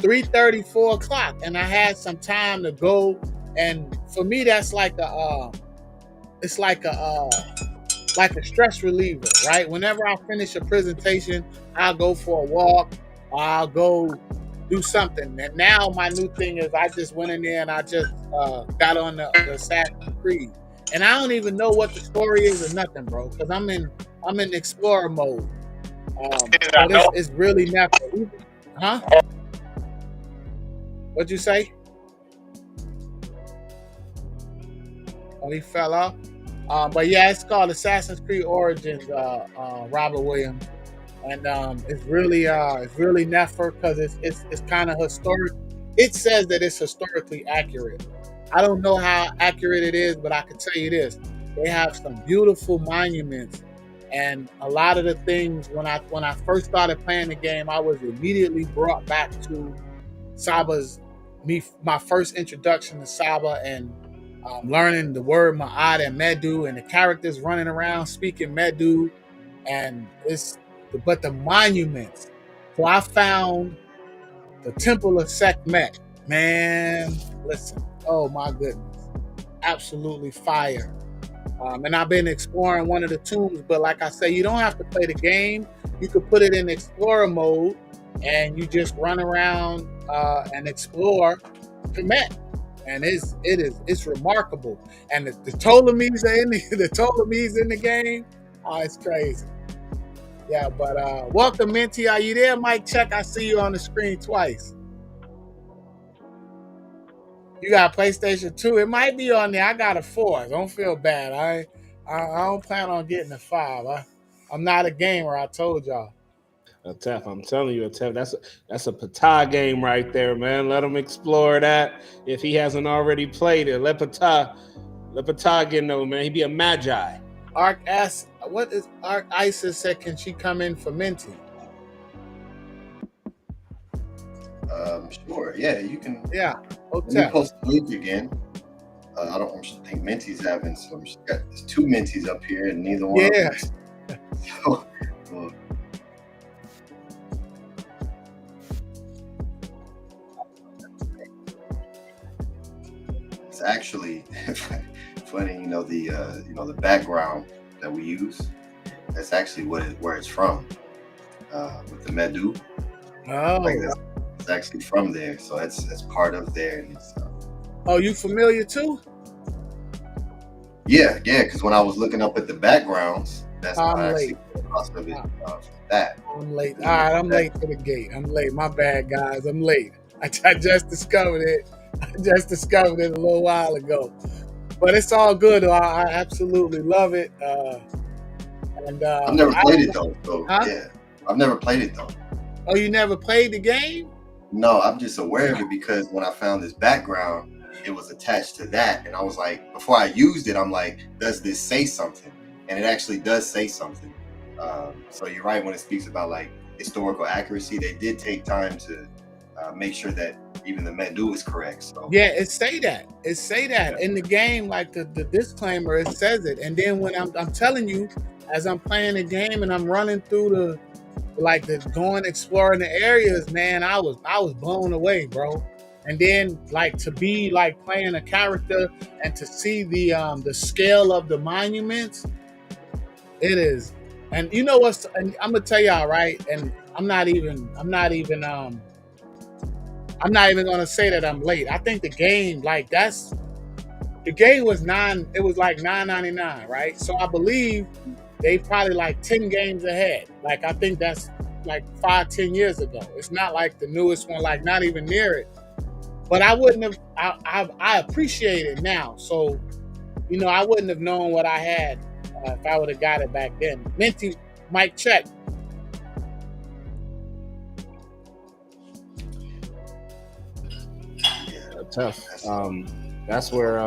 3:30, 4 o'clock, and I had some time to go. And for me, that's like it's like a stress reliever, right? Whenever I finish a presentation, I'll go for a walk, or I'll go do something. And now my new thing is I just went in there and I just got on the Assassin's Creed, and I don't even know what the story is or nothing, bro, because I'm in explorer mode. So this is really nothing. Huh? What'd you say? Oh, he fell off. But yeah, it's called Assassin's Creed Origins, Robert Williams, and it's really nefer because it's kind of historic. It says that it's historically accurate. I don't know how accurate it is, but I can tell you this: they have some beautiful monuments, and a lot of the things when I first started playing the game, I was immediately brought back to my first introduction to Saba, and learning the word Ma'at and Medu, and the characters running around speaking Medu, and but the monuments. So I found the Temple of Sekhmet. Man, listen, oh my goodness, absolutely fire. And I've been exploring one of the tombs, but like I say, you don't have to play the game. You could put it in explorer mode, and you just run around and explore Kemet. And it's remarkable. And the Ptolemies are in the Ptolemies in the game. Oh, it's crazy. Yeah, but welcome, Minty. Are you there, Mike? Check. I see you on the screen twice. You got a PlayStation 2. It might be on there. I got a 4. Don't feel bad. I don't plan on getting a 5. I'm not a gamer. I told y'all. Atef, I'm telling you, Atef, that's a Ptah game right there, man. Let him explore that if he hasn't already played it. Let Ptah get know, man. He be a magi. Arc asks, what is Arc Isis said? Can she come in for Minty? Sure. Yeah, you can. Yeah. Let me post the link again. I think Minty's having some. There's 2 Minties up here, and neither one. Yeah. So, it's actually funny, the background that we use. That's actually where it's from. With the Medu. Oh. It's actually from there, so that's part of there. And oh, you familiar too? Yeah, because when I was looking up at the backgrounds, that's I'm I late. actually most of it that. I'm late. All right, I'm late to the gate. I'm late. My bad, guys. I'm late. I just discovered it. I just discovered it a little while ago. But it's all good. I absolutely love it. I've never played it though. So yeah, I've never played it though. Oh, you never played the game? No, I'm just aware of it because when I found this background, it was attached to that, and I was like, before I used it, I'm like, does this say something? And it actually does say something. So you're right when it speaks about like historical accuracy. They did take time to make sure that even the Medu is correct. So yeah, it say that in the game, like the disclaimer, it says it. And then when I'm telling you, as I'm playing the game and I'm running through going exploring the areas, man, I was blown away, bro. And then like to be like playing a character and to see the scale of the monuments, it is. And you know what's, and I'm gonna tell y'all, right? And I'm not even gonna say that I'm late. I think the game, like the game was it was like $9.99, right? So I believe they probably like 10 games ahead. Like I think that's like 5-10 years ago. It's not like the newest one, like not even near it. But I wouldn't have. I appreciate it now. So, I wouldn't have known what I had if I would have got it back then. Minty, mic check. Yeah, tough. That's where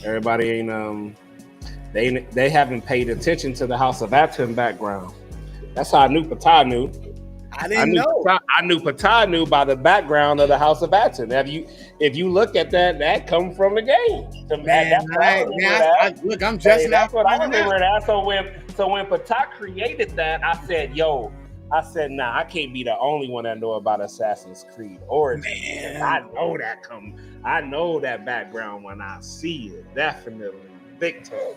everybody ain't. They haven't paid attention to the House of ATTON background. That's how I knew Ptah knew. I didn't know. I knew Ptah knew by the background of the House of ATTON. If you look at that comes from the game. Look, I'm just that's what I remember that. So when Ptah created that, I said, "Yo, I said, nah, I can't be the only one that know about Assassin's Creed Origins. I know that background when I see it, definitely, big time.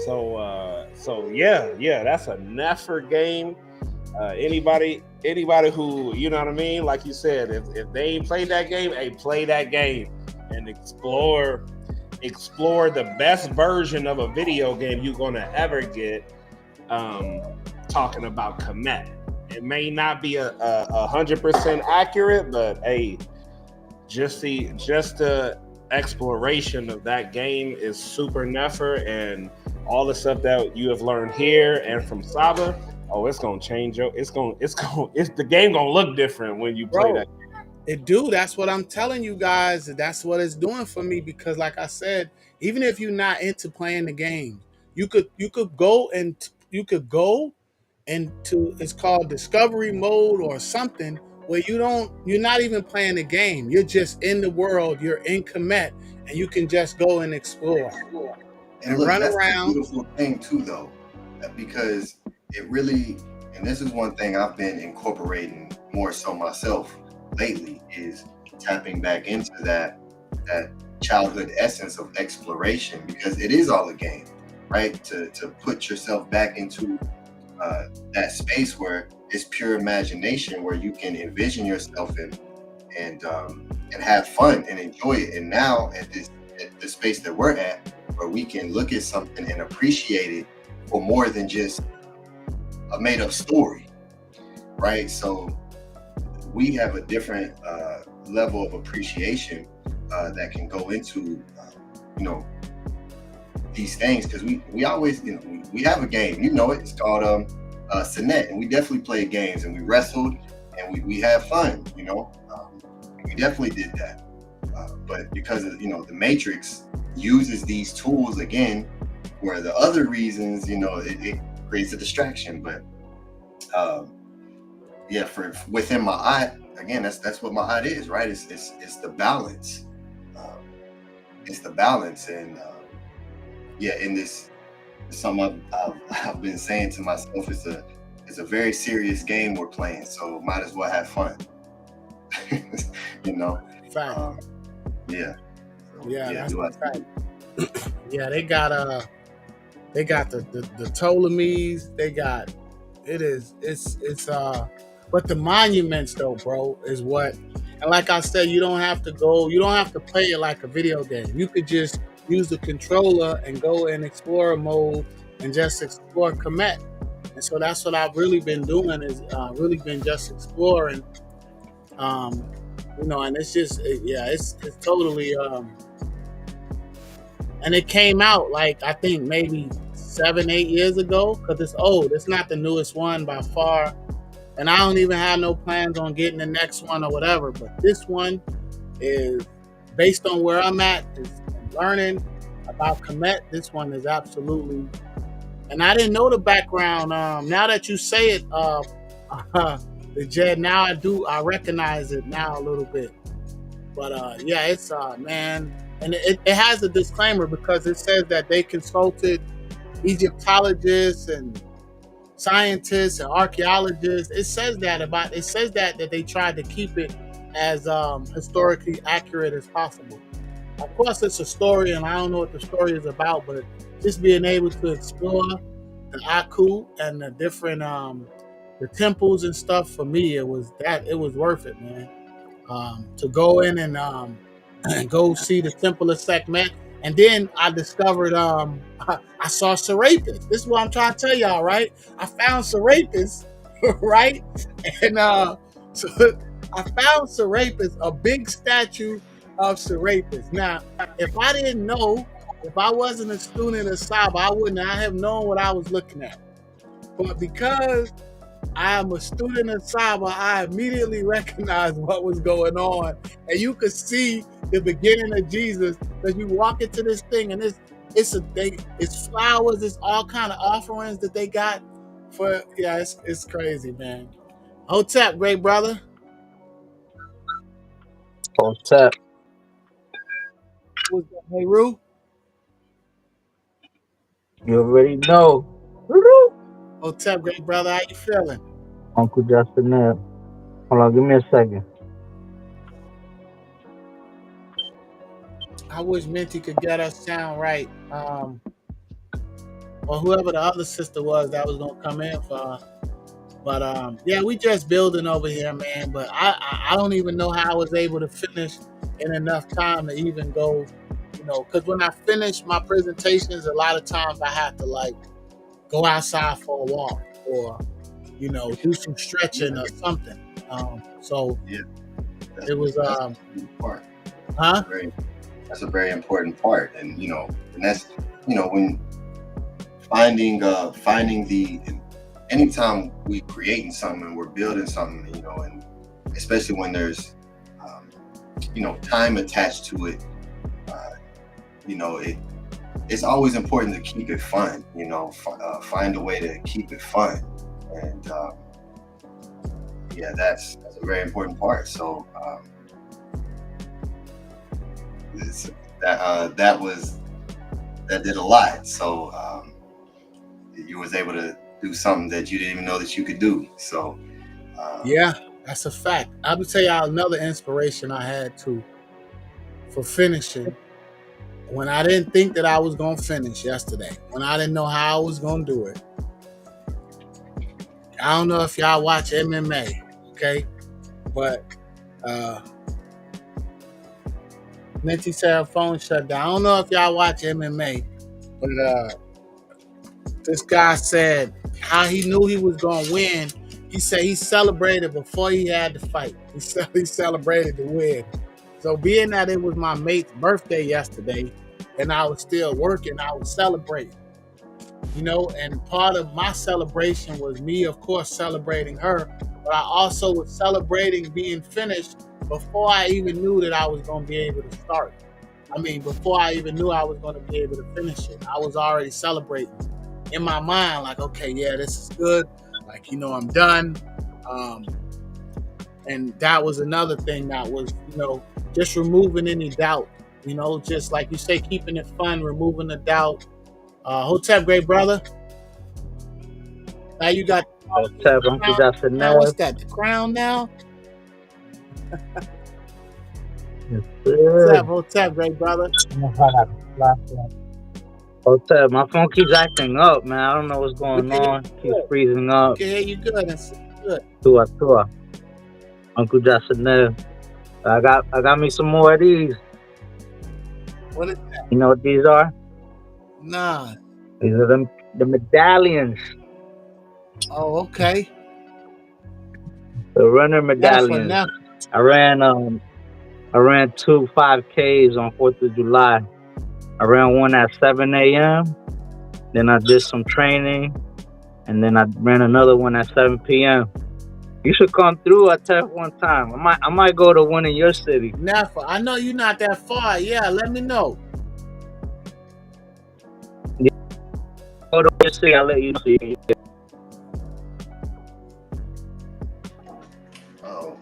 So yeah, that's a never game. Anybody who, you know what I mean, like you said, if they ain't played that game, hey, play that game and explore the best version of a video game you're gonna ever get. Talking about Kemet, it may not be 100% accurate, but hey, just the exploration of that game is super never, and all the stuff that you have learned here and from Saba, it's gonna change the game gonna look different when you play that. It do. That's what I'm telling you guys. That's what it's doing for me, because like I said, even if you're not into playing the game, you could go into, it's called discovery mode or something, where you're not even playing the game. You're just in the world. You're in Kemet, and you can just go and explore And look, run that's around. the beautiful thing too, though, because it really, and this is one thing I've been incorporating more so myself lately, is tapping back into that childhood essence of exploration, because it is all a game, right? To put yourself back into that space where it's pure imagination, where you can envision yourself and have fun and enjoy it. And now at the space that we're at, where we can look at something and appreciate it for more than just a made-up story, right? So we have a different level of appreciation that can go into these things, because we always, we have a game, it's called Sinet, and we definitely played games and we wrestled and we had fun, we definitely did that, but because of the Matrix uses these tools again, where the other reasons, it creates a distraction. But for within my art, again, that's what my art is, right? It's the balance. It's the balance, and in this, something I've been saying to myself, it's a very serious game we're playing, so might as well have fun. Fact. That's a fact. Yeah, they got the Ptolemies. They got but the monuments though, bro, is what. And like I said, you don't have to play it like a video game. You could just use the controller and go in explorer mode and just explore Kemet. And so that's what I've really been doing, is really been just exploring. And it's just it's totally and it came out like, I think maybe 7-8 years ago, because it's old. It's not the newest one by far, and I don't even have no plans on getting the next one or whatever. But this one is based on where I'm at, is learning about Kemet. This one is absolutely, and I didn't know the background. Now that you say it, the Jed, now I recognize it now a little bit. But it's man, and it has a disclaimer, because it says that they consulted Egyptologists and scientists and archaeologists. It says that they tried to keep it as historically accurate as possible. Of course, it's a story, and I don't know what the story is about, but just being able to explore the Aku and the different the temples and stuff, for me, it was worth it, man. To go in and go see the Temple of Sekhmet. And then I discovered, I saw Serapis. This is what I'm trying to tell y'all, right? I found Serapis, right? And so I found Serapis, a big statue of Serapis. Now, if I didn't know, if I wasn't a student of Saba, I wouldn't have known what I was looking at. But because I am a student of Saba, I immediately recognized what was going on. And you could see the beginning of Jesus, because you walk into this thing, and it's flowers, it's all kind of offerings that they got for. It's crazy, man. Hotep, great brother. Hotep. What's that, hey Roo? You already know. Hotep, great brother, how you feeling? Uncle Justin there. Hold on, give me a second. I wish Minty could get us sound right. Or whoever the other sister was that was gonna come in for her. But yeah, we just building over here, man. But I don't even know how I was able to finish in enough time to even go, because when I finish my presentations, a lot of times I have to like go outside for a walk or do some stretching or something. So Yeah, it was that's a big part. huh? That's a very important part, and and that's when finding the anytime we creating something and we're building something, and especially when there's time attached to it, it's always important to keep it fun. Find a way to keep it fun, and yeah, that's a very important part. So that did a lot. So you was able to do something that you didn't even know that you could do. So yeah, that's a fact. I would tell y'all another inspiration I had for finishing when I didn't think that I was gonna finish yesterday, when I didn't know how I was gonna do it. I don't know if y'all watch MMA, okay? But Minty said her phone shut down. I don't know if y'all watch MMA, but this guy said how he knew he was gonna win. He said he celebrated before he had to fight. He celebrated the win. So being that it was my mate's birthday yesterday and I was still working, I was celebrating. And part of my celebration was me, of course, celebrating her, but I also was celebrating being finished before I even knew that I was going to be able to start. I mean, before I even knew I was going to be able to finish it, I was already celebrating in my mind, like, okay, yeah, this is good. Like, I'm done. And that was another thing that was, just removing any doubt, just like you say, keeping it fun, removing the doubt. Hotep, great brother. Now you got Hotep, Uncle Justin now. What's that? The crown now? Yes, What's up, Hotep, great brother? Hotep, my phone keeps acting up, man. I don't know what's going on. Keeps freezing up. I can hear you good. It's good. Tua. Uncle Justin there. I got me some more of these. What is that? You know what these are? Nah. These are the medallions. Oh, okay. The runner medallions. I ran 2 5Ks on 4th of July. I ran one at 7 a.m. Then I did some training, and then I ran another one at 7 p.m. You should come through Atef one time. I might go to one in your city. Never. I know you're not that far. Yeah, let me know. Yeah. Go to your city. I'll let you know. Oh,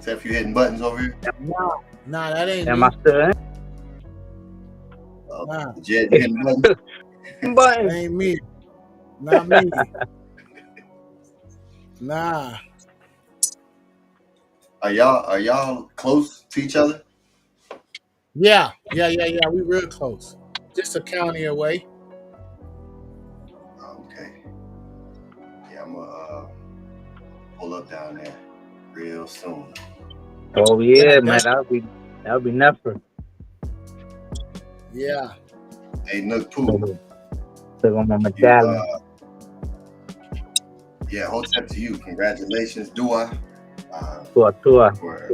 Atef, you hitting buttons over here? Nah, that ain't. Am I still in? Nah. Jet hitting buttons. That ain't me. Not me. Nah. Are y'all close to each other? Yeah. We real close. Just a county away. Okay. Yeah, I'm gonna pull up down there real soon. Oh yeah, man, that'll be never. Yeah. Hey, Nook Pooh. Still on my medallion. Yeah, Hotep to you. Congratulations, Dua. Tua. For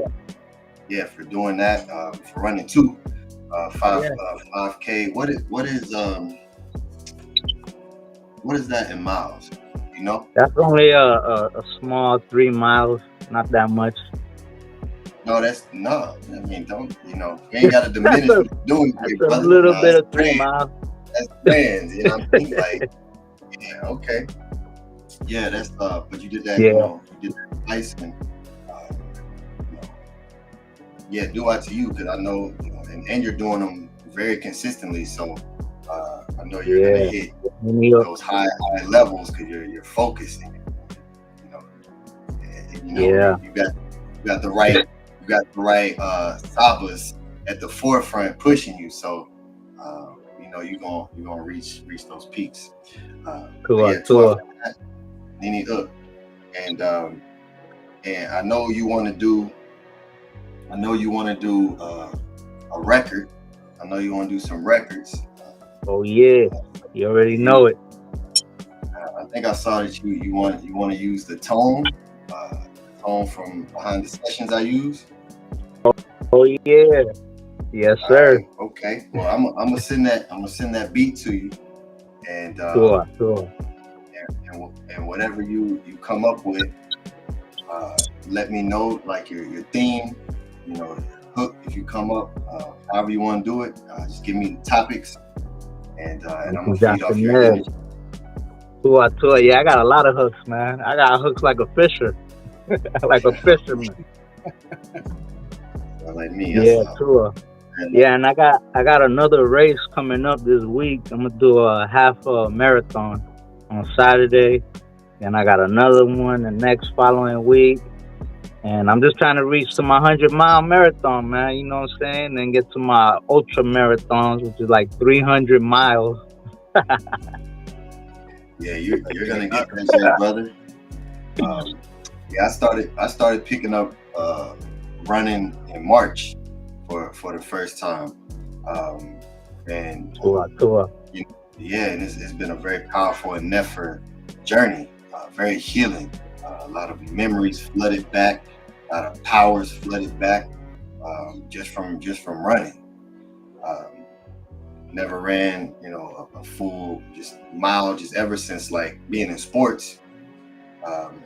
doing that, for running 5K. What is that in miles? You know? That's only a small 3 miles, not that much. No, I mean, don't you ain't got to diminish what you're doing. That's a little bit of 3 miles. That's plans, you know what I mean? Like, yeah, okay. Yeah, that's but you did that, you did that nice, and do it to you, because I know, and you're doing them very consistently, so I know you're gonna hit those high levels because you're focusing. And, you know, Yeah. you got the right Sabas at the forefront pushing you. So you know you're gonna reach those peaks. But yeah, 12 Nini up. And I know you want to do a record. I know you want to do some records. Oh yeah, you already know it. I think I saw that you want to use the tone from behind the sessions I use. Oh yeah, yes sir. Right, okay, well I'm gonna send that beat to you, and Sure. And whatever you come up with, let me know, like your theme, you know, hook. If you come up, however you want to do it, just give me the topics, and I'm gonna feed off your energy. Yeah, I got a lot of hooks, man. I got hooks like a fisher, like a fisherman. Like me, yeah, sure. Yeah, and I got another race coming up this week. I'm gonna do a half marathon on Saturday, and I got another one the next following week. And I'm just trying to reach to my 100-mile marathon, man. You know what I'm saying? And get to my ultra marathons, which is like 300 miles. Yeah, you're gonna get there, brother. Yeah, I started picking up running in March for the first time, and yeah, and it's been a very powerful and never journey, very healing. A lot of memories flooded back, a lot of powers flooded back, just from running. Never ran, you know, a full just mile just ever since like being in sports.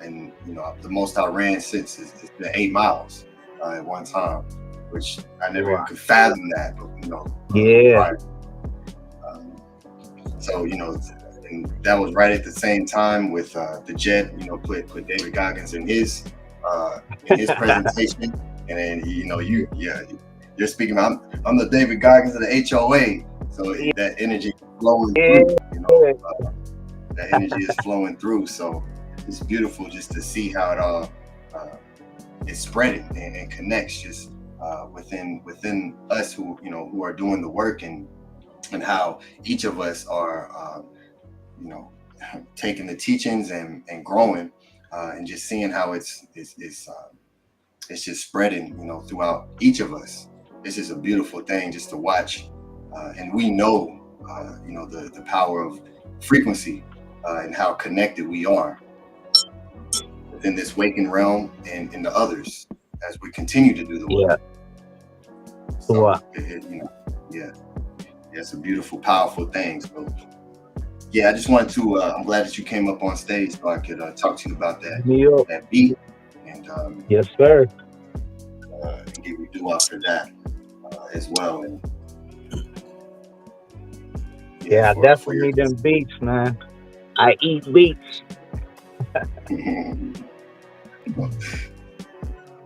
And you know, the most I ran since is been 8 miles at one time, which I never even could fathom that. But you know, so you know, and that was right at the same time with the Jet. You know, put David Goggins in his presentation, and then you know, you're speaking. I'm the David Goggins of the HOA, so that energy is flowing through. You know, that energy is flowing through. So it's beautiful just to see how it all is spreading and connects just within us who are doing the work, and how each of us are taking the teachings and growing, and just seeing how it's just spreading throughout each of us. It's just a beautiful thing just to watch, and we know the power of frequency, and how connected we are within this waking realm and in the others as we continue to do the work. So, it's a beautiful, powerful thing. So, I just wanted to. I'm glad that you came up on stage so I could talk to you about that beat, and yes, sir. And give you due for that as well. And I definitely need them beats, man. I eat beats.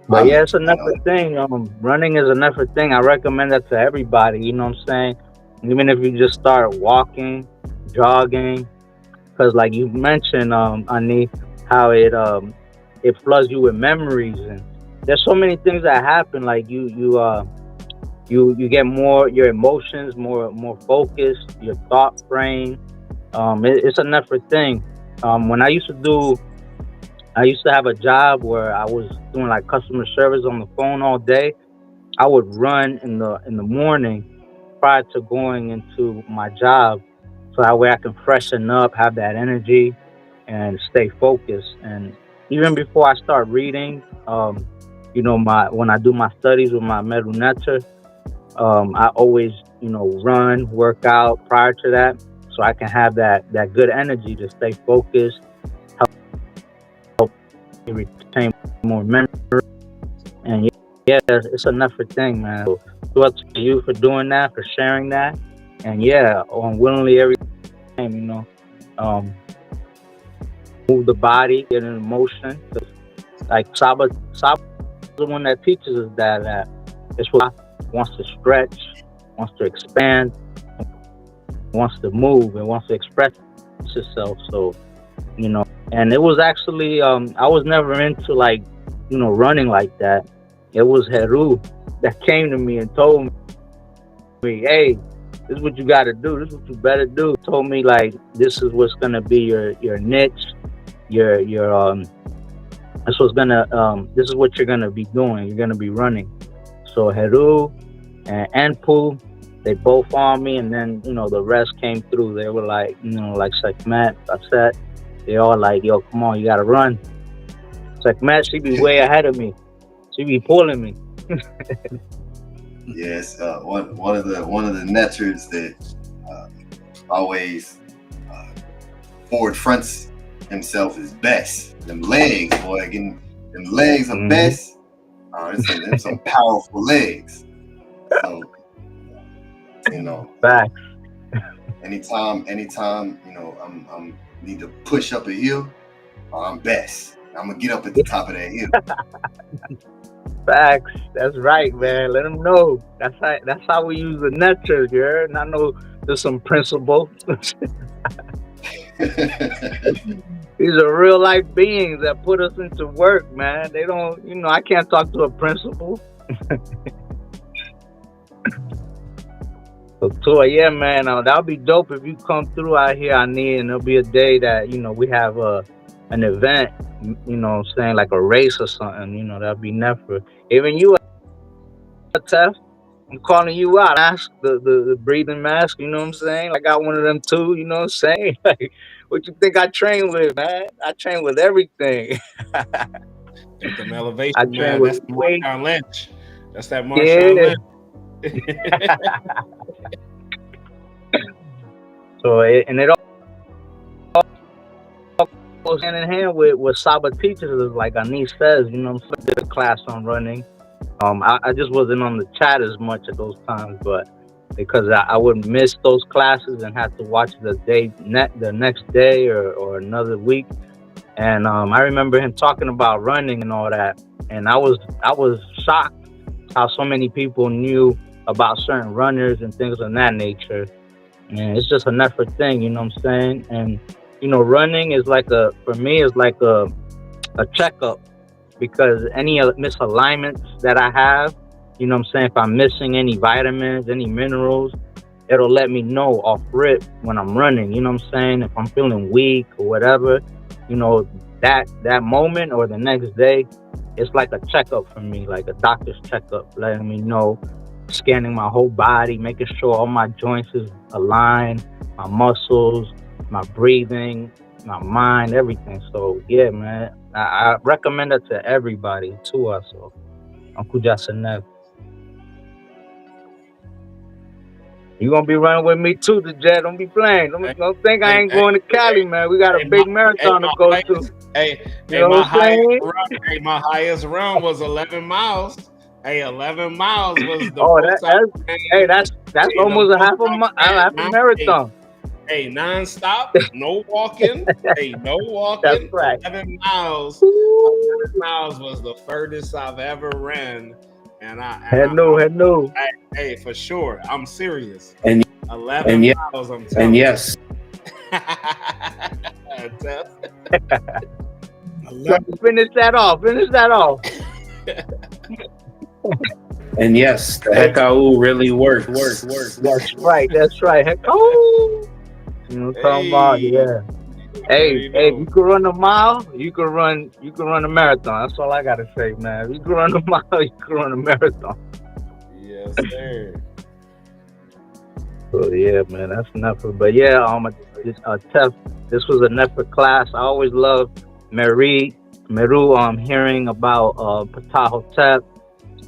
But yeah, it's another thing. Running is another thing. I recommend that to everybody. You know what I'm saying? Even if you just start walking, jogging, because like you mentioned, Ani, how it floods you with memories, and there's so many things that happen. Like you get more, your emotions more focused, your thought frame. It's another thing. When I used to have a job where I was doing like customer service on the phone all day. I would run in the morning prior to going into my job, so that way I can freshen up, have that energy, and stay focused. And even before I start reading, when I do my studies with my MDWNTR, I always run, work out prior to that, so I can have that good energy to stay focused, help retain more memory. And it's another thing, man. So up to you for doing that, for sharing that, and unwillingly every time, move the body, get an emotion. Like Saba's the one that teaches us that it's what wants to stretch, wants to expand, wants to move, and wants to express itself. So, And it was actually I was never into like, you know, running like that. It was Heru that came to me and told me, hey, this is what you got to do. This is what you better do. Told me like this is what's gonna be your niche, your this was gonna this is what you're gonna be doing. You're gonna be running. So Heru and Anpu, they both on me, and then you know the rest came through. They were like, you know, like Sekmet, Aset, they all like, yo, come on, you gotta run. Sekmet, she be way ahead of me. She be pulling me. Yes, one of the netters that always forward fronts himself is best. Them legs, boy, getting them legs are best. There's some powerful legs. So, you know, facts. Anytime, you know, I'm need to push up a hill, I'm best. I'm gonna get up at the top of that hill. Facts. That's right, man. Let them know. That's how we use the netter, you heard? And I know there's some principles. These are real life beings that put us into work, man. They don't, you know, I can't talk to a principal. So Tua, yeah, man, that'll be dope if you come through out here. And there'll be a day that, you know, we have an event, you know, saying like a race or something, you know, that'll be never. Even you, Atef, I'm calling you out. Mask, the breathing mask, you know what I'm saying? I got one of them too, you know what I'm saying? Like, what you think I train with, man? I train with everything. Got them elevation, I man. That's the Marshawn Lynch. That's that Marshawn Lynch. So it all goes hand in hand with what Saba teaches us, like Anis says, you know, I did a class on running. I just wasn't on the chat as much at those times, but because I would miss those classes and have to watch the next day or another week. And I remember him talking about running and all that, and I was shocked how so many people knew about certain runners and things of that nature. And it's just an effort thing, you know what I'm saying? And you know, running is like for me is like a checkup, because any misalignments that I have, you know what I'm saying, if I'm missing any vitamins, any minerals, it'll let me know off rip when I'm running, you know what I'm saying? If I'm feeling weak or whatever, you know, that moment or the next day, it's like a checkup for me, like a doctor's checkup, letting me know, scanning my whole body, making sure all my joints is aligned, my muscles, my breathing, my mind, everything. So yeah, man, I recommend it to everybody, to us. So Uncle Jasanev, you gonna be running with me too, the Jet. Don't be playing. Don't think I ain't going to Cali, man. We got a big marathon to go to. My highest run was 11 miles. Hey, 11 miles was the that's almost a half a marathon. Hey, non-stop, no walking. Hey, no walking. That's right. 11 miles. 11 miles was the furthest I've ever ran. And no. Hey, for sure. I'm serious. And 11 miles, I'm telling you. Yes. Finish that off. And yes, the Hekau really works. That's right. Hekau. You know what I'm talking about? Yeah. Hey, you can run a mile, you can run a marathon. That's all I gotta say, man. If you can run a mile, you can run a marathon. Yes, sir. So yeah, man, that's enough. But yeah, Tef, this was an effort class. I always loved Meru. Hearing about Ptah Hotep.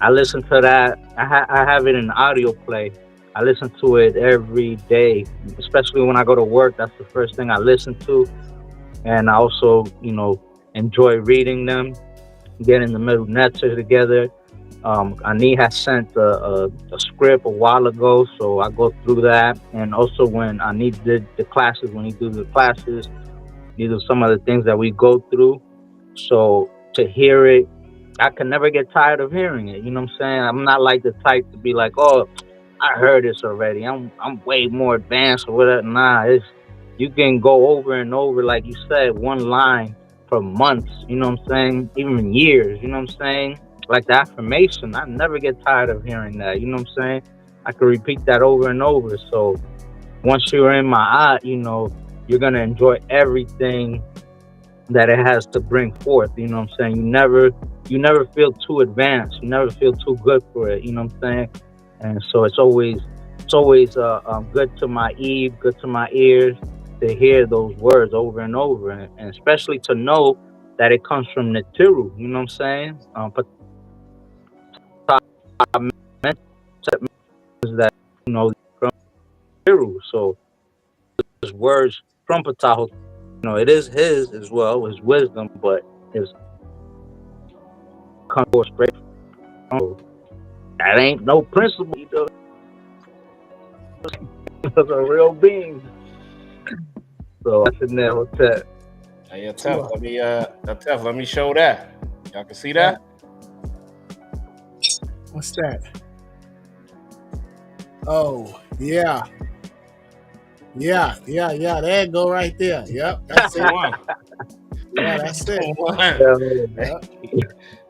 I listen to that. I have it in audio play. I listen to it every day, especially when I go to work. That's the first thing I listen to. And I also, you know, enjoy reading them, getting the middle netter together. Ani has sent a script a while ago, so I go through that. And also when Ani did the classes, these are some of the things that we go through. So to hear it, I can never get tired of hearing it. You know what I'm saying? I'm not like the type to be like, oh, I heard this already. I'm way more advanced or whatever. Nah, you can go over and over, like you said, one line for months, you know what I'm saying? Even years, you know what I'm saying? Like the affirmation, I never get tired of hearing that, you know what I'm saying? I could repeat that over and over. So once you're in my eye, you know, you're gonna enjoy everything that it has to bring forth, you know what I'm saying? You never feel too advanced, you never feel too good for it, you know what I'm saying? And so it's always good to my good to my ears to hear those words over and over, and especially to know that it comes from Nitiru, you know what I'm saying? That, you know, from Nitiru. So his words from Ptah Hotep, you know, it is his as well, his wisdom, but his come straight from, that ain't no principle, you know. Those are real beings. So that's in there. What's that? Hey, Atef, let me show that. Y'all can see that? What's that? Oh, yeah. Yeah. There it go right there. Yep, that's it. Yeah, that's it.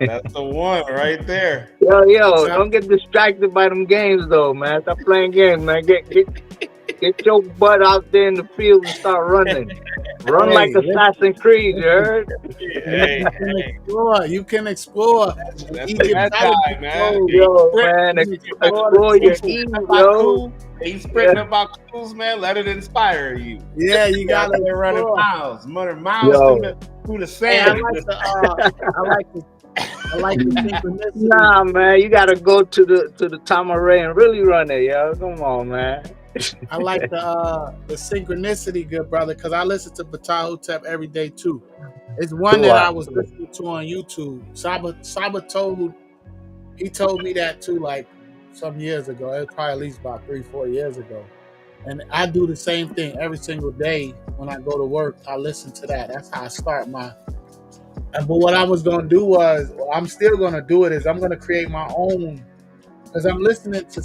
That's the one right there. Yo, don't get distracted by them games though, man. Stop playing games, man. Get your butt out there in the field and start running. Run like Assassin's Creed, you heard? You can explore. That's Jedi, man. Yo, man, explore your Eve, yo. He's sprinting about cruise, man. Let it inspire you. Yeah, you gotta running miles through the sand. I like the synchronicity. Nah, man, you gotta go to the Tamaray and really run it, yo. Come on, man. I like the synchronicity, good brother, because I listen to Ptah Hotep every day too. It's one that I was listening to on YouTube. Saba told me that too, like some years ago. It was probably at least about 3-4 years ago. And I do the same thing every single day when I go to work. I listen to that. That's how I start my. But what I was gonna do I'm still gonna do it. Is I'm gonna create my own. Because I'm listening to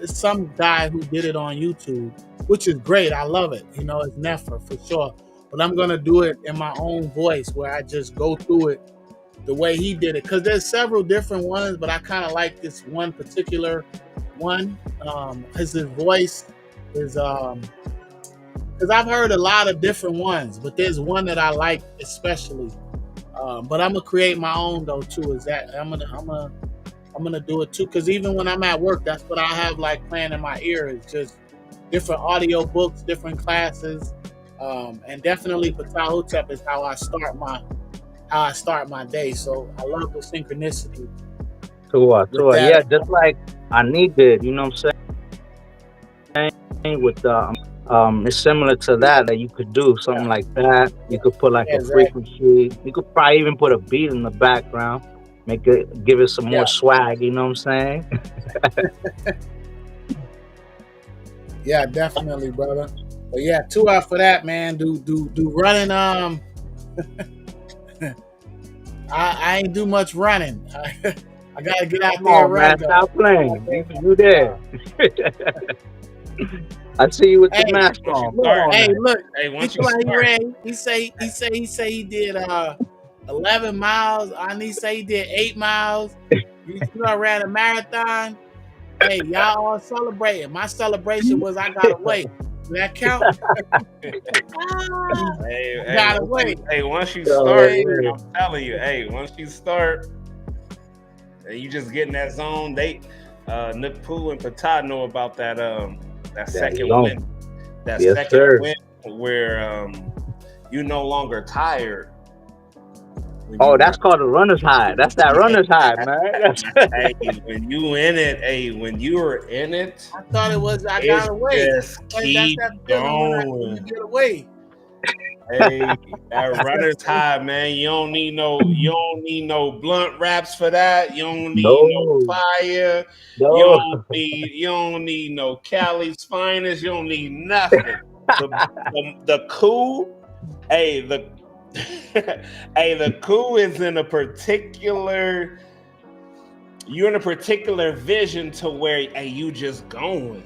some guy who did it on YouTube, which is great. I love it. You know, it's Nefer for sure. But I'm going to do it in my own voice where I just go through it the way he did it. Because there's several different ones, but I kind of like this one particular one. His voice is... Because I've heard a lot of different ones, but there's one that I like especially. But I'm going to create my own, though, too. Is that I'm gonna do it too, because even when I'm at work, that's what I have like playing in my ear. It's just different audio books, different classes, and definitely Ptah Hotep is how I start my day. So I love the synchronicity. Yeah, just like Ani did, you know what I'm saying? With it's similar to that you could do something like that. You could put like a frequency. You could probably even put a beat in the background. Give it some more swag, you know what I'm saying? Yeah, definitely, brother. But yeah, 2 out for that, man. Do running. I ain't do much running. I gotta get out there and run. Stop playing. You there? I see you with the mask on. Look. He say he did 11 miles. I say he did 8 miles. You know, I ran a marathon. Hey, y'all all celebrating. My celebration was I got away. Does that count? Got away. Hey, once you start, I'm telling you, once you start, and you just get in that zone, Nukpu and Ptah know about that second win. That second win where you're no longer tired. That's called a runner's high. That's that runner's high, man. When you in it, when you were in it, I thought it was I got away. Just keep going. You get away. Hey, that runner's high, man. You don't need no blunt wraps for that. You don't need no fire. You don't need no Cali's finest. You don't need nothing. The cool, the coup is in a particular. You're in a particular vision to where you just going.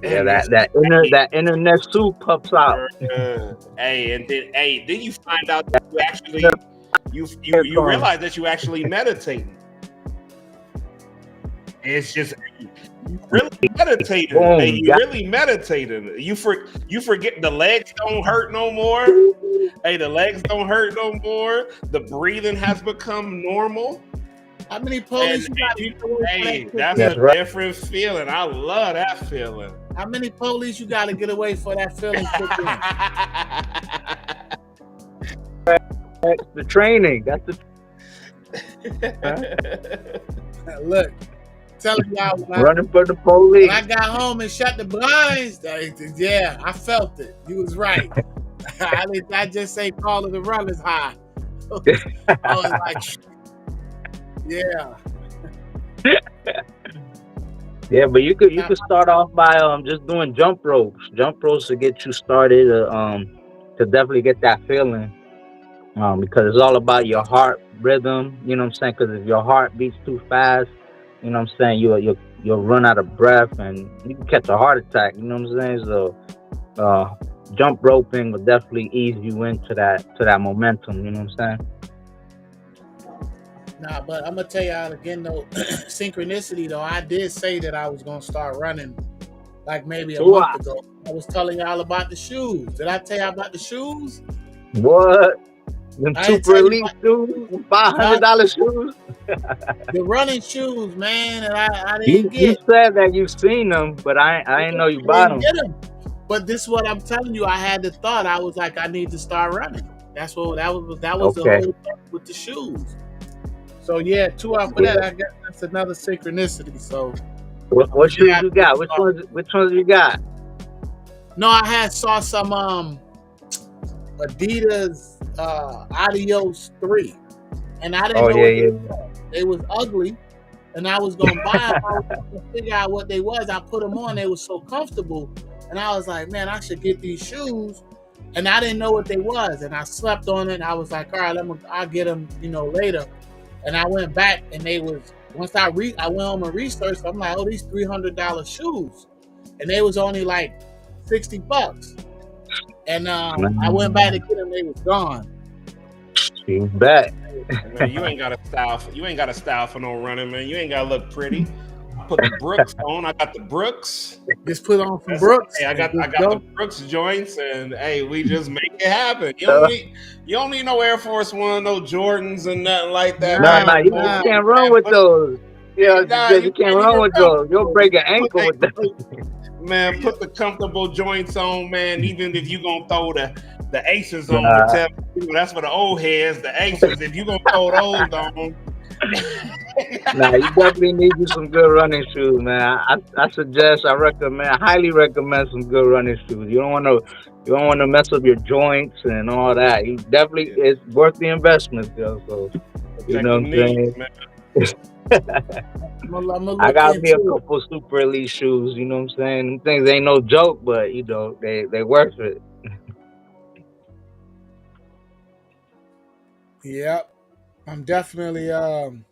Yeah, that internet soup pops out. Hey, and then you find out that you actually you realize that you actually meditating. It's just you really meditating. Boom, Hey, you really meditating. You forget the legs don't hurt no more. Hey, the legs don't hurt no more. The breathing has become normal. How many police you got? Hey, that's a different feeling. I love that feeling. How many police you got to get away for that feeling? That's the training. That's the. Look, telling y'all running for the police. When I got home and shut the blinds, yeah, I felt it. You was right. I just say call it the runners high. I was like, yeah. Yeah, but you could start off by just doing jump ropes. Jump ropes to get you started to definitely get that feeling. Because it's all about your heart rhythm, you know what I'm saying? Because if your heart beats too fast, you know what I'm saying, you'll run out of breath and you can catch a heart attack, you know what I'm saying? So jump roping will definitely ease you into that momentum, you know what I'm saying? Nah, but I'm gonna tell y'all again though, synchronicity though, I did say that I was gonna start running like maybe a month ago. I was telling y'all about the shoes. Did I tell y'all about the shoes? What? Them super elite shoes, $500 shoes. The running shoes, man, and I didn't get. You said that you've seen them, but I didn't know you bought them. Get them. But this is what I'm telling you. I had the thought. I was like, I need to start running. That was okay. The whole thing with the shoes. So yeah, 2 out for that. I guess that's another synchronicity. So what shoes you got? Which ones you got? No, I saw some Adidas Adios 3, and I didn't know what they were. They was ugly, and I was gonna buy them. I was gonna figure out what they was. I put them on. They were so comfortable, and I was like, man, I should get these shoes. And I didn't know what they was, and I slept on it. And I was like, all right, I'll get them, later. And I went back, and they was once I went home and researched. I'm like, oh, these $300 shoes, and they was only like $60. And I went back to get them. They was gone. You bet. Man, you ain't got a style for no running, man. You ain't got to look pretty. I put the Brooks on. I got the Brooks. Just put on some Brooks. Hey, I got the Brooks joints, and hey, we just make it happen. You don't need no Air Force One, no Jordans, and nothing like that. Nah, you can't run with those. Yeah, you can't run with those. You'll break an ankle with them. Man, put the comfortable joints on, man. Even if you gonna throw the Aces on, that's for the old heads. The Aces, if you gonna throw those on. Nah, you definitely need you some good running shoes, man. I highly recommend some good running shoes. You don't want to mess up your joints and all that. It's worth the investment, though. So you know what I'm saying. I got me a couple super elite shoes, you know what I'm saying? Them things ain't no joke, but they worth it. Yep. I'm definitely I'm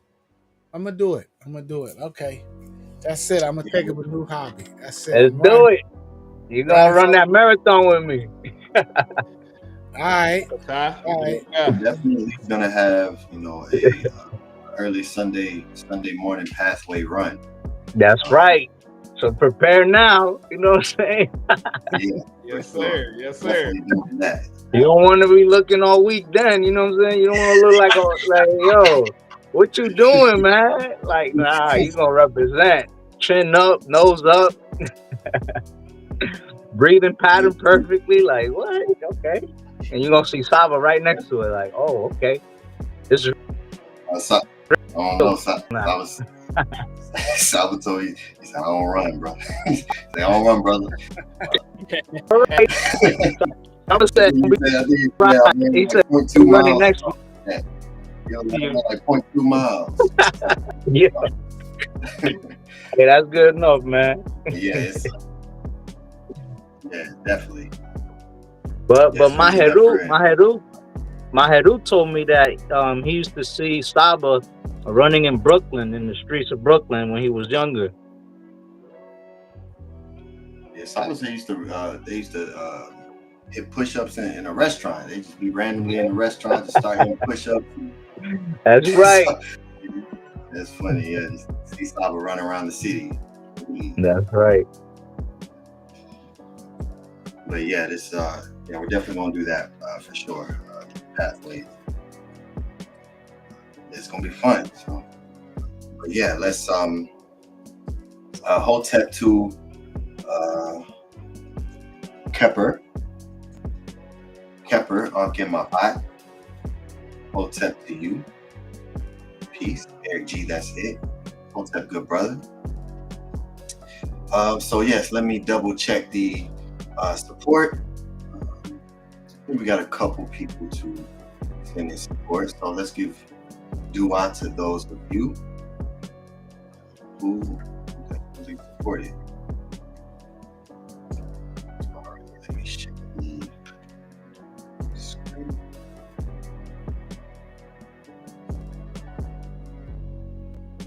gonna do it. Okay. That's it. I'm gonna take up a new hobby. That's it. Let's do it. You're gonna run that marathon with me. All right. I'm definitely gonna have, a early Sunday morning pathway run. That's right. So prepare now. You know what I'm saying? Yeah. Yes, sir. Yes, sir. You don't want to be looking all week then. You know what I'm saying? You don't want to look like yo, what you doing, man? Like, nah, you gonna represent. Chin up, nose up, breathing pattern perfectly. Like, what? Okay. And you're gonna see Saba right next to it. Like, oh, okay. This is. Saba told you, he said, I don't run, bro. He said, I don't run, brother. I'm said, he said, 0.2 running miles. next one. Like 0.2 miles. Yeah. Hey, that's good enough, man. Yeah, definitely. But Maheru told me that he used to see Saba running in Brooklyn, in the streets of Brooklyn when he was younger. Yeah, Disciples they used to hit push-ups in a restaurant. They just be randomly in a restaurant to start hitting push-ups. That's right. That's funny. Yeah, see Saba running around the city. That's right. But yeah, this we're definitely gonna do that for sure. Pathways. It's gonna be fun. So, but yeah, let's Hotep to Kepper, Rem Qem Maat. Hotep to you. Peace. Eric G, that's it. Hotep, good brother. So yes, let me double check the support. We got a couple people to send in support. So let's give dua to those of you who definitely supported. All right, let me share the screen.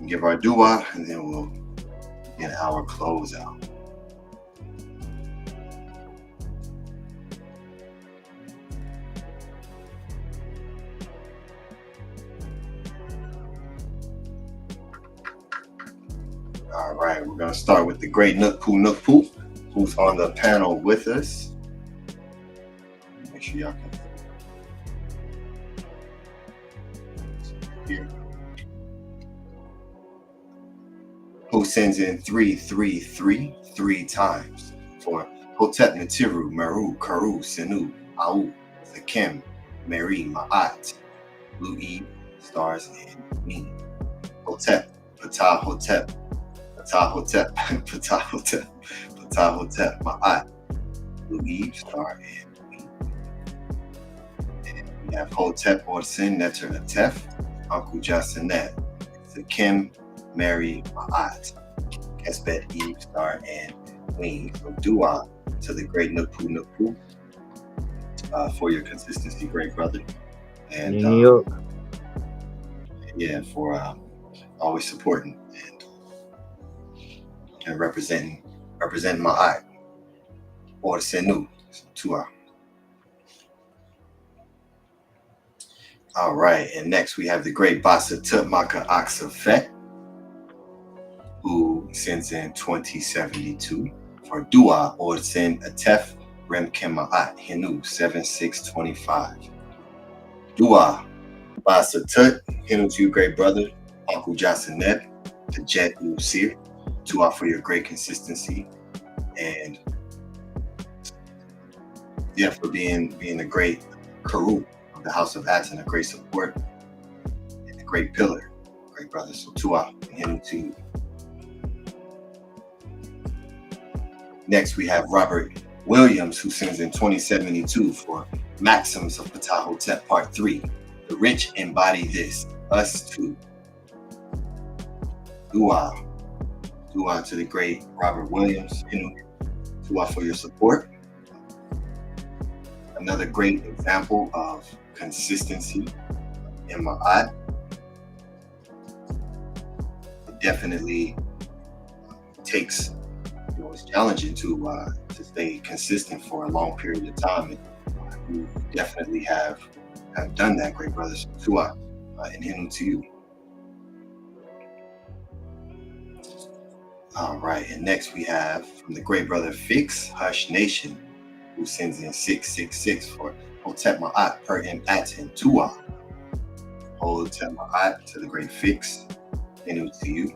Give our dua, and then we'll get our close out. All right, we're gonna start with the great Nukpu, who's on the panel with us. Make sure y'all can hear. Who sends in 333 3 times for Hotep Natiru, Meru, Karu, Sinu, Au, Zakem, Mary, Maat, Louis, Stars, and me. Hotep, Ptah Hotep, Ptah Hotep, Ptah Hotep, Ptah Hotep, Maat, Louis, Star, and me. And we have Hotep Orsin, Neter Atef, Uncle Jasanet, Zakem, Mary, Maat, Kesbet, Eve, Star, and Queen. So dua to the great Nukpu for your consistency, great brother. And yeah, for always supporting and representing Ma'at or Senu. So dua. All right, and next we have the great Basa Tutmaka Aksafet, who sends in 2072 for dua or send Atef Rem Qem Maat Hinu 7625. Dua Basa Tut Hinu to you, great brother, Uncle Jasanet, the Jet Lucir. Dua for your great consistency and yeah, for being a great Karu of the House of ATTON, a great support and a great pillar, great brother. So dua Hinu to you. Next, we have Robert Williams, who sends in 2072 for Maxims of Ptah Hotep pt.3. The rich embody this, us too. Dua to the great Robert Williams. Dua for your support. Another great example of consistency in Ma'at. It definitely takes. It's challenging to stay consistent for a long period of time. And you definitely have done that, great brothers. Dua and Hinu to you. All right, and next we have from the great brother Fix Hush Nation, who sends in 666 for Hotep Maat per ATTON Dua. Hotep Maat to the great Fix. Hinu to you.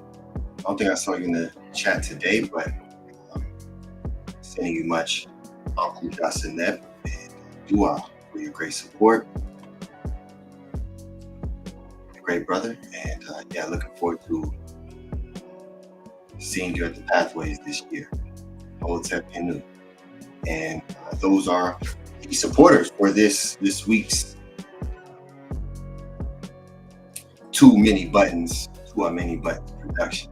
I don't think I saw you in the chat today, but sending you much, Uncle Jasanet, and dua for your great support, great brother, and yeah, looking forward to seeing you at the Pathways this year. Hotep Hinu, and those are the supporters for this week's Too Many Buttons production.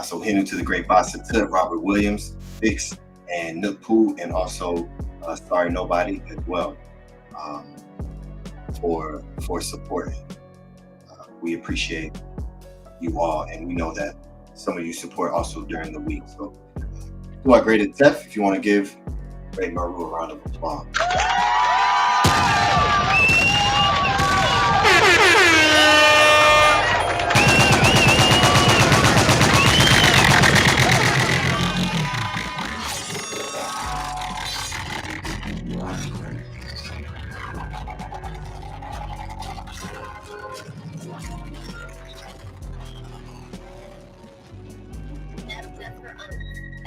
So Hinu to the great Basa Tut, Robert Williams, Fix, and Nukpu, and also Sorry Nobody as well for supporting. We appreciate you all, and we know that some of you support also during the week. So To our great Atef, if you want to give Great Maru a round of applause.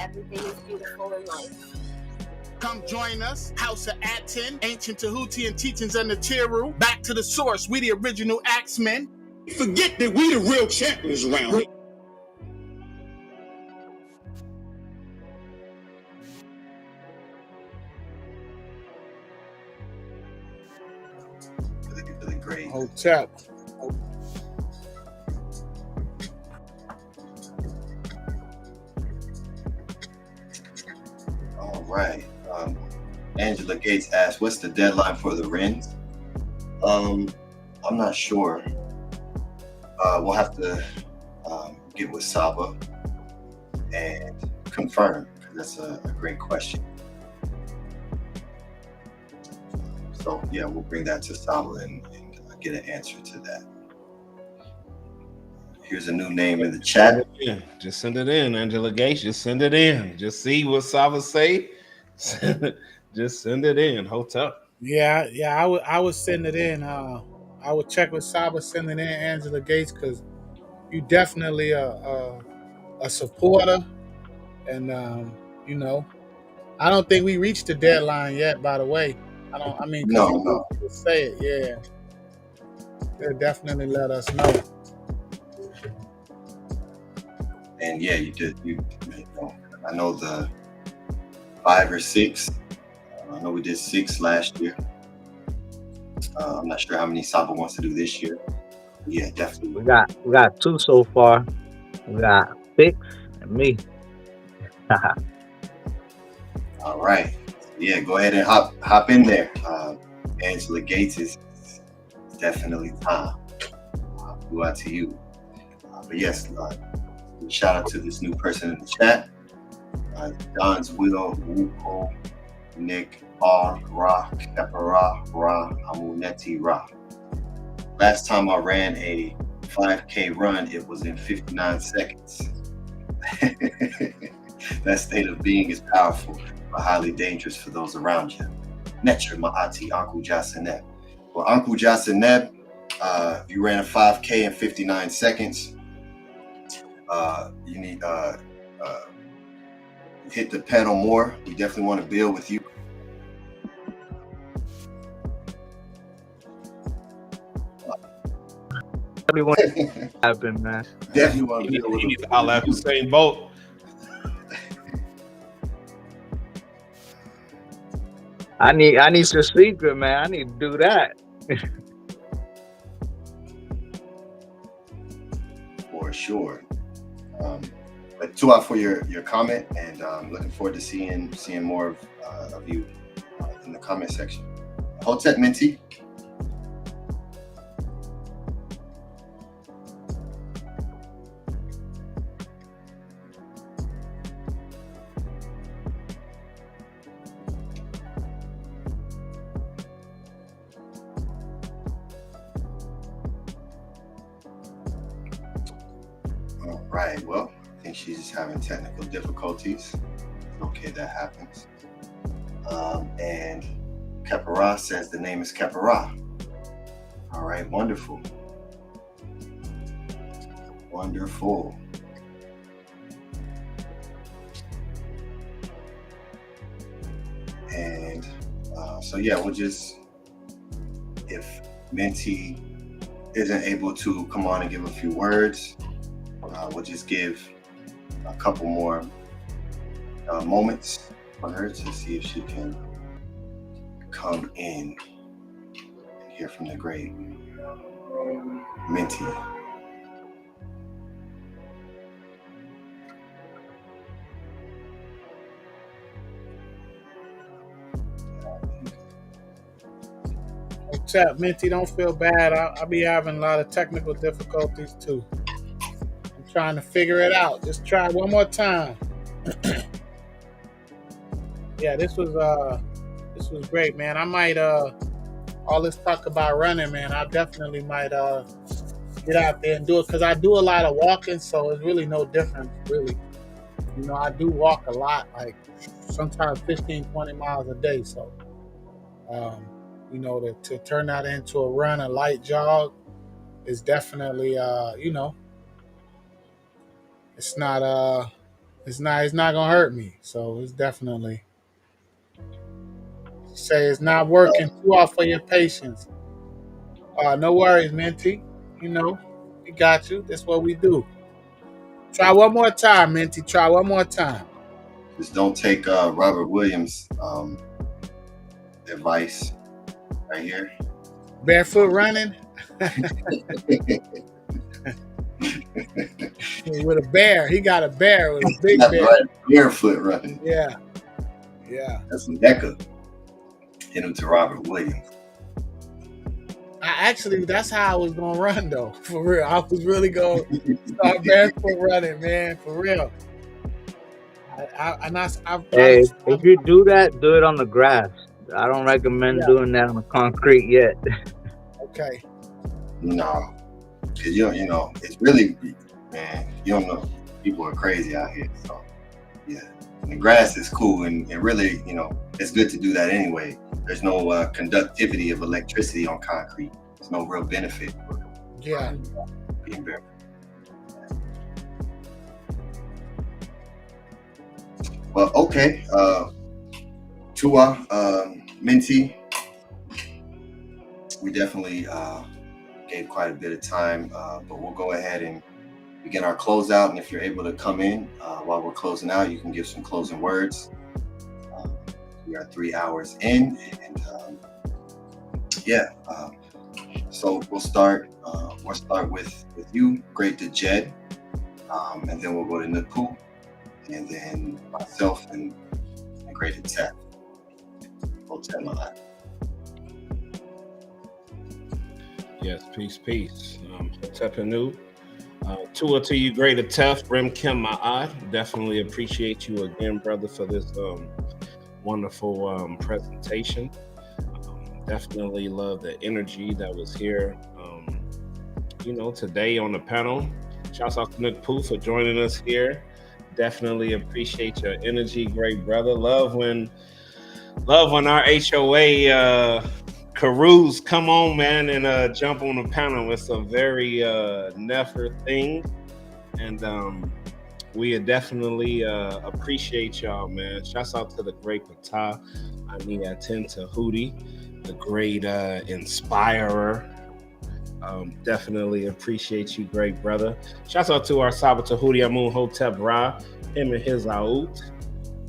Everything is beautiful in life. Come join us, House of ATTON, Ancient Tahuti and Teachings of Natiru. Back to the source, we the original Axemen. Forget that we the real champions around here. Really great. Hotep. All right. Angela Gates asked, "What's the deadline for the Rens?" I'm not sure. We'll have to get with Saba and confirm, because that's a great question. So yeah, we'll bring that to Saba and get an answer to that. Here's a new name in the chat. Yeah, just send it in, Angela Gates. Just send it in. Just see what Saba say. Just send it in. Hotep. Yeah, I would send it in. I would check with Saba sending in Angela Gates, because you definitely a supporter, and you know, I don't think we reached the deadline yet. By the way, No. Say it, yeah. They'll definitely let us know. And yeah, you did. I know the 5 or 6. I know we did 6 last year. I'm not sure how many Saba wants to do this year. Yeah, definitely. We got 2 so far. We got 6 and me. All right. Yeah, go ahead and hop in there. Angela Gates is definitely time. Go out to you. But yes, shout out to this new person in the chat. Don's Will, Wuko, Nick, R, Ra, Kepara, Ra, Amuneti, Ra. Last time I ran a 5K run, it was in 59 seconds. That state of being is powerful, but highly dangerous for those around you. Netra Ma'ati, Uncle Jaseneb. Well, Uncle Jaseneb, if you ran a 5K in 59 seconds, you need hit the pedal more. We definitely want to build with you. Everyone happen, man. Definitely want to build with you. I'll have the same boat. I need some secret, man. I need to do that. For sure. But 2 out for your comment, and looking forward to seeing more of you in the comment section. Hotep Minty. All right, well, I think she's having technical difficulties. Okay, that happens. And Kepara says the name is Kepara. All right, wonderful. Wonderful. And so yeah, we'll just, if Minty isn't able to come on and give a few words, we'll just give a couple more moments for her to see if she can come in and hear from the great Minty. Chat, Minty, don't feel bad. I'll be having a lot of technical difficulties too. I'm trying to figure it out. Just try one more time. Yeah, this was great, man. I might all this talk about running, man. I definitely might get out there and do it because I do a lot of walking, so it's really no difference, really. You know, I do walk a lot, like sometimes 15, 20 miles a day. So, you know, to turn that into a run, a light jog, is definitely, you know, it's not gonna hurt me. So it's definitely say it's not working too off for your patience. No worries, Minty. You know, we got you. That's what we do. Try one more time, Minty. Try one more time. Just don't take Robert Williams' advice right here. Barefoot running with a bear. He got a bear with a big That's bear. right, barefoot running. Yeah, yeah. That's some Deca. Hit him to Robert Williams. That's how I was gonna run though. For real, I was really gonna start barefoot running, man. For real. Hey, if you do that, do it on the grass. I don't recommend doing that on the concrete yet. Okay. No, because you know, it's really, man, you don't know. People are crazy out here. So, yeah. And the grass is cool and really, you know, it's good to do that anyway. There's no conductivity of electricity on concrete. There's no real benefit. Yeah. Being barefoot. Well, okay. Tua, Minty, we definitely gave quite a bit of time, but we'll go ahead and begin our closeout. And if you're able to come in while we're closing out, you can give some closing words. We are 3 hours in, and so we'll start. We'll start with you, Great to Jed, and then we'll go to Naku, and then myself and Great Atef. Hotep Maat. Yes, peace. Hotep Anu. Tua to you, Great Atef Rem Qem Maat. Definitely appreciate you again, brother, for this wonderful presentation. Definitely love the energy that was here. You know, today on the panel. Shouts out to Naku for joining us here. Definitely appreciate your energy, great brother. Love when our HOA Carews come on, man, and jump on the panel with some very nefer things. And we definitely appreciate y'all, man. Shouts out to the great Ptah. I mean, ATTON to Hootie, the great inspirer. Definitely appreciate you, great brother. Shouts out to our Saba Tahuti Amun Hotep Ra, him and his out.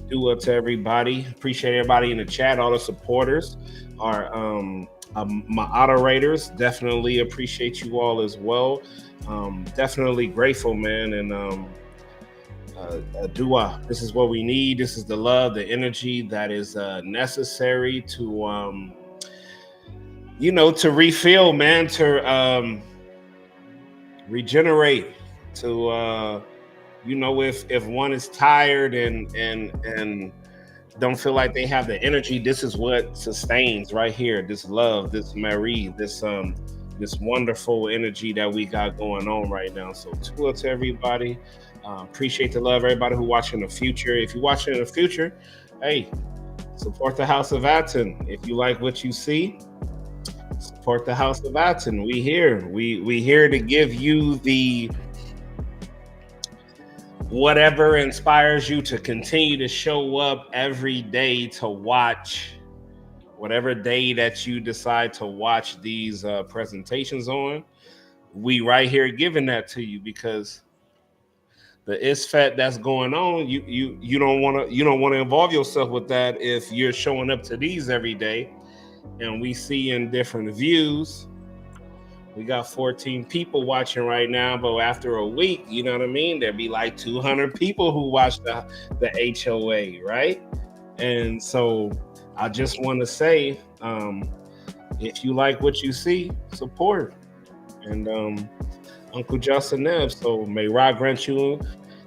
Do up to everybody. Appreciate everybody in the chat, all the supporters, our moderators. Definitely appreciate you all as well. Definitely grateful, man. And dua. This is what we need. This is the love, the energy that is necessary to you know, to refill, man, to regenerate, to you know, if one is tired and don't feel like they have the energy, this is what sustains right here. This love, this Marie, this wonderful energy that we got going on right now. So to everybody, appreciate the love, everybody who watching in the future. If you're watching in the future, hey, support the House of ATTON. If you like what you see, support the House of ATTON. We here. We here to give you the whatever inspires you to continue to show up every day to watch whatever day that you decide to watch these presentations on. We right here giving that to you because the ISFET that's going on, you don't want to involve yourself with that if you're showing up to these every day. And we see in different views. We got 14 people watching right now, but after a week, you know what I mean? There'd be like 200 people who watch the HOA, right? And so I just want to say, if you like what you see, support. And Uncle Justin Neb, so may Ra grant you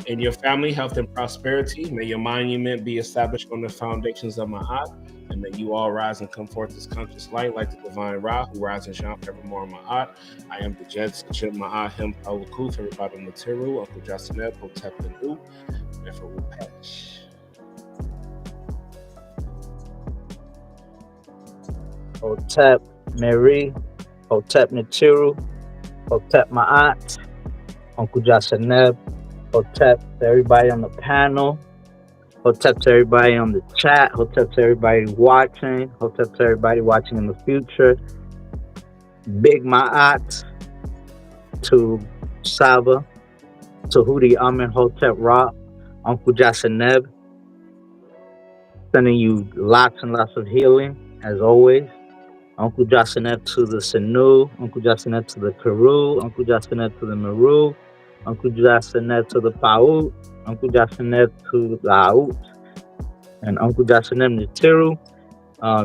In your family, health, and prosperity, may your monument be established on the foundations of Ma'at, and may you all rise and come forth as conscious light like the divine Ra, who rises and shine forevermore in Ma'at. I am the Jed Sachim Ma'at, Him Palakuth, everybody on the Tiru, Uncle Jasineb, Hotep and U, therefore will perish. Hotep Mary, Hotep Natiru, Hotep Ma'at, Uncle Jasineb, Hotep to everybody on the panel, Hotep to everybody on the chat, Hotep to everybody watching, Hotep to everybody watching in the future. Big Ma'at to Saba, to Hudi Amen Hotep Ra, Uncle Jasineb, sending you lots and lots of healing as always. Uncle Jasineb to the Sanu, Uncle Jasineb to the Karu, Uncle Jasineb to the Maru, Uncle Jasineb to the Paut, Uncle Jasineb to the Aut, and Uncle Jasineb Natiru.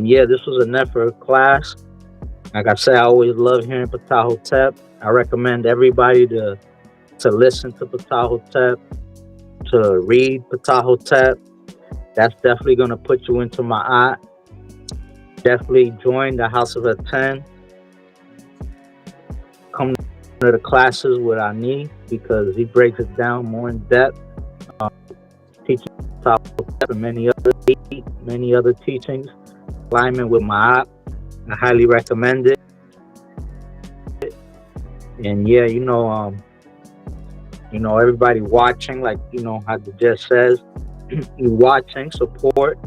Yeah, this was a Nefer class. Like I said, I always love hearing Ptah Hotep. I recommend everybody to listen to Ptah Hotep, to read Ptah Hotep. That's definitely going to put you into Ma'at. Definitely join the House of ATTON. Come to the classes with Ani because he breaks it down more in depth. Teaching Ptah Hotep and many other teachings. Alignment with Ma'at. I highly recommend it. And yeah, everybody watching, like how the Jess says, you watching, support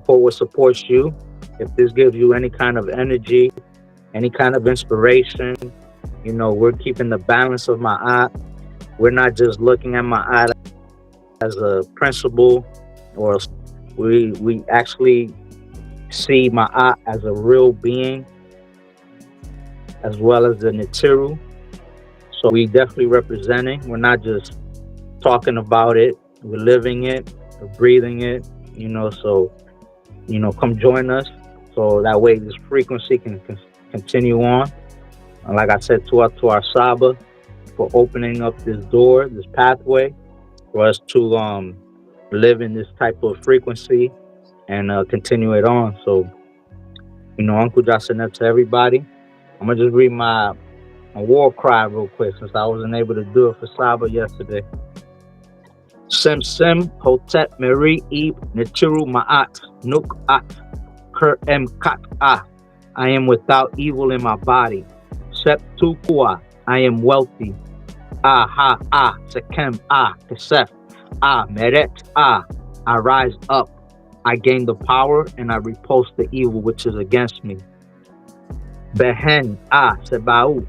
what supports you. If this gives you any kind of energy, any kind of inspiration, we're keeping the balance of Ma'at. We're not just looking at Ma'at as a principle, or we actually see Ma'at as a real being, as well as the Natiru. So we definitely representing. We're not just talking about it. We're living it. We're breathing it. So come join us. So that way this frequency can continue on. And like I said, to our Saba for opening up this door, this pathway for us to live in this type of frequency and continue it on. So, Uncle Jasineb to everybody. I'm going to just read my war cry real quick since I wasn't able to do it for Saba yesterday. Sim Sim, Hotep Meri Ib, Natiru Ma'at, Nuk At, Ker Em Kat Ah. I am without evil in my body. Sep Tu Kua, I am wealthy. Ah Ha Ah, Sekem Ah, Kesef Ah, Meret Ah. I rise up. I gain the power and I repulse the evil which is against me. Behen Ah, Sebau.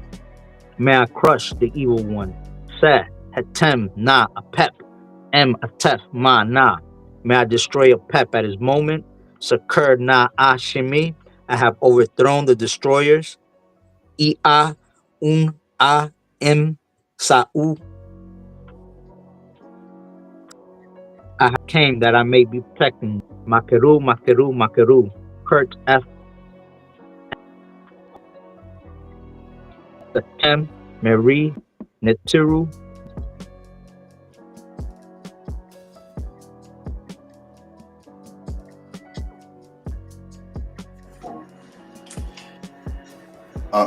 May I crush the evil one. Se, Hetem Na, Apep. M Atef Ma Na. May I destroy a pep at his moment. Sakur Na Ashimi. I have overthrown the destroyers. Ia Un A M Sa'u. I came that I may be protecting. Makeru, Makeru, Makeru. Kurt F. Sakem, Meri, Natiru.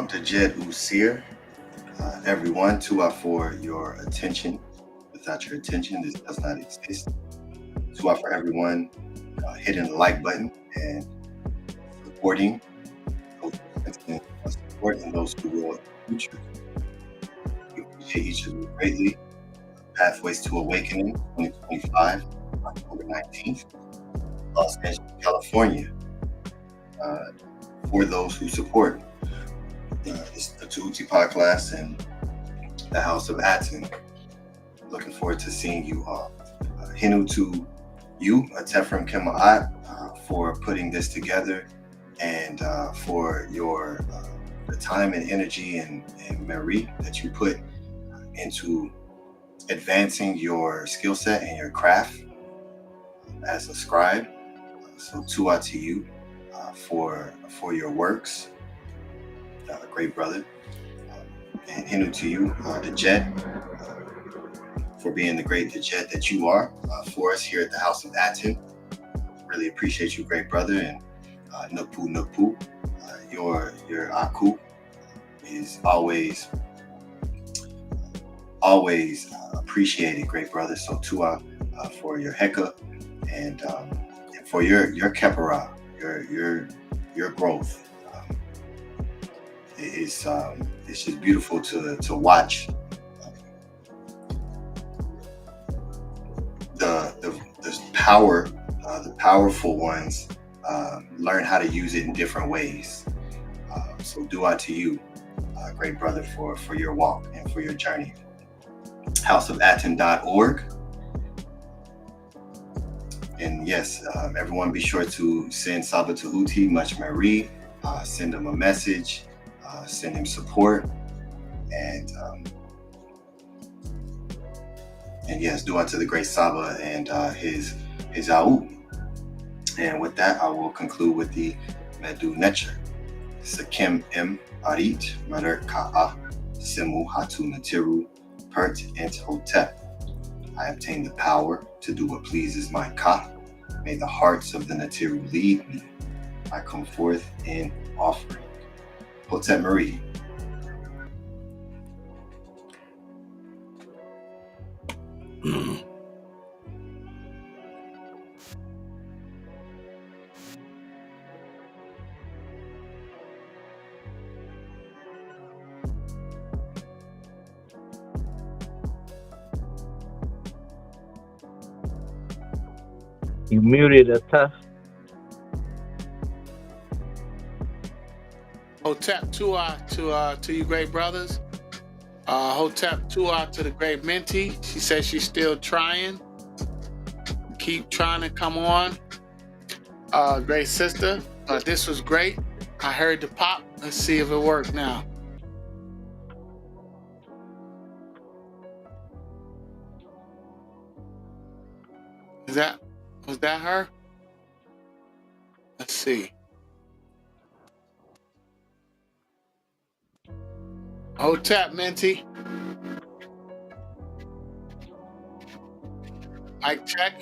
To Jed Usir, everyone, for your attention. Without your attention, this does not exist. For everyone hitting the like button and supporting those who will in the future. We appreciate each of you greatly. Pathways to Awakening 2025, October 19th, Los Angeles, California. For those who support the Tahuti podcast and the House of ATTON. Looking forward to seeing you all. Hinu to you, Atef Rem Qem Maat, for putting this together and for your the time and energy and Meri that you put into advancing your skill set and your craft as a scribe. So Tua to you for your works. Great brother. And Hinu to you, the Jet, for being the great jet that you are for us here at the House of ATTON. Really appreciate you, great brother. And Nupu, your Aku is always appreciated, great brother. So Tua for your Heka and for your Kepara, your growth. It's just beautiful to watch the power, the powerful ones learn how to use it in different ways. So dua to you, great brother, for your walk and for your journey. houseofatton.org. And yes, everyone be sure to send Saba Tahuti much Marie, send him a message, send him support, and yes, dua to the great Saba and his Aou. And with that, I will conclude with the MDWNTR. Sakem M Arit Mader Ka'a Simu Hatu Natiru Ptah Hotep. I obtain the power to do what pleases my Ka. May the hearts of the Natiru lead me. I come forth in offering. Hotep Marie. You muted Atef. Hotep Tua to you great brothers. Hotep Tua to the great Minty. She says she's still trying. Keep trying to come on. Great sister. This was great. I heard the pop. Let's see if it worked now. Was that her? Let's see. Hotep, Minty. Mic check.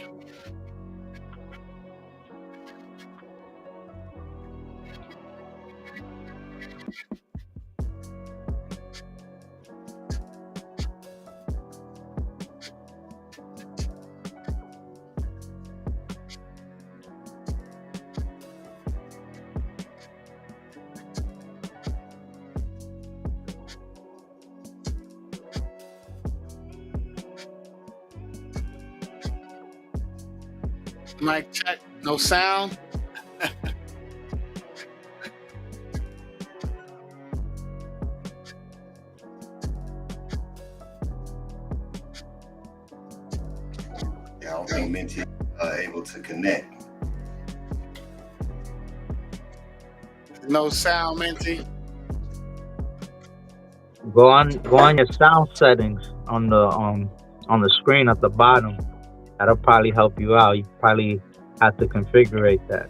Mic check. No sound. Yeah, I don't think Minty able to connect. No sound, Minty. Go on your sound settings on the screen at the bottom. That'll probably help you out. You probably have to configure that.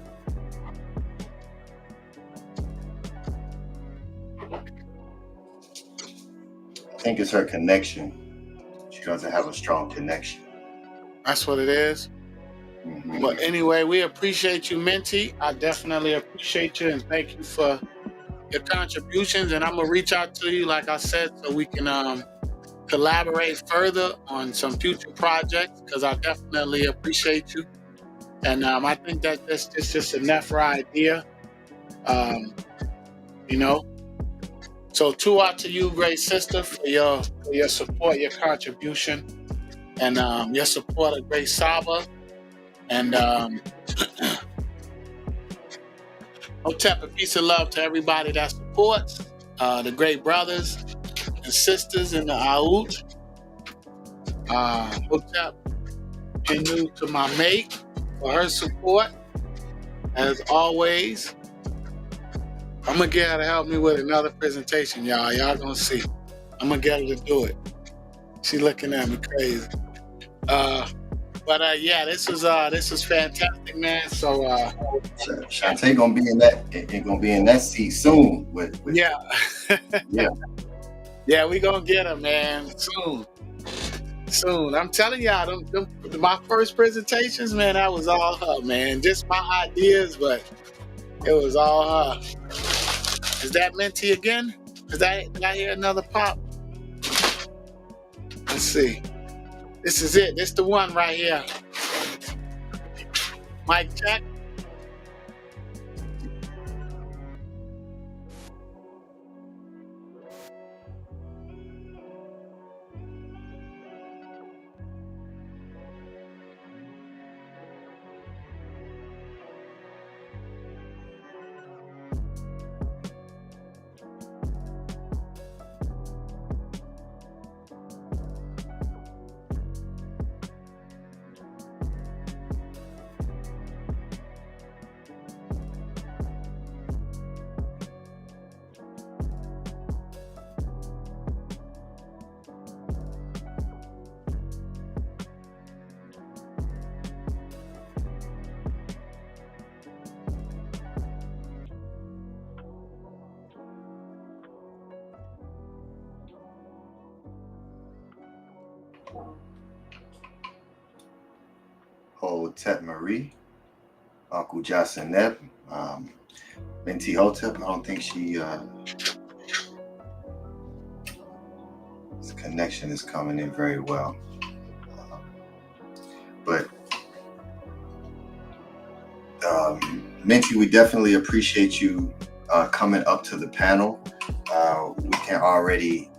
I think it's her connection. She doesn't have a strong connection. That's what it is. Mm-hmm. But anyway, we appreciate you, Minty. I definitely appreciate you and thank you for your contributions. And I'm gonna reach out to you, like I said, so we can collaborate further on some future projects, because I definitely appreciate you. And I think that it's just a Nephra idea. You know. So Tua to you, great sister, for your support, your contribution, and your support of great Saba. And Hotep, a piece of love to everybody that supports the great brothers and sisters in the Aout. Hotep, and you to my mate for her support, as always. I'm gonna get her to help me with another presentation, y'all. Y'all gonna see. I'm gonna get her to do it. She looking at me crazy. But yeah, this was fantastic, man. So Shantae gonna be in that seat soon. With yeah, yeah, yeah, we gonna get her, man, soon. Soon. I'm telling y'all, my first presentations, man, that was all her, man. Just my ideas, but it was all her. Is that Minty again? Did I hear another pop? Let's see. This is it. This the one right here. Mic check. Hotep Marie, Uncle Jasanep, Minty Hotep. I don't think she this connection is coming in very well. But Minty, we definitely appreciate you coming up to the panel. We can already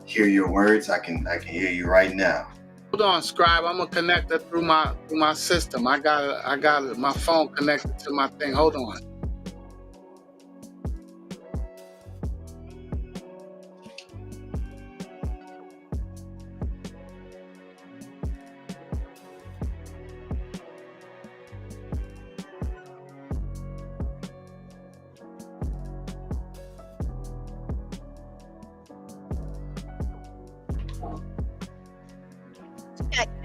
hear your words. I can hear you right now. Hold on, Scribe. I'm gonna connect it through my system. I got my phone connected to my thing. Hold on.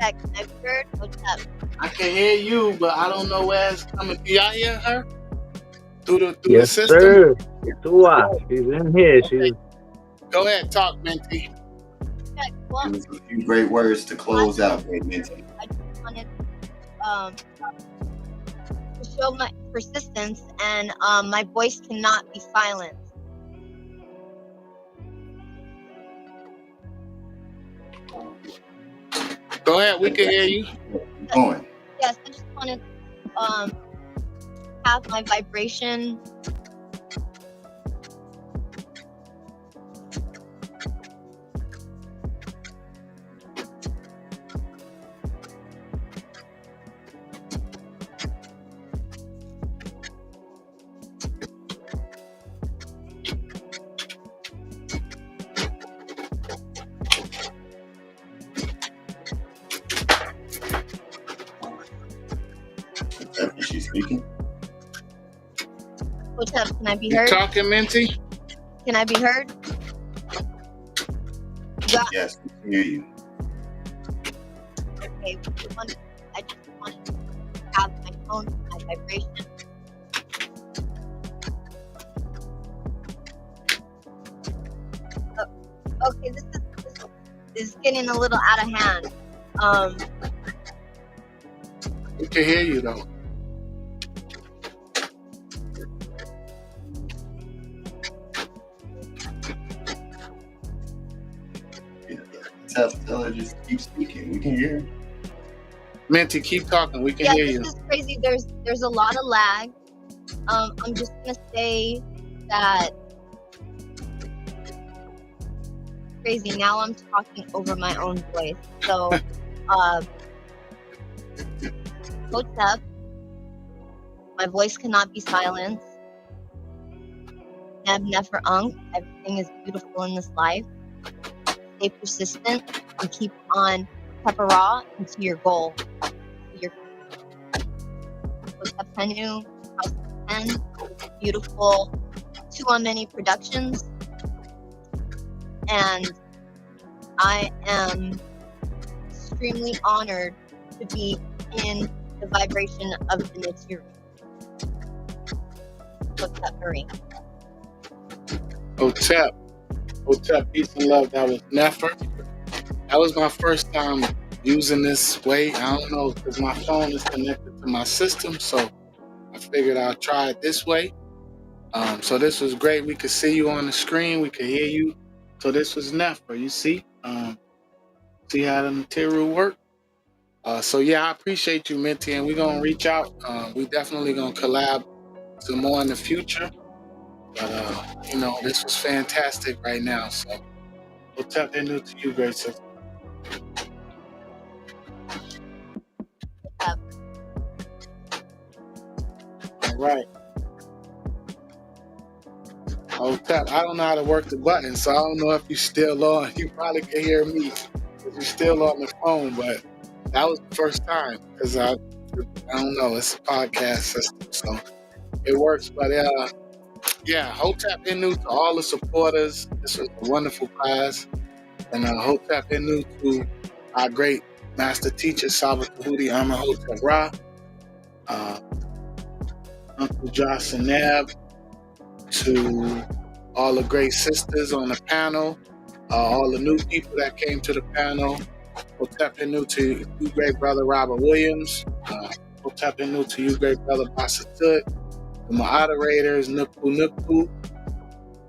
Check. I've heard Hotep. I can hear you, but I don't know where it's coming. Do y'all hear her? Through the Yes, system? sir. She's in here. She's Go ahead, talk, Minty. Check. Well, Give us a few great words to close out, Minty. I just wanted to show my persistence, and my voice cannot be silenced. Go ahead, we can hear you. Keep going. Yes, I just wanted to have my vibration Is she speaking? Hotep, can I be You heard? talking, Minty? Can I be heard? Yes, we can hear you. Okay, I just wanted to have my phone, my vibration. Okay, this is getting a little out of hand. We can hear you though. Tell her just keep speaking. We can hear her. Minty, keep talking. We can Yeah, hear this you. is crazy. There's a lot of lag. I'm just gonna say that crazy. Now I'm talking over my own voice. So, Hotep, my voice cannot be silenced. Never everything is beautiful in this life. Stay persistent and keep on pepperraw into your goal. Your Hotep Penu, House 10, beautiful 2 on Many Productions. And I am extremely honored to be in the vibration of the material. Hotep Marie. Hotep, peace and love. That was Nefer. That was my first time using this way. I don't know, because my phone is connected to my system, so I figured I'll try it this way. So this was great. We could see you on the screen. We could hear you. So this was Nefer. You see? See how the material work? So yeah, I appreciate you, Minty, and we're gonna reach out. We definitely gonna collab some more in the future. But you know, this was fantastic right now. So we'll tap into to you, great sister. All right. Oh, tap. I don't know how to work the button, so I don't know if you're still on. You probably can hear me because you're still on the phone, but that was the first time because I don't know. It's a podcast system, so it works. But yeah, Hotep Inu to all the supporters. This was a wonderful class, and Hotep Inu to our great master teacher Saba Tahuti Hotep Ra, Uncle Josh Sanab, to all the great sisters on the panel, all the new people that came to the panel. Hotep Inu to you, great brother Robert Williams. Hotep Inu to you, great brother Basatut. The moderators, Nuku,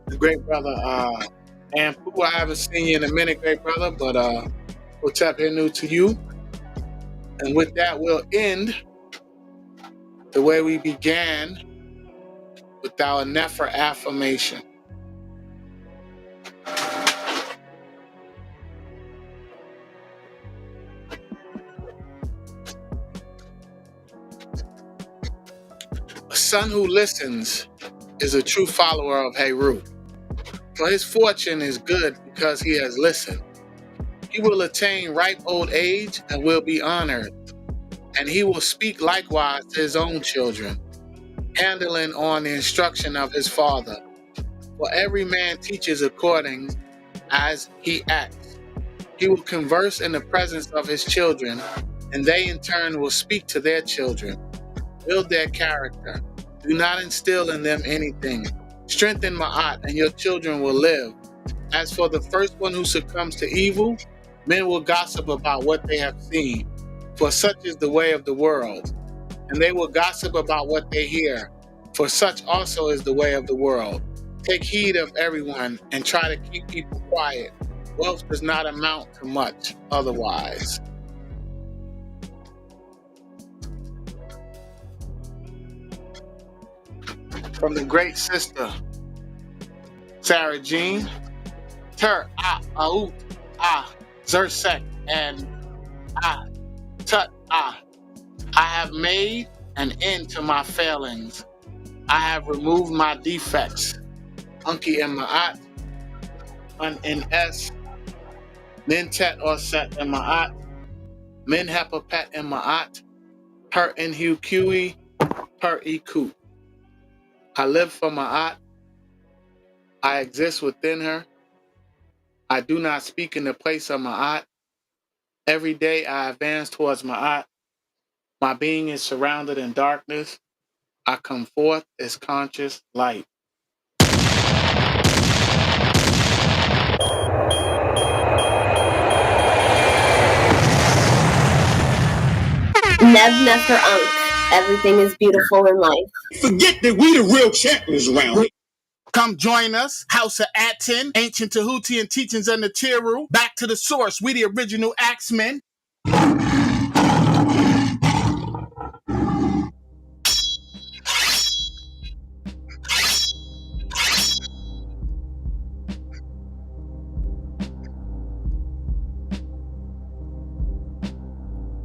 the great brother Ampu. I haven't seen you in a minute, great brother, but Hotep Inu to you. And with that, we'll end the way we began with our Nefer affirmation. A son who listens is a true follower of Heru. For his fortune is good because he has listened. He will attain ripe old age and will be honored. And he will speak likewise to his own children, handling on the instruction of his father. For every man teaches according as he acts. He will converse in the presence of his children, and they in turn will speak to their children. Build their character. Do not instill in them anything. Strengthen Ma'at, and your children will live. As for the first one who succumbs to evil, men will gossip about what they have seen, for such is the way of the world. And they will gossip about what they hear, for such also is the way of the world. Take heed of everyone and try to keep people quiet. Wealth does not amount to much otherwise. From the great sister, Sarah Jean, Ter, Aut, Zersek, and Tut, I have made an end to my failings. I have removed my defects. Unki and Ma'at, Un in S, Nintet or Set and Ma'at, Min Hepapet and Ma'at, Per in Hu Kui, Per Iku. I live for Ma'at. I exist within her. I do not speak in the place of Ma'at. Every day I advance towards Ma'at. My being is surrounded in darkness. I come forth as conscious light. Nev Nefer Unk. Everything is beautiful in life. Forget that we the real champions around here. Come join us, House of ATTON, Ancient Tahuti and Teachings under Tiru. Back to the source, we the original Axemen.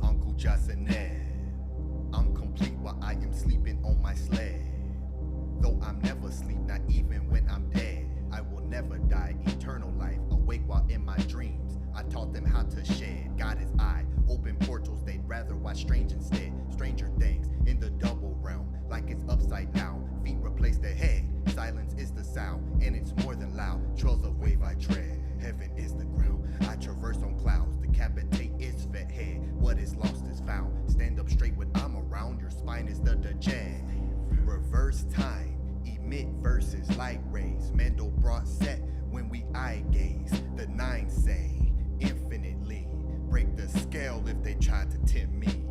Uncle Jasanev, I'm complete while I am sleeping on my sled. Though I'm never asleep, not even when I'm dead. I will never die, eternal life, awake while in my dreams. I taught them how to shed, God is eye, open portals, they'd rather watch strange instead. Stranger things in the double realm, like it's upside down. Feet replace the head, silence is the sound, and it's more than loud. Trails of wave I tread, heaven is the ground. I traverse on clouds, decapitate its fat head. What is lost is found, stand up straight when I'm around. Your spine is the deject. Reverse time, emit verses, light rays. Mendel brought set when we eye gaze. The nine say, infinitely. Break the scale if they try to tempt me.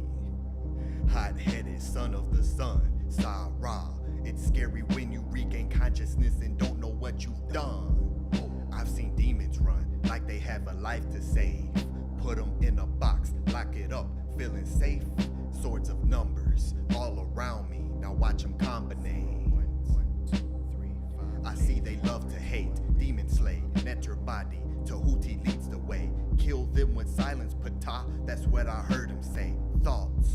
Hot-headed son of the sun, Sarah. It's scary when you regain consciousness and don't know what you've done. I've seen demons run like they have a life to save. Put them in a box, lock it up, feeling safe. Swords of numbers all around me. Now watch them combine. 1, 2, 3, 5. I see they love to hate. Demon slay, Netter body. Tahuti leads the way. Kill them with silence, Ptah. That's what I heard him say. Thoughts.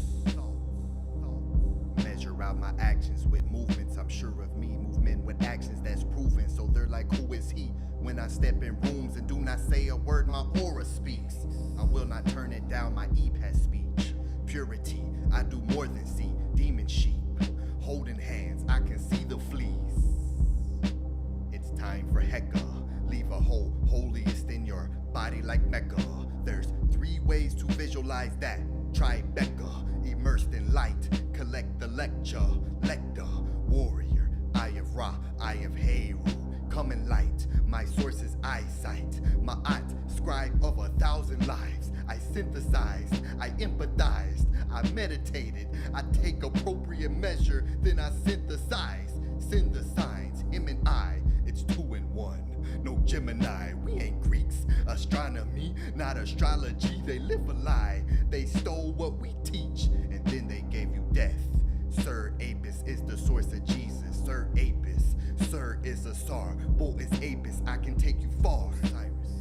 Measure out my actions with movements. I'm sure of me. Movement with actions that's proven. So they're like, who is he? When I step in rooms and do not say a word, my aura speaks. I will not turn it down, my Eve has speech. Purity, I do more than see. Demon sheep, holding hands, I can see the fleas. It's time for Heka. Leave a hole, holiest in your body like Mecca. There's 3 ways to visualize that. Tribeca, immersed in light. Collect the lecture, lector, warrior. Eye of Ra, eye of Heru. Coming light, my source is eyesight. Maat, scribe of 1,000 lives. I synthesized, I empathized, I meditated. I take appropriate measure, then I synthesize. Send the signs, him and I, it's 2 in 1. No Gemini, we ain't Greeks. Astronomy, not astrology, they live a lie. They stole what we teach, and then they gave you death. Sir Apis is the source of Jesus. Sir Apis, Sir is a Sar, Bull is Apis, I can take you far.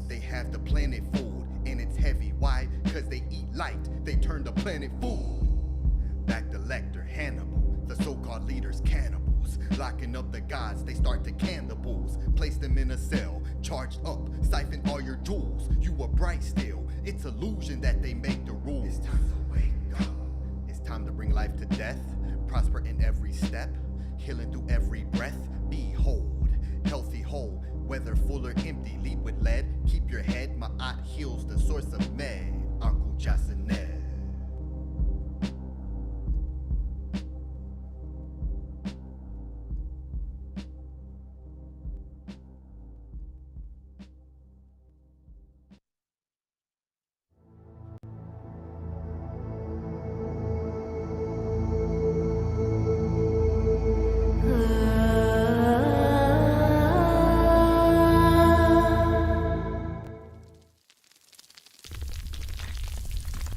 They have the planet food, and it's heavy. Why? Cause they eat light, they turn the planet food. Back to Lecter, Hannibal, the so-called leaders cannibals. Locking up the gods, they start to can the bulls. Place them in a cell, charged up, siphon all your jewels. You are bright still, it's illusion that they make the rules. It's time to wake up, it's time to bring life to death. Prosper in every step, healing through every breath. Behold, healthy whole, whether full or empty, lead with lead. Keep your head, Ma'at heals the source of med. Uncle Jasanet.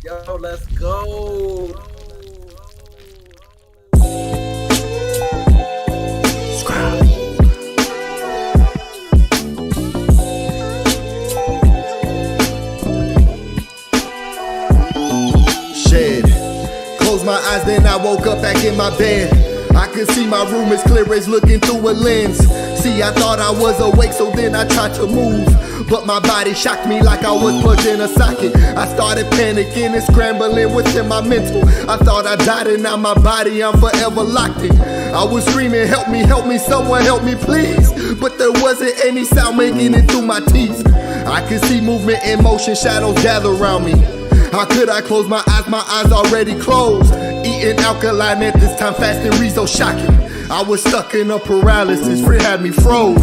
Yo, let's go. Shed. Close my eyes, then I woke up back in my bed. I could see my room as clear as looking through a lens. See, I thought I was awake, so then I tried to move. But my body shocked me like I was plugged in a socket. I started panicking and scrambling within my mental. I thought I died and now my body, I'm forever locked in. I was screaming, help me, someone help me please. But there wasn't any sound making it through my teeth. I could see movement in motion, shadows gather around me. How could I close my eyes already closed? Eating alkaline at this time, fasting Rizzo shocking. I was stuck in a paralysis, fear had me froze.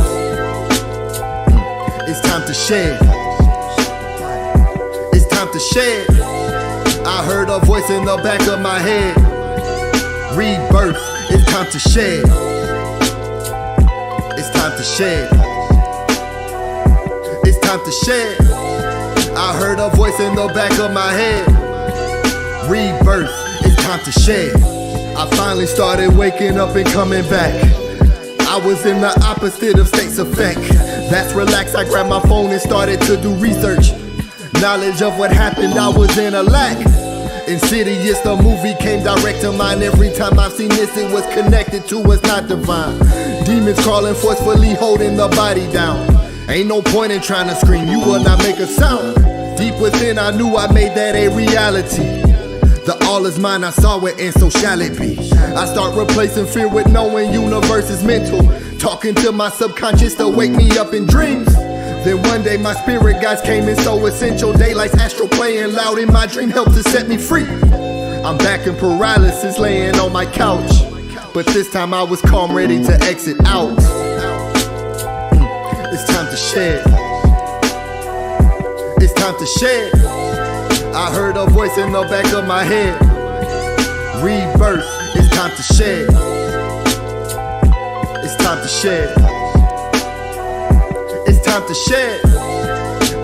It's time to shed. It's time to shed. I heard a voice in the back of my head. Rebirth, it's time to shed. It's time to shed. It's time to shed. I heard a voice in the back of my head. Rebirth, it's time to shed. I finally started waking up and coming back. I was in the opposite of states effect. That's relaxed, I grabbed my phone and started to do research. Knowledge of what happened, I was in a lack. Insidious, the movie came direct to mind. Every time I've seen this, it was connected to what's not divine. Demons crawling forcefully, holding the body down. Ain't no point in trying to scream, you will not make a sound. Deep within, I knew I made that a reality. The all is mine, I saw it, and so shall it be. I start replacing fear with knowing universe is mental. Talking to my subconscious to wake me up in dreams. Then one day my spirit guides came in so essential. Daylight's astral playing loud in my dream helped to set me free. I'm back in paralysis laying on my couch. But this time I was calm, ready to exit out. It's time to shed. it's time to shed. I heard a voice in the back of my head. Rebirth, it's time to shed. It's time to shed. It's time to shed.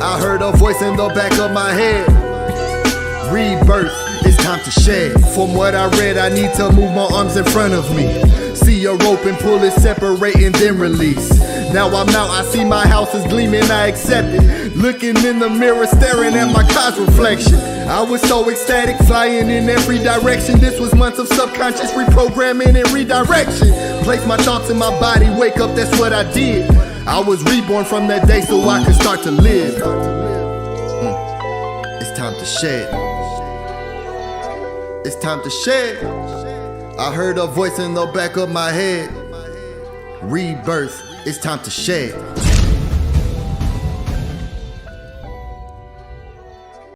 I heard a voice in the back of my head. Rebirth, it's time to shed. From what I read, I need to move my arms in front of me. See a rope and pull it, separate and then release. Now I'm out, I see my house is gleaming, I accept it. Looking in the mirror, staring at my car's reflection. I was so ecstatic, flying in every direction. This was months of subconscious reprogramming and redirection. Place my thoughts in my body, wake up, that's what I did. I was reborn from that day so I could start to live. It's time to shed. It's time to shed. I heard a voice in the back of my head. Rebirth, it's time to shed.